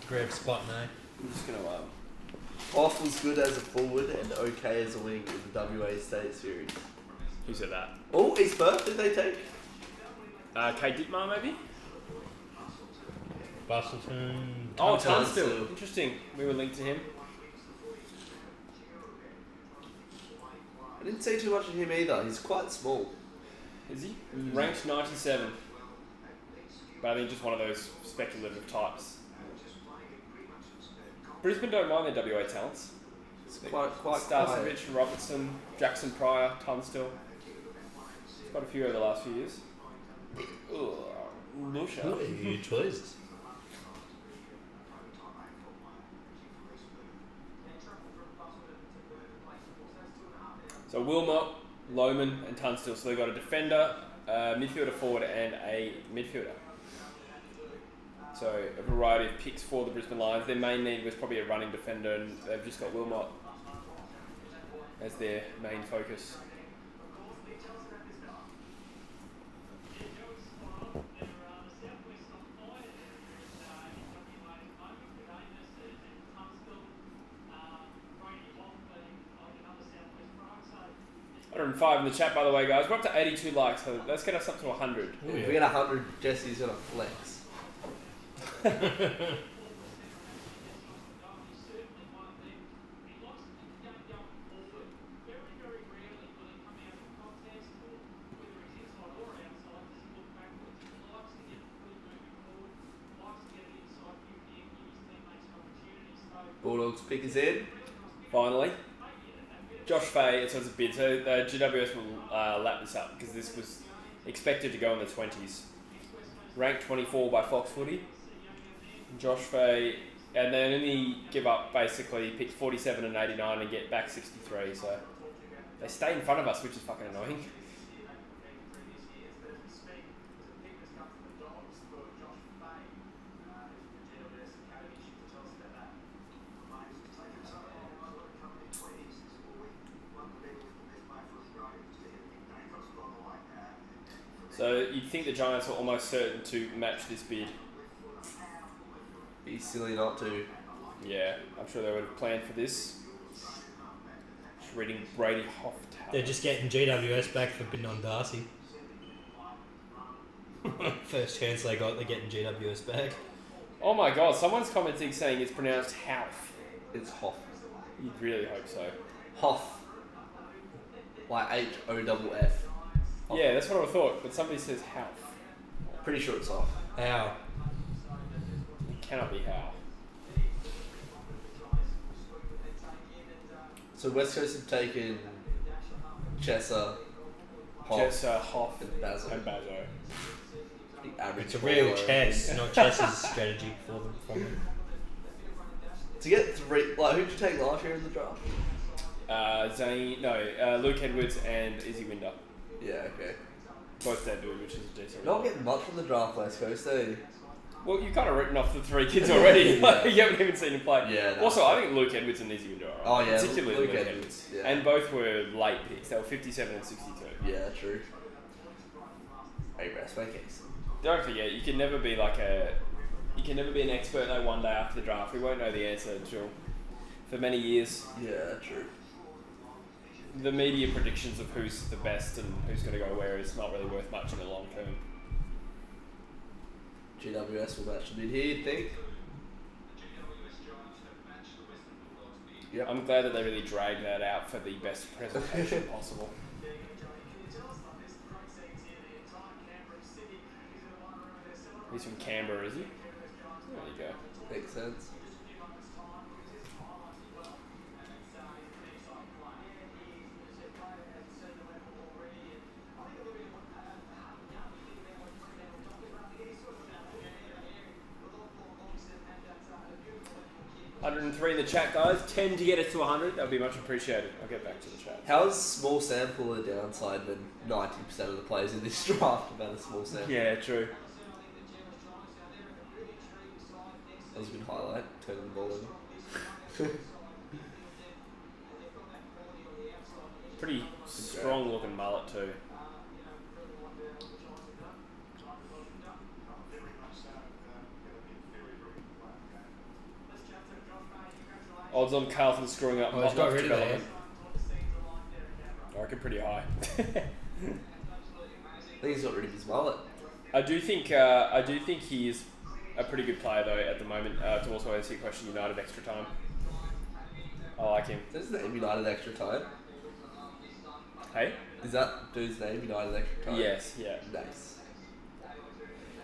Grab spot now. I'm just gonna Hoff was good as a forward and okay as a wing in the WA State Series. Who said that? Oh, he's first. Did they take? Kate Dittmar, maybe? Bustleton. Oh, Tunstall. Tunstall. Interesting. We were linked to him. I didn't see too much of him either. He's quite small. Is he? Ranked 97. But I think just one of those speculative types. Brisbane don't mind their WA talents. It's quite Starcevich, Robertson, Jackson Pryor, Tunstall. There's quite a few over the last few years. Lusha. You choices. So Wilmot, Lohman and Tunstall. So they've got a defender, a midfielder forward and a midfielder. So a variety of picks for the Brisbane Lions. Their main need was probably a running defender, and they've just got Wilmot as their main focus. $105 in the chat, by the way, guys. We're up to 82 likes, so let's get us up to 100. If we get 100, Jesse's gonna flex. Bulldogs pick is in. Finally. Josh Fay, so it's a bid. So GWS will lap this up because this was expected to go in the 20s. Ranked 24 by Fox Footy. Josh Fay, and they only give up basically picks 47 and 89 and get back 63. So they stay in front of us, which is fucking annoying. So you'd think the Giants are almost certain to match this bid. Be silly not to. Yeah, I'm sure they would have planned for this. Just reading Brady Hoft. They're just getting GWS back for bidding on Darcy. First chance they got, they're getting GWS back. Oh my god, someone's commenting saying it's pronounced Houth. It's Hoff. You'd really hope so. Hoff. Like H-O-F-F. Yeah, that's what I thought, but somebody says Half. Pretty sure it's Hoff. How? It cannot be How. So West Coast have taken Chesser, Hoff, Chesser, Hoff, and Basil. The average It's a real baller. chess, not chess's strategy for them. From them. To get 3, like, who'd you take last year in the draft? Luke Edwards and Izzy Winder. Yeah, okay. Both debuted, which is a decent Not result. getting much from the draft West Coast, eh? Well, you've kind of written off the 3 kids already. Yeah. You haven't even seen them play. Yeah. No. Also, I think Luke Edwards and Izzy Winder are Oh, alright. yeah, Particularly Luke Luke Edwards, Edwards. yeah. And both were late picks. They were 57 and 62. Yeah, true. Hey, rest my case. Don't forget, you can never be an expert though one day after the draft. We won't know the answer until for many years. Yeah, true. The media predictions of who's the best and who's going to go where is not really worth much in the long term. GWS will match the bid here, you think? Yep. I'm glad that they really dragged that out for the best presentation possible. He's from Canberra, is he? There you go. Makes sense. $103 in the chat, guys. 10 to get us to 100. That would be much appreciated. I'll get back to the chat. How is small sample a downside when 90% of the players in this draft have had a small sample? Yeah, true. That was a good highlight, turning the ball over. Pretty strong looking mullet too. Odds on Carlton screwing up. Oh, he's got rid of that. I reckon pretty high. I think he's got rid of his mullet. I do think he is a pretty good player though at the moment. To also answer your question, United extra time. I like him. Is his name United Extra Time? Hey? Is that dude's name United Extra Time? Yes. Yeah. Nice.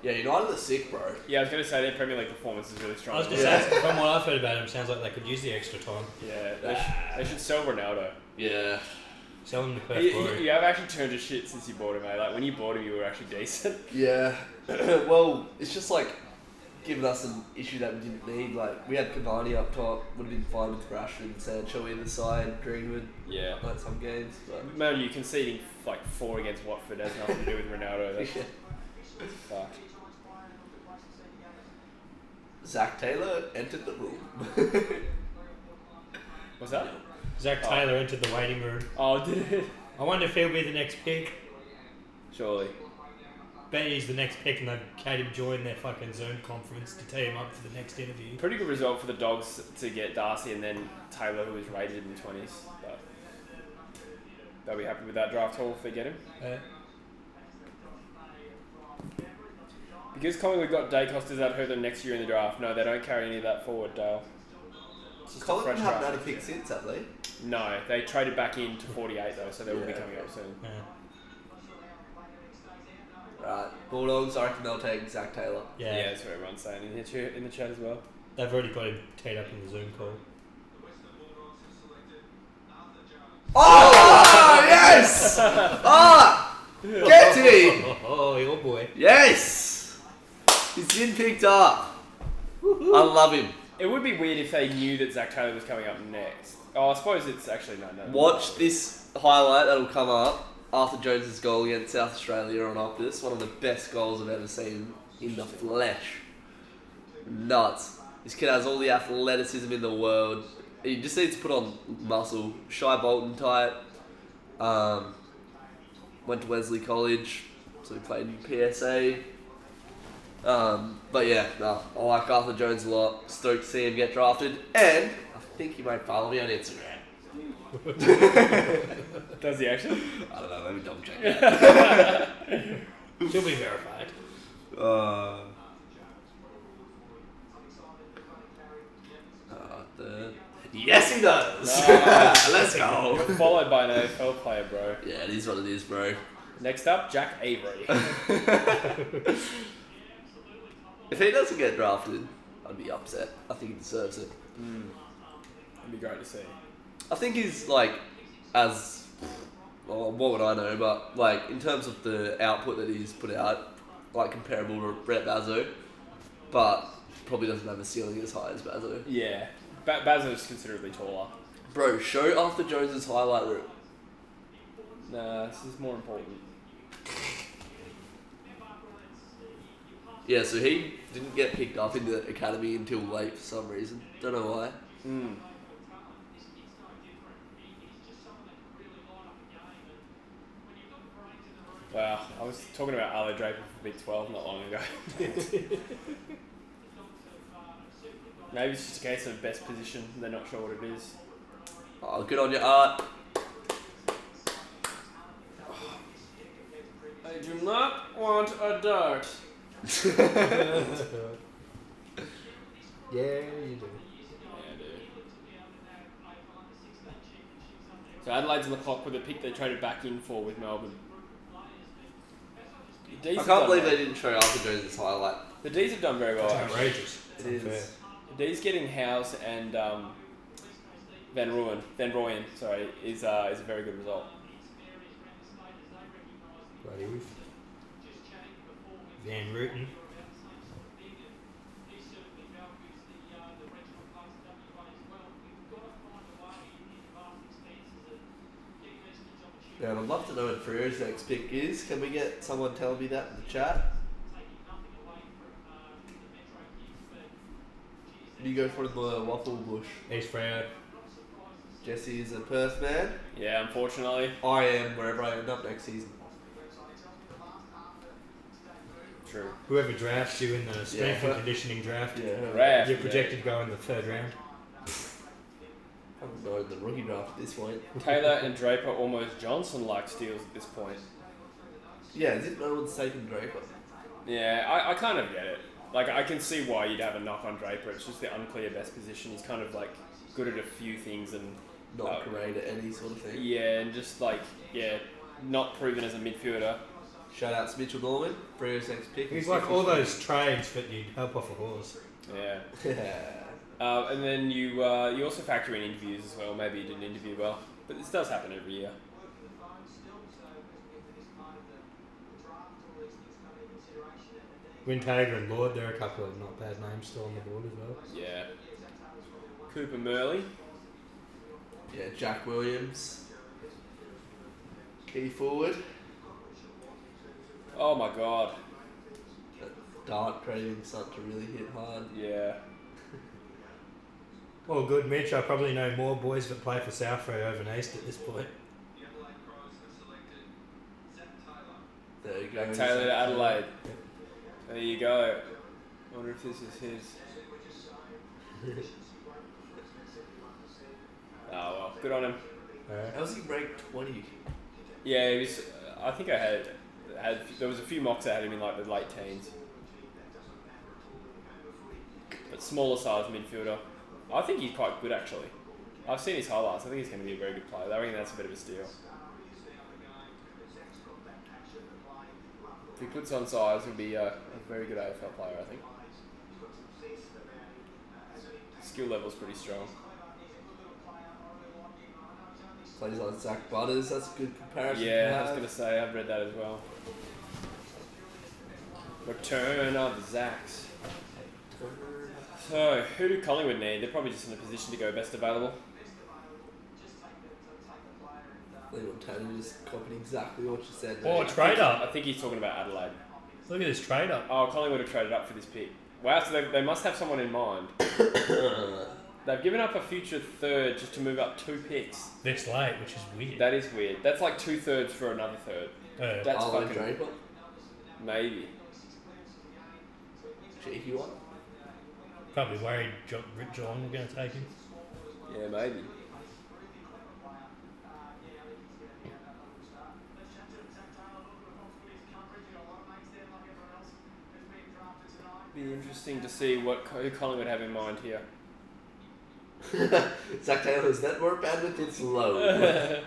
Yeah, United are sick, bro. Yeah, I was going to say their Premier League performance is really strong. I was just saying, from what I've heard about him, sounds like they could use the extra time. Yeah, they should sell Ronaldo. Yeah. Sell him to Perth You Glory. have actually turned to shit since you bought him, mate. Like when you bought him, you were actually decent. Yeah. Well, it's just like giving us an issue that we didn't need. Like we had Cavani up top, would have been fine with Rashford and Sancho either side, Greenwood. Yeah. Like some games, but Man, you conceding like 4 against Watford has nothing to do with Ronaldo. That's fucked. Zach Taylor entered the room. What's that? Zach Taylor entered the waiting room. Oh, did it? I wonder if he'll be the next pick. Surely. Bet he's the next pick and they've had him join their fucking Zoom conference to tee him up for the next interview. Pretty good result for the Dogs to get Darcy and then Taylor, who was rated in the 20s. But they'll be happy with that draft haul if they get him. Because Collingwood got Dacosters that hurt them next year in the draft. No, they don't carry any of that forward, Dale. It's just a Collingwood fresh haven't draft had a pick next year. since, have they? No, they traded back in to 48 though, so they will be coming up soon. Right. Bulldogs, I reckon they'll take Zach Taylor. Yeah, that's what everyone's saying in the chat as well. They've already got him teed up in the Zoom call. Oh, yes! Ah! Get him! Oh, your boy. Yes! He's been picked up. I love him. It would be weird if they knew that Zach Taylor was coming up next. Oh, I suppose it's actually no. Watch this highlight that'll come up. Arthur Jones' goal against South Australia on Optus. One of the best goals I've ever seen in the flesh. Nuts. This kid has all the athleticism in the world. He just needs to put on muscle. Shy Bolton type. Went to Wesley College, so he played in PSA. But yeah, no, I like Arthur Jones a lot. Stoked to see him get drafted. And I think he might follow me on Instagram. Does he actually? I don't know, let me double check. She'll be verified. Yes, he does. Let's go. Followed by an AFL player, bro. Yeah, it is what it is, bro. Next up, Jack Avery. If he doesn't get drafted, I'd be upset. I think he deserves it. That'd be great to see. I think he's like, well, what would I know, but like in terms of the output that he's put out, like comparable to Brett Bazzo, but probably doesn't have a ceiling as high as Bazzo. Yeah, Bazzo's considerably taller. Bro, show Arthur Jones's highlight reel. Nah, this is more important. Yeah, so he didn't get picked up in the academy until late for some reason. Don't know why. Wow, I was talking about Arlo Draper for Big 12 not long ago. Maybe it's just a case of best position, they're not sure what it is. Oh, good on you, Art. I do not want a dart. Yeah, you do. So Adelaide's on the clock with a pick they traded back in for with Melbourne. I can't believe they didn't show Arthur Jones's highlight. The D's have done very well. It's outrageous. It is. The D's getting House and Van Rooyen, sorry, is a very good result. Van Rooten. Yeah, I'd love to know what Frere's next pick is. Can we get someone tell me that in the chat? You go for the waffle bush. East Freo. Jesse is a Perth man. Yeah, unfortunately. I am wherever I end up next season. True. Whoever drafts you in the strength and conditioning draft, Draft, you're projected to go in the third round. I haven't known the rookie draft at this point. Taylor and Draper almost Johnson-like steals at this point. Yeah, as if no one's taken Draper. Yeah, I kind of get it. Like, I can see why you'd have a knock on Draper. It's just the unclear best position. He's kind of, like, good at a few things and... Not great at any sort of thing. Yeah, and just, like, not proven as a midfielder. Shout out to Mitchell Norman, Frere's next pick. He's like all those trades that you'd help off a horse. Yeah. Yeah. And then you also factor in interviews as well. Maybe you didn't interview well. But this does happen every year. Wintager and Lord, there are a couple of not bad names still on the board as well. Yeah. Cooper Murley. Yeah, Jack Williams. Key forward. Oh my god. That dart craving starting to really hit hard. Yeah. Well, good, Mitch. I probably know more boys that play for South Freo over and East at this point. There you go. Taylor to Adelaide. There you go. I wonder if this is his. Oh well, good on him. How's he ranked 20? Yeah, he was. I think I had. There was a few mocks that had him in like the late teens. But smaller size midfielder. I think he's quite good actually. I've seen his highlights. I think he's going to be a very good player. I reckon that's a bit of a steal. If he puts on size, he'll be a very good AFL player, I think. Skill level's pretty strong. Plays like Zach Butters, that's a good comparison. Yeah, I was going to say, I've read that as well. Return of the Zacks. So, who do Collingwood need? They're probably just in a position to go best available. Leon Taylor just copied exactly what you said. Oh, trade up. I think he's talking about Adelaide. Look at this trade up. Oh, Collingwood have traded up for this pick. Wow, so they must have someone in mind. They've given up a future third just to move up 2 picks. This late, which is weird. That is weird. That's like 2/3 for another third. That's Arlo fucking... Draper? Maybe. Cheeky one. Probably worried Rick John were going to take him. Yeah, maybe. Be interesting to see who Collingwood have in mind here. Zach Taylor's network bandwidth is low.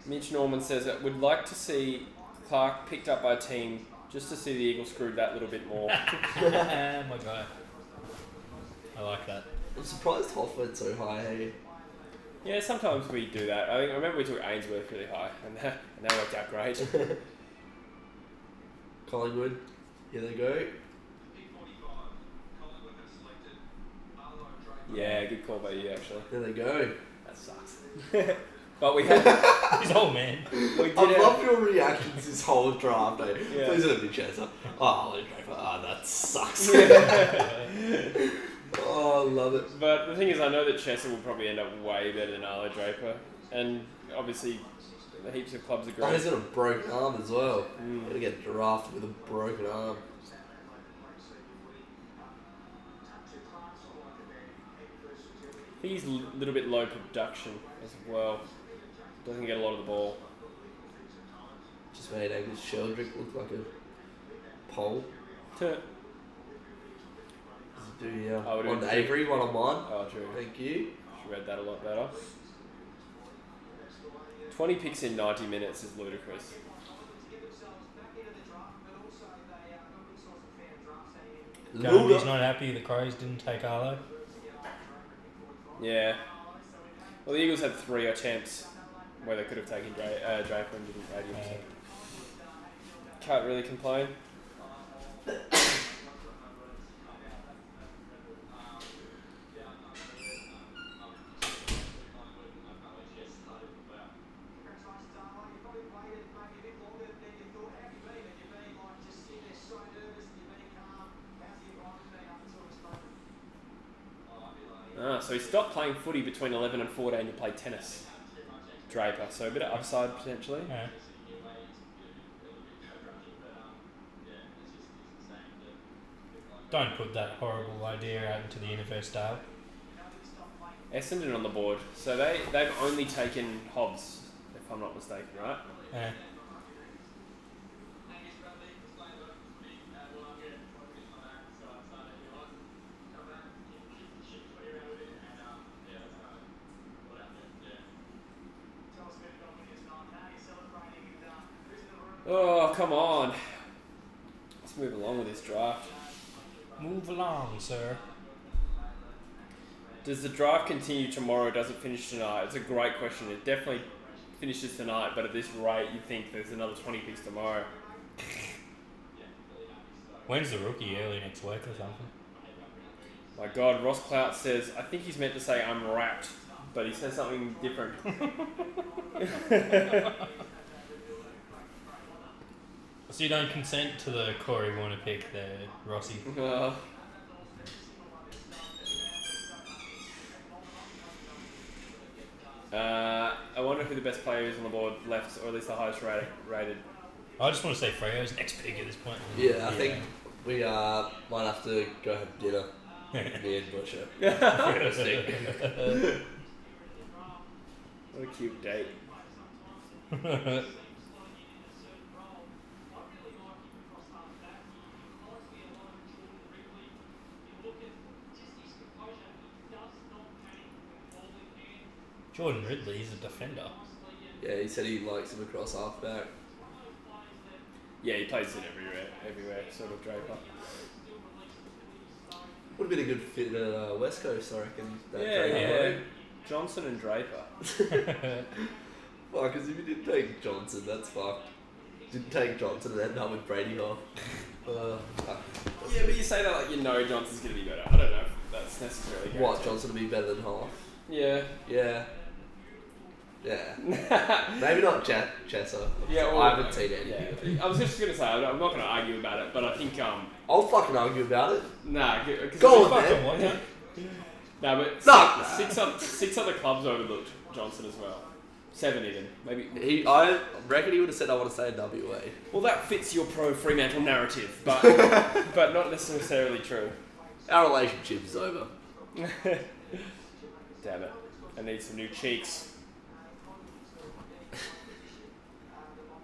Mitch Norman says that would like to see Clark picked up by a team just to see the Eagles screwed that little bit more. My guy. I like that. I'm surprised Hoff went so high. Hey? Yeah, sometimes we do that. I remember we took Ainsworth really high, and that worked out great. Collingwood, here they go. Yeah, good call by you actually. There they go. That sucks. But we had. He's old man. I love your reactions this whole draft. Eh? Yeah. Please let me Chester. Oh, Draper. Oh, that sucks. Oh, I love it. But the thing is, I know that Chester will probably end up way better than Arlo Draper, and obviously, heaps of clubs agree. Oh, he's got a broken arm as well. Gonna get drafted with a broken arm. I think he's a little bit low production as well. Doesn't get a lot of the ball. Just made Angus Sheldrick look like a pole. Do yeah. On Avery, one-on-one. Oh, true. Thank you. She read that a lot better. 20 picks in 90 minutes is ludicrous. He's not happy the Crows didn't take Arlo. Yeah. Well, the Eagles had 3 attempts where they could have taken Draper and didn't rate him. So. Can't really complain. So he stopped playing footy between 11 and 14 to play tennis. Draper, so a bit of upside potentially. Yeah. Don't put that horrible idea out into the universe, Dale. Essendon on the board. So they've only taken Hobbs, if I'm not mistaken, right? Yeah. Oh, come on. Let's move along with this draft. Move along, sir. Does the draft continue tomorrow? Does it finish tonight? It's a great question. It definitely finishes tonight, but at this rate, you think there's another 20 picks tomorrow. When's the rookie? Early next week or something? My God, Ross Clout says, I think he's meant to say I'm wrapped, but he says something different. So you don't consent to the Corey Warner pick there, Rossi? I wonder who the best player is on the board left, or at least the highest rated. I just want to say Freo's next pick at this point. Yeah, I think we might have to go have dinner. Me and Butcher. What a cute date. Jordan Ridley, he's a defender. Yeah, he said he likes him across halfback. Yeah, he plays it everywhere, sort of Draper. Would have been a good fit at West Coast, I reckon. Yeah. Johnson and Draper. Well, because if you didn't take Johnson, that's fucked. Didn't take Johnson and ended up with Brady off. Yeah, but you say that like you know Johnson's going to be better. I don't know if that's necessarily guaranteed. What, Johnson to be better than Hoff? Yeah. Yeah. Maybe not Chesser. Yeah, well, I haven't seen anything. Yeah. I was just going to say, I'm not going to argue about it, but I think... I'll fucking argue about it. Nah, because... Go on, man. No, but six other clubs overlooked Johnson as well. 7 even. Maybe. I reckon he would have said, I want to stay in WA. Well, that fits your pro-Fremantle narrative, but but not necessarily true. Our relationship is over. Damn it. I need some new cheeks.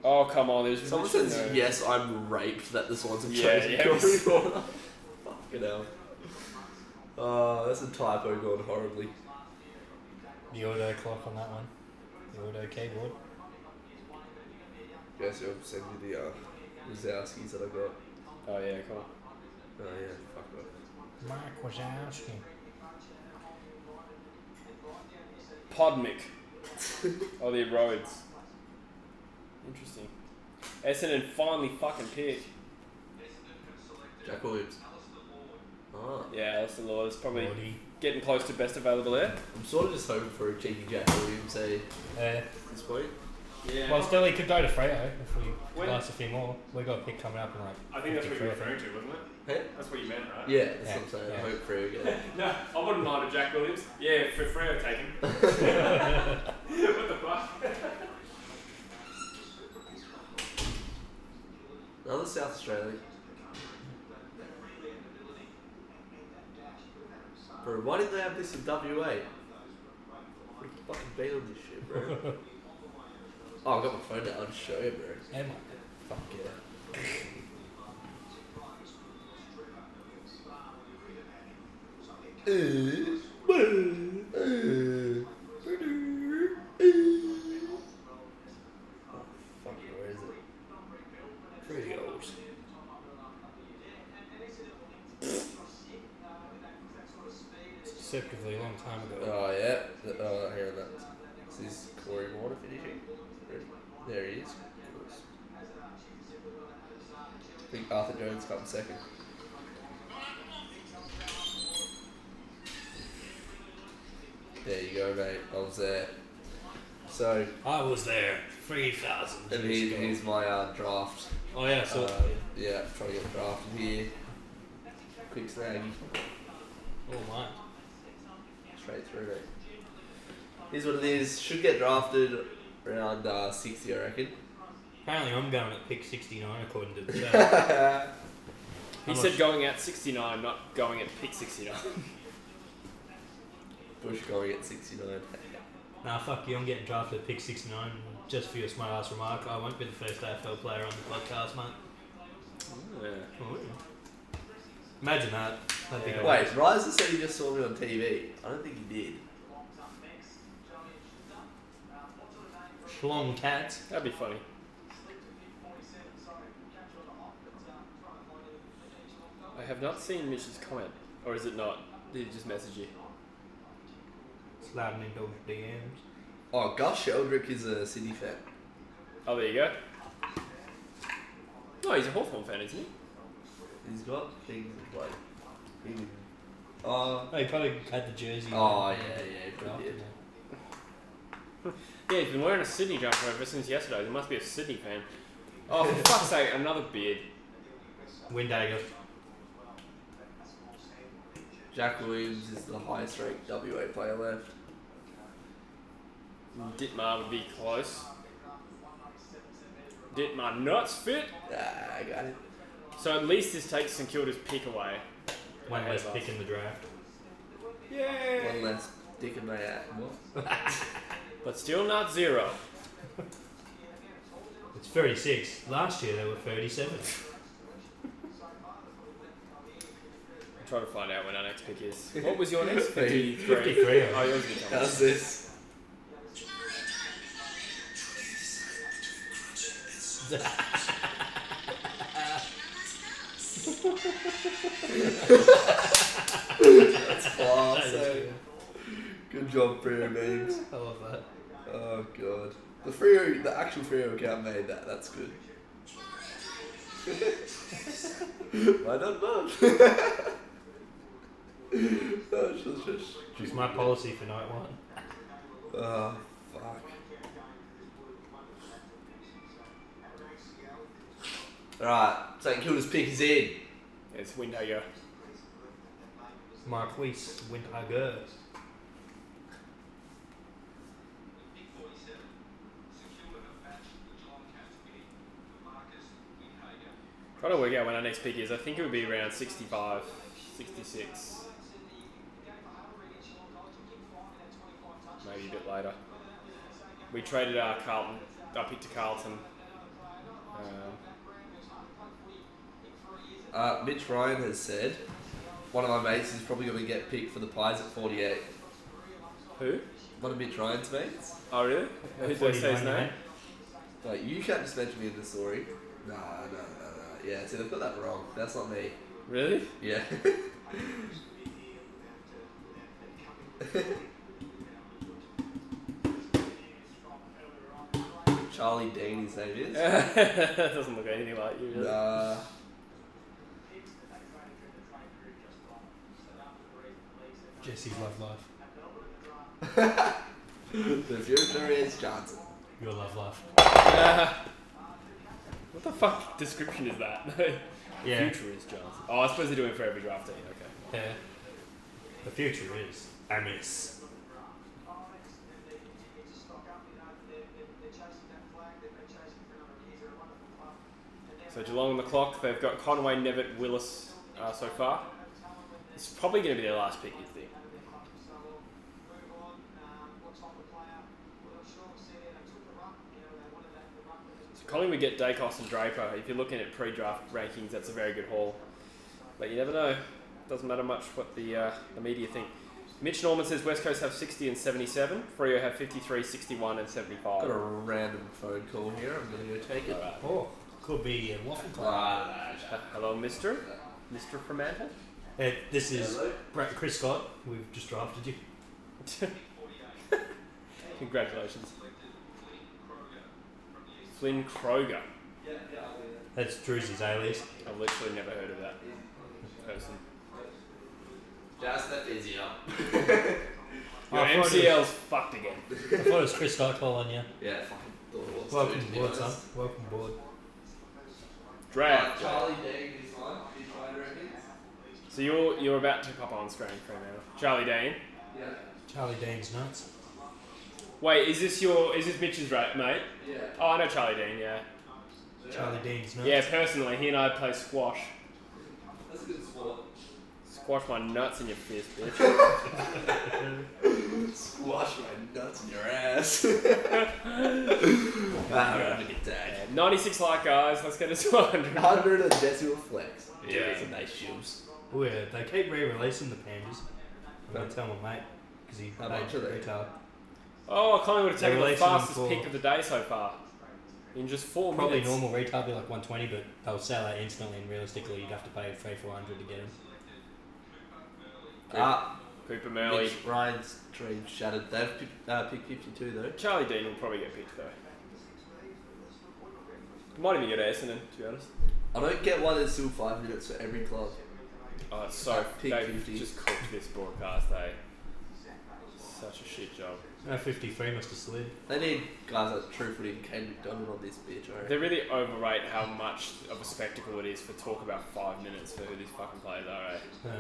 Oh, come on. There's Someone literally says, no- yes, I'm raped that the Swans have Yeah, chosen yeah. Corey Warner. Fucking hell. That's a typo gone horribly. The auto clock on that one. The auto keyboard. Guess I'll send you the Wazowskis that I got. Oh, yeah, come on. Oh yeah, fuck off. Mark Wazowski. Podmick. Oh, the roads. Interesting. Essendon finally fucking picked. Jack Williams. Ah. Yeah, that's the law. It's probably Lordy. getting close to best available there. I'm sort of just hoping for a cheeky Jack Williams, at this point. Yeah. Well, still, he could go to Freo if we When- last a few more. We got a pick coming up in like. I think that's what 53, you're referring to, wasn't it? Hey? That's what you meant, right? Yeah, that's Yeah, what I'm saying. yeah. I hope for again. No, I wouldn't mind a Jack Williams. Yeah, for Freo take him. What the fuck? Another South Australian. Bro, why didn't they have this in WA? What fucking been on this shit, bro? Oh, I got my phone out. I'll just show you, bro. Am Fuck yeah. Oh, fuck, where is it? Pretty old. deceptively a long time ago. Oh, yeah. Oh, here that. This is Corey Warner finishing. There he is. Of course. I think Arthur Jones comes second. There you go, mate. I was there. So, I was there 3,000 and years ago. here's my draft. Oh yeah, so Yeah, trying to get drafted here. Quick snaggy. oh my. Straight through, mate. Here's what it is. Should get drafted around 60, I reckon. Apparently I'm going at pick 69 according to the chat. He said going at 69, not going at pick 69. Bush going at 69. Nah, fuck you, I'm getting drafted at pick 69 just for your smart ass remark. I won't be the first AFL player on the podcast, mate. Yeah. Oh, yeah. Imagine that. That'd be Yeah. great. Wait, Riser said he just saw me on TV. I don't think he did. Schlong cats. That'd be funny. I have not seen Mitch's comment. Or is it not? Did he just message you? Sliding into DMs. Oh, Gus Sheldrick is a Sydney fan. Oh, there you go. No, he's a Hawthorn fan, isn't he? He's got things like. Oh, he probably had the jersey. Oh, yeah, he probably Drafted did. it. Yeah, he's been wearing a Sydney jumper ever since yesterday. He must be a Sydney fan. Oh, for fuck's sake, another beard. Windagger. Jack Williams is the highest ranked WA player left. Ditmar would be close. Ditmar nuts fit. Ah, I got it. So at least this takes St Kilda's pick away. One less Ahead of pick in the draft. Yay! One less dick in my ass. But still not zero. It's 36. Last year they were 37. I'm trying to find out when our next pick is. What was your next? 53. 53. Oh, yours is How's this? That's class. Good job, Freo memes. I love that. Oh god. The actual Freo account made that. That's good. Why not both? It's my policy for night one. Oh, fuck. Alright, St Kilda's pick is in. It's Windhager. Marquise Windhager. Trying to work out when our next pick is. I think it would be around 65, 66. Maybe a bit later. We traded our pick to Carlton Mitch Ryan has said one of my mates is probably going to get picked for the Pies at 48. Who? One of Mitch Ryan's mates. Oh, really? Who did I say his name? Like, you can't just mention me in the story. Nah. Yeah, see, they've got that wrong. That's not me. Really? Yeah. Charlie Dean, his name is. That doesn't look anything like you, really. Nah. Jesse's love life. The future is Johnson. Your love life. What the fuck description is that? Yeah. Future is Johnson. Oh, I suppose they're doing it for every draftee. Okay. Yeah. The future is Amis. So Geelong on the clock. They've got Conway, Nevitt, Willis so far. It's probably going to be their last pick, you think. So Collingwood get Dacos and Draper. If you're looking at pre-draft rankings, that's a very good haul. But you never know. Doesn't matter much what the media think. Mitch Norman says West Coast have 60 and 77. Freo have 53, 61 and 75. Got a random phone call here. I'm going to go take it. Alright. Oh, could be a waffle club. Hello, Mr. Fremantle. This is Chris Scott. We've just drafted you. Congratulations. Flynn Kroger. That's Drew's alias. I've literally never heard of that person. Just the physio. Your MCL's fucked again. I thought it was Chris Scott calling you. Yeah, fucking thought it was. Welcome too, to be aboard, son. honest. Welcome aboard. Draft. Charlie Dean is fine. He's fine, reckon. So you're about to pop on screen for now. Charlie Dane. Yeah. Charlie Dean's nuts. Wait, is this Mitch's mate? Yeah. Oh, I know Charlie Dean. Yeah. Charlie Dean's nuts. Yeah, personally, he and I play squash. That's a good sport. Squash my nuts in your fist, bitch. Squash my nuts in your ass. Have a good day. 96 like guys. Let's get it to 100. 100 and Jesse will flex. Yeah. Some nice shoes. Oh yeah, they keep re-releasing the pandas. I'm going to tell my mate, because he How paid much are they? retail. Oh, Collingwood have They're taken the releasing them fastest for- pick of the day so far. In just 4 Probably minutes. normal retail would be like 120, but they'll sell out instantly, and realistically you'd have to pay 300-400 to get them. Cooper Murley. Mitch Ryan's dream shattered. They've picked 52 though. Charlie Dean will probably get picked though. Might even get Essendon, to be honest. I don't get why there's still 5 minutes for every club. Oh, it's so Pick they 50. just cooked this broadcast, eh? Such a shit job. 53 must have slid. They need guys like True Footy and Kane McDonald on this bitch, I They reckon. really overrate how much of a spectacle it is for talk about 5 minutes for who these fucking players are, eh? Yeah.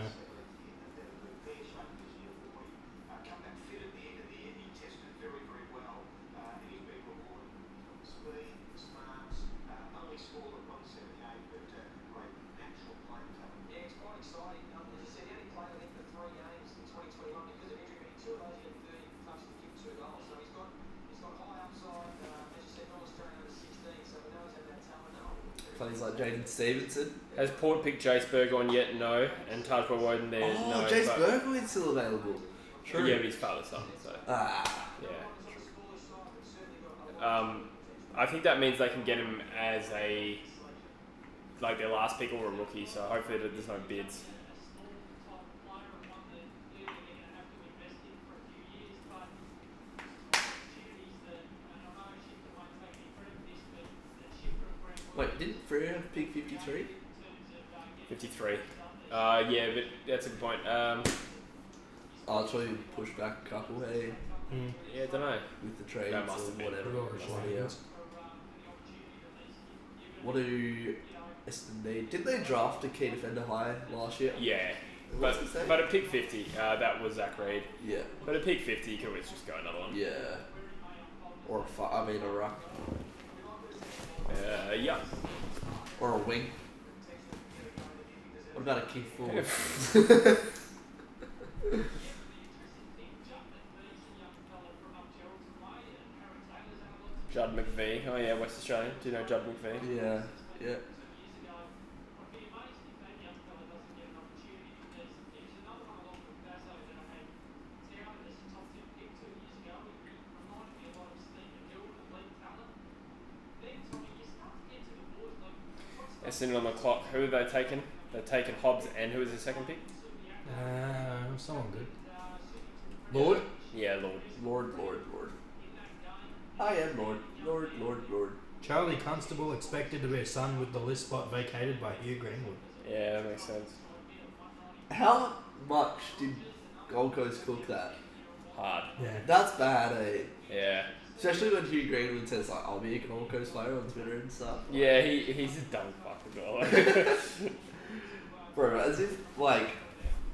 Plays like Jaden Stevenson. Has Port picked Jace Burgoyne yet? No. And Tajwa Woden there? Oh, no. Jace but- Burgoyne's still available. True. Yeah, but his father's son, so Ah. yeah. I think that means they can get him as a like their last pick or a rookie. So hopefully there's no bids. Wait, didn't Freo pick 53? 53. Yeah, but that's a good point. I'll try to push back a couple, hey, Yeah, I don't know. with the trades That must or have been. whatever. Real Yeah. What do Essendon need? Didn't they draft a key defender high last year? Yeah, What's his name? but at pick 50, that was Zach Reid. Yeah. But at pick 50, you could always just go another one. Yeah. Or a a ruck. Yeah. Or a wing. What about a key forward? Judd McVee. Oh yeah, West Australian. Do you know Judd McVee? Yeah. They're sitting on the clock. Who have they taken? They've taken Hobbs, and who was the second pick? Someone good. Lord? Yeah, Lord. Lord. I am Lord. Charlie Constable expected to be a son with the list spot vacated by Hugh Greenwood. Yeah, that makes sense. How much did Gold Coast cook that? Hard. Yeah. That's bad, eh? Yeah. Especially when Hugh Greenwood says, like, I'll be a Gold Coast player on Twitter and stuff. Yeah, he's a dumb fuck as well. Bro, as if, like,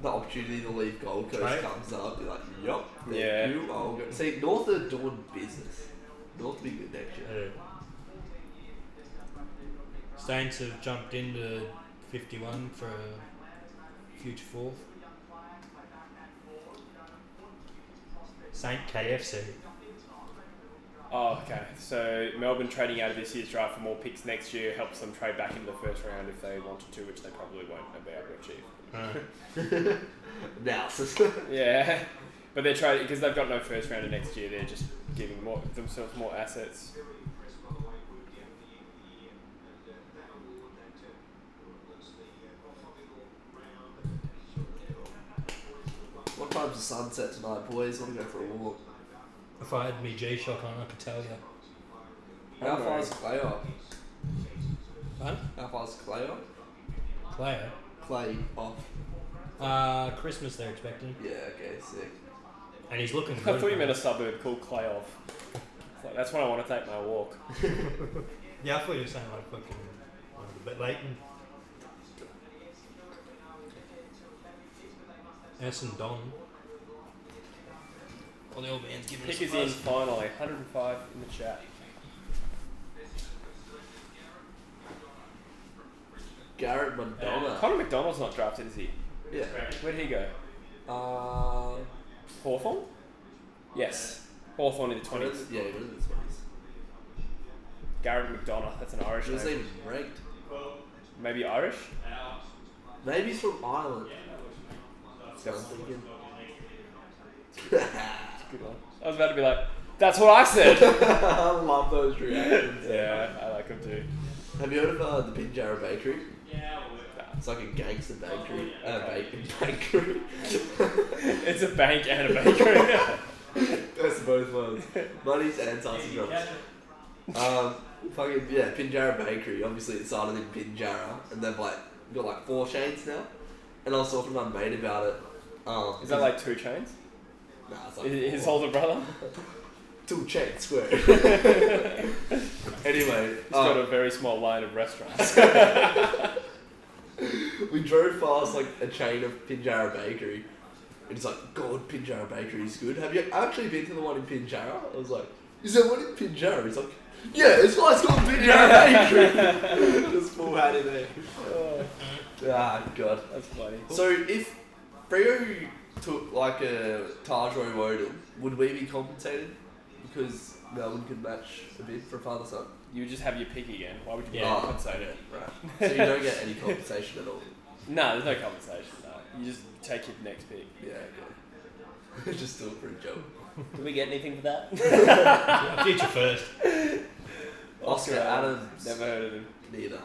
the opportunity to leave Gold Coast Right. comes up, you're like, yup. Yeah. I'll go. See, North are doing business. North will be good next year. Saints have jumped into 51 for a future fourth. Saint KFC. Oh, okay. So Melbourne trading out of this year's draft for more picks next year helps them trade back into the first round if they wanted to, which they probably won't be able to achieve. Analysis. Yeah, but they're trading because they've got no first rounder next year. They're just giving themselves more assets. What time's the sunset tonight, boys? Want to go for a walk? If I had me G-Shock on, I could tell you. How far is Clay off? Huh? How far is Clay off? Player? Clay off. Christmas they're expecting. Yeah, okay, sick. And he's looking I good. thought you meant a suburb called Clayoff. It's like, that's when I want to take my walk. Yeah, I thought you were saying like fucking a bit Leighton. And Don. All the old man's giving Pick us is in finally. 105 in the chat. Garrett Madonna. Connor McDonald's not drafted, is he? Yeah. Where did he go? Hawthorn? Yes. Hawthorn in the 20s. Yeah, he was in the 20s. Garrett McDonough, that's an Irish He was name. even ranked. Maybe Irish? Maybe he's from Ireland. So I'm thinking. Good one. I was about to be like, that's what I said! I love those reactions. Yeah, I like them too. Have you heard of the Pinjarra Bakery? It's like a gangster bakery. Bakery. It's a bank and a bakery. That's both ones. Money's and sausage rolls. Fucking yeah, Pinjarra Bakery. Obviously, it started in Pinjarra, and they've got 4 chains now. And I was talking to my mate about it. Is that like 2 chains? Nah, it's like His 4. older brother? 2 chains square. Anyway, He's got a very small line of restaurants. we drove past like a chain of Pinjarra Bakery, and he's like, "God, Pinjarra Bakery is good. Have you actually been to the one in Pinjarra?" I was like, "Is there one in Pinjarra?" He's like, "Yeah, it's called Pinjarra Bakery." Just full hat in there. Ah, God, That's funny. So if Freo took like a Taj Woden, would we be compensated because Melbourne could match a bid for father-son? You would just have your pick again. Why would you Yeah. compensate it? Right. So you don't get any compensation at all. No, there's no compensation. No. You just take your next pick. Yeah, okay. Just do it for a joke. Do we get anything for that? Yeah, future first. Oscar Adams. Never heard of him. Neither.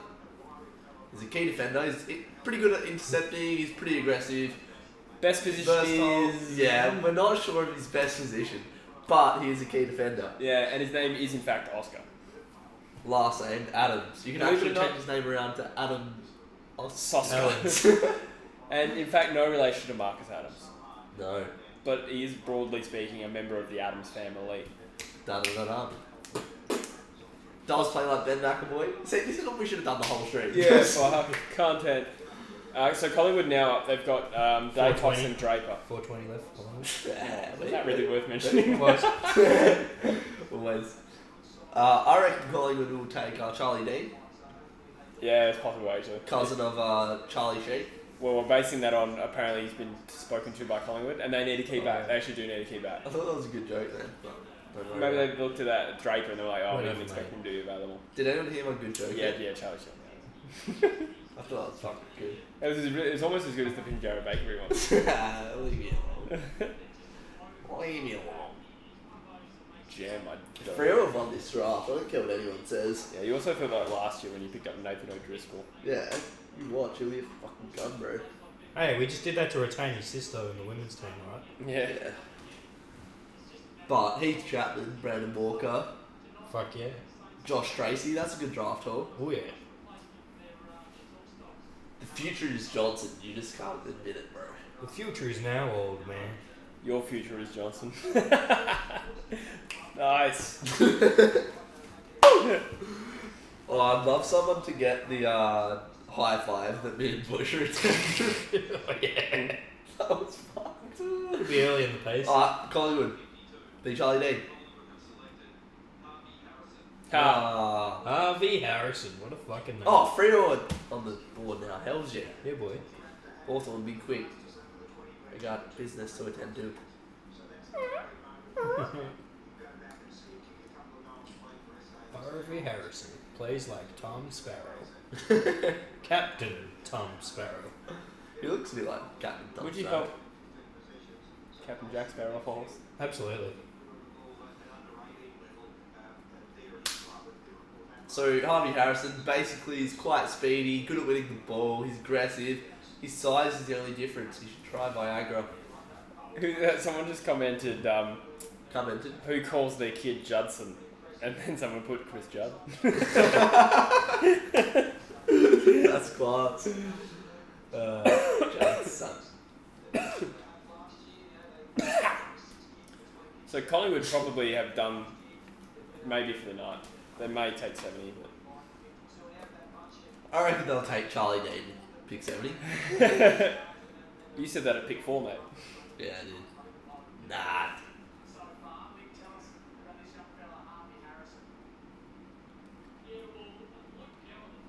He's a key defender. He's pretty good at intercepting. He's pretty aggressive. Best position Versatile. is... Yeah, we're not sure of his best position, but he is a key defender. Yeah, and his name is in fact Oscar. Last name, Adams. You can Believe it actually or not- change his name around to Adam Soska. And in fact, no relation to Marcus Adams. No. But he is, broadly speaking, a member of the Adams family. Da-da-da-da. Does play like Ben McAvoy. See, this is what we should have done the whole stream. Yes, fuck. Content. So Collingwood now, they've got Dacos 420. and Draper. 420 left. Is that really worth mentioning? Always. I reckon Collingwood will take Charlie Dean, Yeah, it's possible actually. cousin of Charlie Sheep. Well, we're basing that on apparently he's been spoken to by Collingwood, and they need to keep back. They actually do need to keep back. I thought that was a good joke then. But Maybe they looked at that Draper and they're like, oh, we Whatever, don't expect him to be available. Did anyone hear my good joke? Yeah, Charlie shot. I thought that was fucking good. It was almost as good as the Pinjarra Bakery one. Leave me alone. Leave me alone. Jam, I'd Freo have won this draft. I don't care what anyone says. Yeah, you also felt like last year when you picked up Nathan O'Driscoll. Yeah, you watch. He'll be a fucking gun, bro. Hey, we just did that to retain his sister in the women's team, right? Yeah. But Heath Chapman, Brandon Walker, Fuck yeah. Josh Tracy, that's a good draft haul. Oh yeah. The future is Johnson. You just can't admit it, bro. The future is now, old man. Your future is Johnson. Nice. Oh, I'd love someone to get the high five that me and Bush returned. Oh yeah. That was fucked. It'll be early in the piece. Collingwood. Big Charlie Dean. Harvey Harrison, what a fucking name. Oh, Freo on the board now. Hell's yeah. Yeah, boy. Hawthorn, be quick. I got business to attend to. Harvey Harrison plays like Tom Sparrow. Captain Tom Sparrow. He looks a bit like Captain Tom Would you Sparrow. help Captain Jack Sparrow off horse? Absolutely. So Harvey Harrison basically is quite speedy, good at winning the ball, he's aggressive. His size is the only difference. He should try Viagra. Someone just commented, Commented. who calls their kid Judson? And then someone put Chris Judd. That's class. Judson. So Collingwood probably have done maybe for the night. They may take 70, but I reckon they'll take Charlie Dean, pick 70. you said that at pick 4, mate. Yeah, I did. Nah.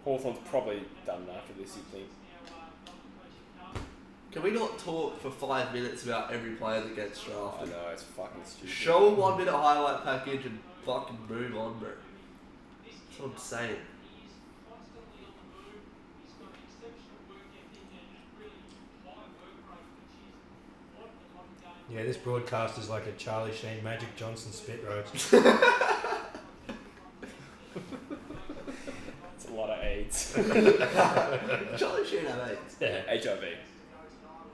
Hawthorn's probably done after this, you'd think. Can we not talk for 5 minutes about every player that gets I drafted? know, it's fucking stupid. Show a 1 minute highlight package and fucking move on, bro. That's what I'm saying. Yeah, this broadcast is like a Charlie Sheen Magic Johnson spit roast. It's a lot of AIDS. Charlie Sheen have AIDS. Yeah. HIV.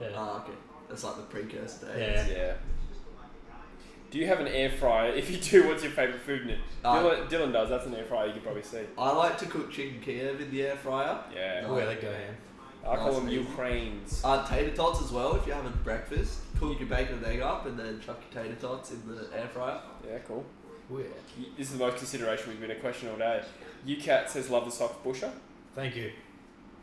Yeah. Ah, okay. That's like the precursor to AIDS. Yeah. Yeah. Do you have an air fryer? If you do, what's your favourite food in it? Dylan does. That's an air fryer you can probably see. I like to cook chicken Kiev in the air fryer. Yeah. Oh, yeah, they go ham. I call them Nice. Ukraines. Tater tots as well if you're having breakfast. Cook your bacon and egg up and then chuck your tater tots in the air fryer. Yeah, cool. Oh, yeah. This is the most consideration we've been a question all day. UCat says love the socks Busher. Thank you.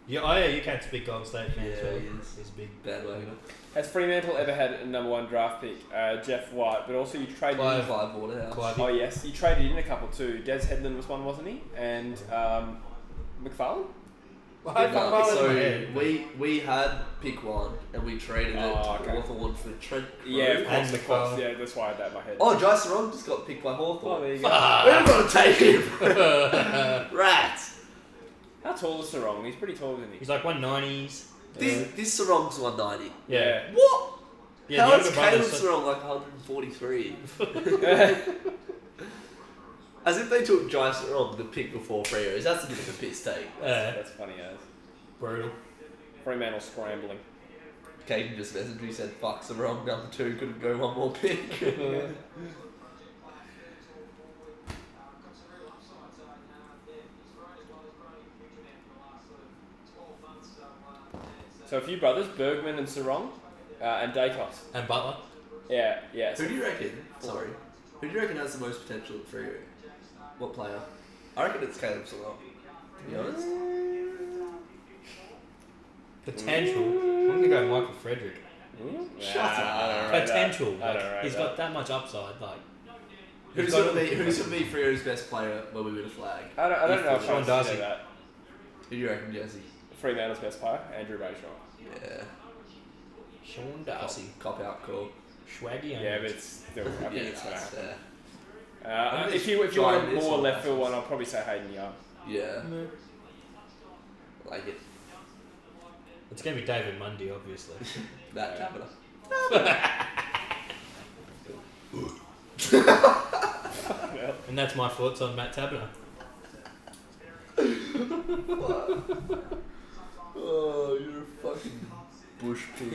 Yeah, oh yeah, you can't speak Golden State fan as Yeah, well. he is. He's big. Bandwagon. Has Fremantle ever had a number 1 draft pick? Jeff White, but also you traded in... Clive Waterhouse. Clive. Oh yes, you traded in a couple too. Des Headland was one, wasn't he? And McFarlane? Well, I No, follow so in my head. we had pick 1 and we traded it to okay. Hawthorn for Trent Crowe. Yeah, of And course, of course. McFarlane. Yeah, that's why I had that in my head. Oh, Jai Sarong just got picked by Oh, Hawthorn. there you go. We're gonna take him. Rats. How tall is Sarong? He's pretty tall, isn't he? He's like 190s. This Sarong's 190. Yeah. What? Yeah, How the is younger Caleb brother's Sarong like 143? As if they took Jai Sarong the pick before Freo's. That's a bit of a piss take. That's funny as. Brutal. Fremantle scrambling. Caden just messaged me, said, fuck Sarong, number 2, couldn't go one more pick. So a few brothers, Bergman and Sarong, and Dacos. And Butler. Yeah, yeah. Who do you reckon? Sorry. Who do you reckon has the most potential at Freo? What player? I reckon it's Caleb Sarong, to be honest. Potential. I'm gonna go Michael Frederick. Shut up. I don't rate Potential. that. I don't Like, rate he's that. got that much upside. Like, Who's going to be Freo's best player when we win a flag? I don't know if Sean I Darcy. say that. Who do you reckon, Jesse? Fremantle's best player, Andrew Brayshaw. Yeah. Sean Darcy. Cop out call. Swaggy. Yeah, but it's still, I think Yeah, it's going to that's happen. fair. If you want a more left field one, I'll probably say Hayden Young. Yeah. Like it. It's going to be David Mundy, obviously. That capital. And that's my thoughts on Matt Taberner. Oh, you're a fucking bush pig.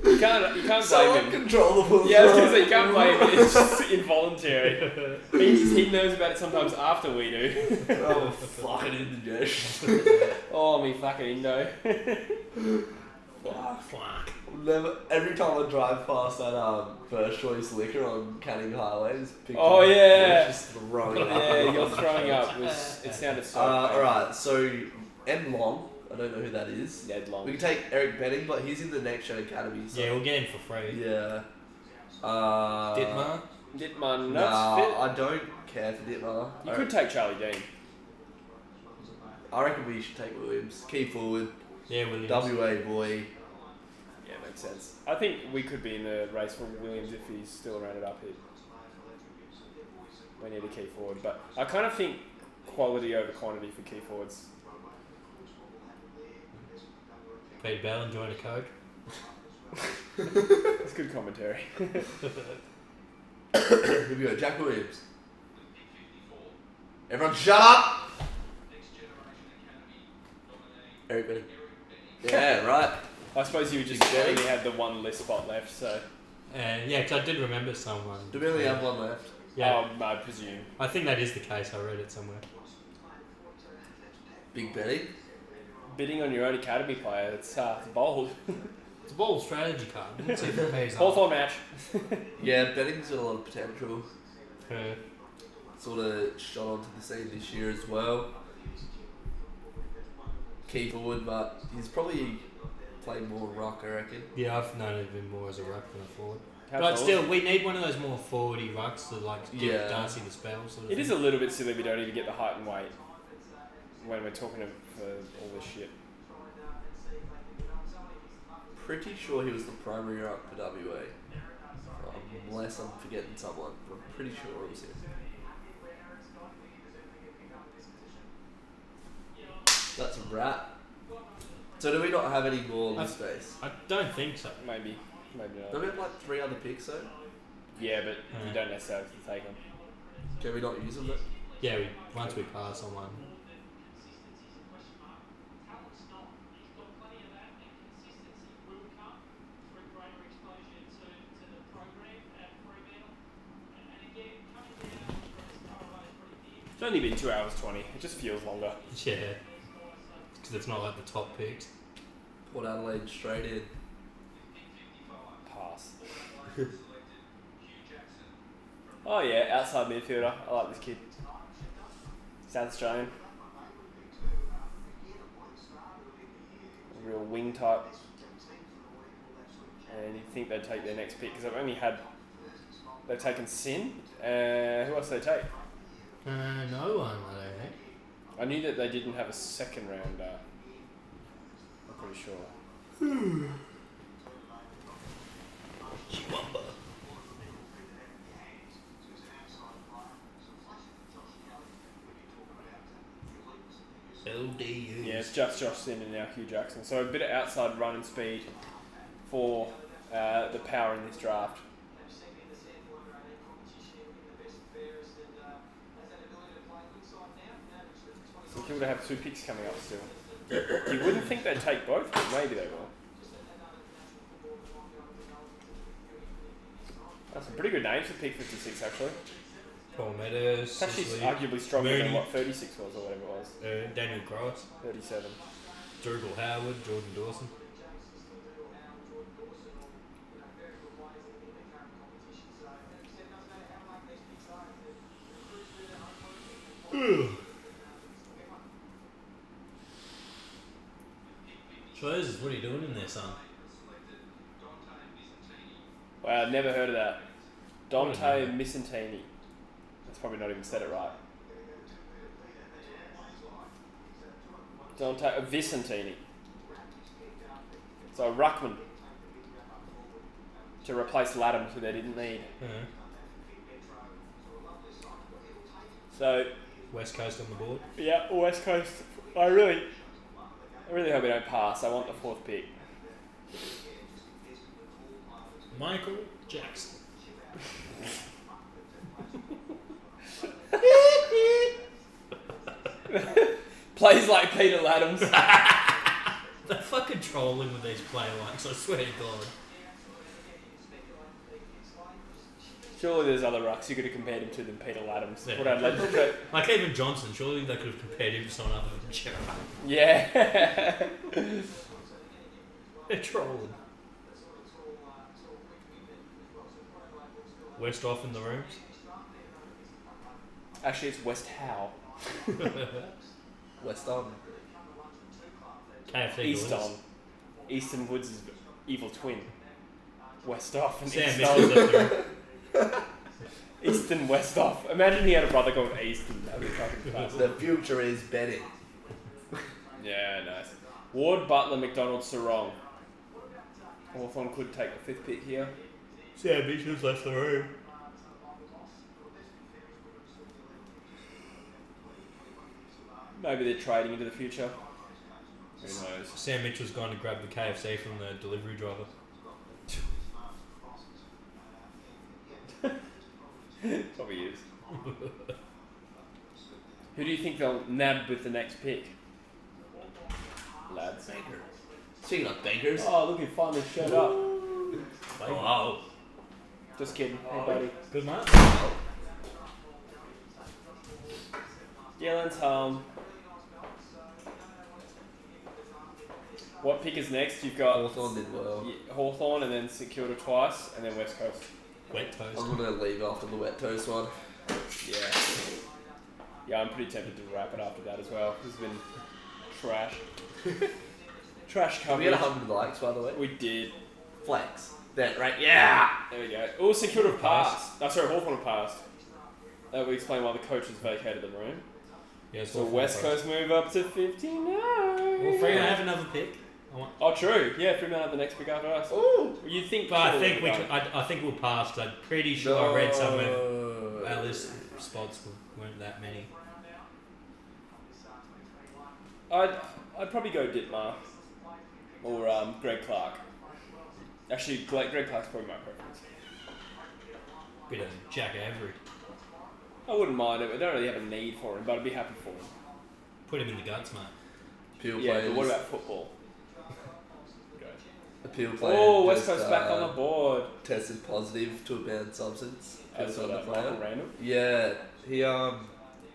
You can't blame So him. uncontrollable. Yeah, I was going to say, you can't blame him. It's just involuntary. He knows about it sometimes after we do. Oh, fucking indigestion. Oh, me fucking Indo. Fuck. Never, every time I drive past that first choice liquor on Canning Highway, just picture just throwing up. Yeah, you're throwing up. It sounded so alright, so Ed Long, I don't know who that is. Ed Long. We can take Eric Benning, but he's in the Next Gen Academy. So. Yeah, we'll get him for free. Yeah. Dittmar, Nah, fit. I don't care for Dittmar. You could take Charlie Dean. I reckon we should take Williams. Key forward. Yeah, Williams. WA boy. Yeah, makes sense. I think we could be in the race for Williams if he's still around it up here. We need a key forward, but I kind of think quality over quantity for key forwards. Pete Bell enjoying a coke. That's good commentary. Here we go, Jack Williams. Everyone shut up! Eric Benning. Yeah, right. I suppose you just only had the one list spot left, so... Yeah, because I did remember someone. Do we only have one left? Yeah. I presume. I think that is the case. I read it somewhere. Big Benning? Bidding on your own academy player, it's bold. It's a bold strategy card. Let's see if it pays off. Hawthorn match. Yeah, Benning's got a lot of potential. Yeah. Sort of shot onto the scene this year as well. Key forward, but he's probably playing more ruck, I reckon. Yeah, I've known him more as a ruck than a forward. How But tall? still, we need one of those more forwardy rucks to give Darcy the spell. Sort of It thing. is a little bit silly we don't even get the height and weight when we're talking for all this shit. Pretty sure he was the primary ruck for WA. Unless I'm forgetting someone. I'm pretty sure it was him. That's a wrap. So do we not have any more in this space? I don't think so. Maybe not. Don't we have like 3 other picks though? Yeah, but you don't necessarily have to take them. Can we not use them? Yeah, once we pass on one. It's only been 2 hours 20. It just feels longer. Yeah. Because it's not like the top picks. Port Adelaide straight in. Pass. Oh yeah, outside midfielder. I like this kid. South Australian. A real wing type. And you'd think they'd take their next pick because they've taken Sin. Who else did they take? No one, I don't think. I knew that they didn't have a second rounder. I'm pretty sure. LDU. Yeah, it's just Josh Sin and now Hugh Jackson. So a bit of outside run and speed for the power in this draft. So people to have 2 picks coming up still. You wouldn't think they'd take both, but maybe they will. That's some pretty good names for pick 56 actually. Paul Meadows. It's actually Sicily, arguably stronger than Mooney. what 36 was or whatever it was. Daniel Cross. 37. Drupal Howard. Jordan Dawson. Jesus, what are you doing in there, son? Wow, I've never heard of that. Dante Missantini. That's probably not even said it right. Dante Vicentini. So Ruckman. to replace Latham, who they didn't need. So West Coast on the board. Yeah, West Coast. I really hope we don't pass. I want the 4th pick. Michael Jackson. Plays like Peter Lathams. They're fucking trolling with these play likes, I swear to God. Surely there's other rucks you could have compared him to than Peter Lathams. Yeah. Like even Johnson, surely they could have compared him to someone other than Gerard. Yeah. They're trolling. West off in the rooms. Actually, it's West Howe. West on. KFC East Gorillas. on. Easton Woods' evil twin. West off and Sam East Mitchell's on. left the room. Easton West off. Imagine he had a brother called Easton. That'd be fucking classic. The future is Benny. Yeah, nice. Ward, Butler, McDonald, Sarong. Hawthorn could take the 5th pick here. Sam Mitchell's left the room. Maybe they're trading into the future. Who knows? Sam Mitchell's gone to grab the KFC from the delivery driver. Probably is. Who do you think they'll nab with the next pick? Lads. Banker. Speaking of bankers. Oh, look, he finally showed up. Oh. Just kidding. Hey, buddy. Good man. Yellen's home. What pick is next? You've got Hawthorn did well. Hawthorn and then St Kilda twice, and then West Coast. Wet toast. I'm going to leave after the wet toast one. Yeah. Yeah, I'm pretty tempted to wrap it after that as well. This has been trash. Trash We coverage. had 100 likes, by the way. We did. Flex. That right? Yeah. There we go. Oh, St Kilda have passed. Oh, sorry, Hawthorn have passed. That would explain why the coach has vacated the room. Yeah, So West Coast move up to 59. Well, Freo have another pick. Oh, true. Yeah, Fremantle have the next pick after us. Ooh. You'd think. But I Kilda think would've gone. I think we'll pass. Cause I'm pretty sure I read somewhere our list spots weren't that many. I'd probably go Dittmar or Greg Clark. Actually, Greg Clark's probably my preference. Bit of Jack Avery. I wouldn't mind it. I don't really have a need for him, but I'd be happy for him. Put him in the guts, mate. Appeal Yeah, players. but what about football? Appeal player. Oh, West just, Coast back on the board. Tested positive to a banned substance. I saw that. player. Michael Randall. Yeah, he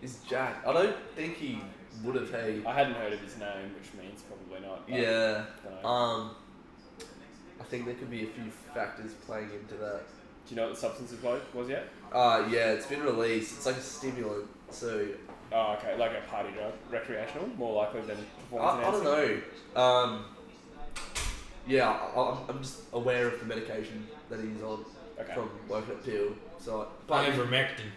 is Jack. I don't think he would have. Hey. I hadn't heard of his name, which means probably not. but Yeah. I don't know. I think there could be a few factors playing into that. Do you know what the substance was yet? Yeah, it's been released. It's like a stimulant. So Oh, okay, like a party drug, recreational, more likely than performance I don't enhancing. know. Yeah, I'm just aware of the medication that he's on Okay. from working at Peel. So, Ivermectin.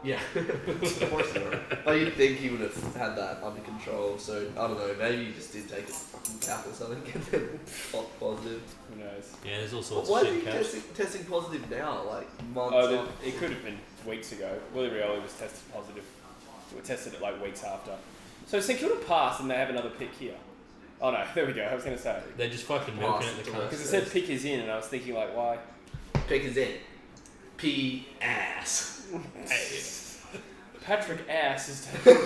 yeah, of course not. But you'd think he would have had that under control. So I don't know. Maybe he just did take a fucking cap or something and then popped positive. Who knows? Yeah, there's all But sorts why of is shit he caps. testing positive now? Like months. Oh, after? it could have been weeks ago. Willie Rioli was tested positive. We were tested it like weeks after. So St Kilda passed and they have another pick here. Oh no, there we go. I was going to say. They're just fucking milking Pass at the to cunt. Because it said pick is in and I was thinking like, why? Pick is in. P ass. Patrick Ass is taking.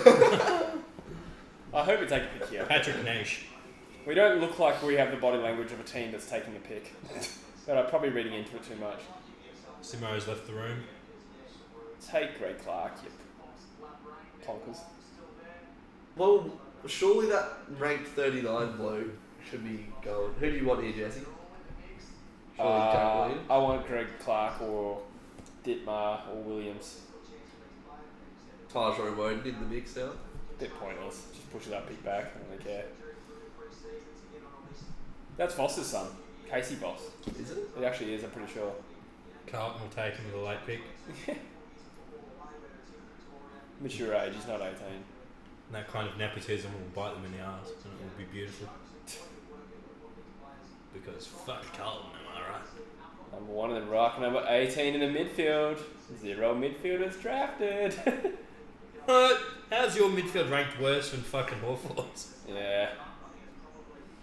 I hope we take a pick here. Patrick Nash. We don't look like we have the body language of a team that's taking a pick. But I'm probably reading into it too much. Simo's left the room. Take Greg Clark, you plonkers. Well, surely that ranked 39 bloke should be going. Who do you want here, Jesse? Surely Jack Williams. I want Greg Clark or Dittmar or Williams. Taj Woden in the mix now. Bit pointless. Just pushes that pick back. I don't really care. That's Foster's son, Casey Voss. Is it? It actually is. I'm pretty sure. Carlton will take him with a late pick. Mature age. He's not 18. And that kind of nepotism will bite them in the arse, and it will be beautiful. Because fuck Carlton, am I right? Number 1 in the rock, number 18 in the midfield. 0 midfielders drafted. How's your midfield ranked worse than fucking Hawthorns? Yeah.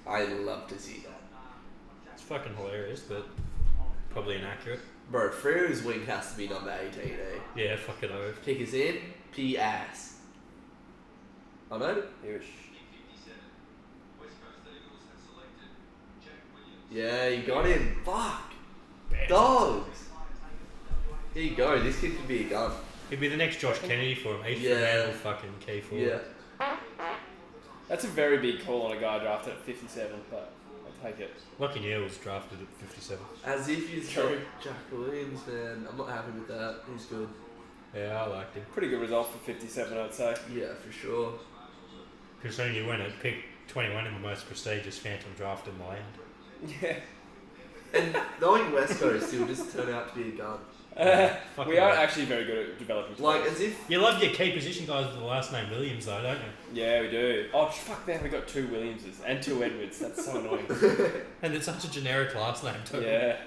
I love to see that. It's fucking hilarious, but probably inaccurate. Bro, Frero's wing has to be number 18, eh? Yeah, fucking oath. Kick us in, P-ass. I know. Yeah, you got him. Fuck. Dogs. Here you go. This kid could be a gun. He'd be the next Josh Kennedy for him. He's Yeah. fucking K for. Yeah. That's a very big call on a guy drafted at 57, but I'll take it. Lucky Neal was drafted at 57. As if he's True. Jack Williams, man. I'm not happy with that. He's good. Yeah, I liked him. Pretty good result for 57, I'd say. Yeah, for sure. Considering you went at pick 21 in the most prestigious Phantom draft in the land. Yeah. And knowing West Coast, he'll just turn out to be a gun. We are actually very good at developing Like, players. as if... You love your key position guys with the last name Williams, though, don't you? Yeah, we do. Oh, fuck, man, we got 2 Williamses and 2 Edwards. That's so annoying. And it's such a generic last name, too. Yeah.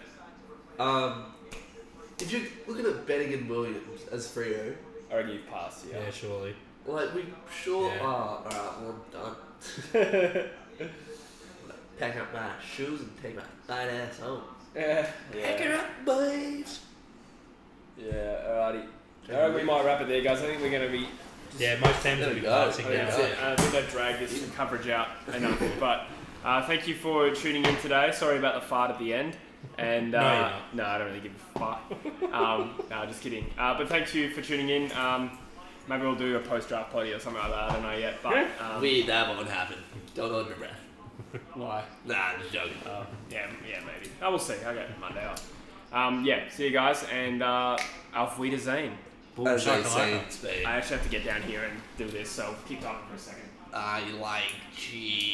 If you're looking at Bennigan Williams as Freo, I reckon you've passed, yeah. Yeah, surely. like, we sure Yeah. are. Alright, well, I'm done. Pack up my shoes and take my fat ass home. Yeah. Pack it up, boys. Yeah, alrighty. Alright, we might wrap it there, guys. I think we're going to be... Yeah, most teams There will we be go. passing Oh, now. yeah. I think they've dragged this coverage out enough. But thank you for tuning in today. Sorry about the fart at the end. And No, you're not. no, I don't really give a fuck. No, just kidding. But thank you for tuning in. Maybe we'll do a post-draft party or something like that. I don't know yet. But That won't happen. Don't hold your breath. why? Nah, I'm just joking. Yeah, maybe. I will see. I got Monday off. Yeah, see you guys, and auf Wiedersehen. As they Shakalaka. say in Spain. I actually have to get down here and do this, so keep talking for a second. I like cheese.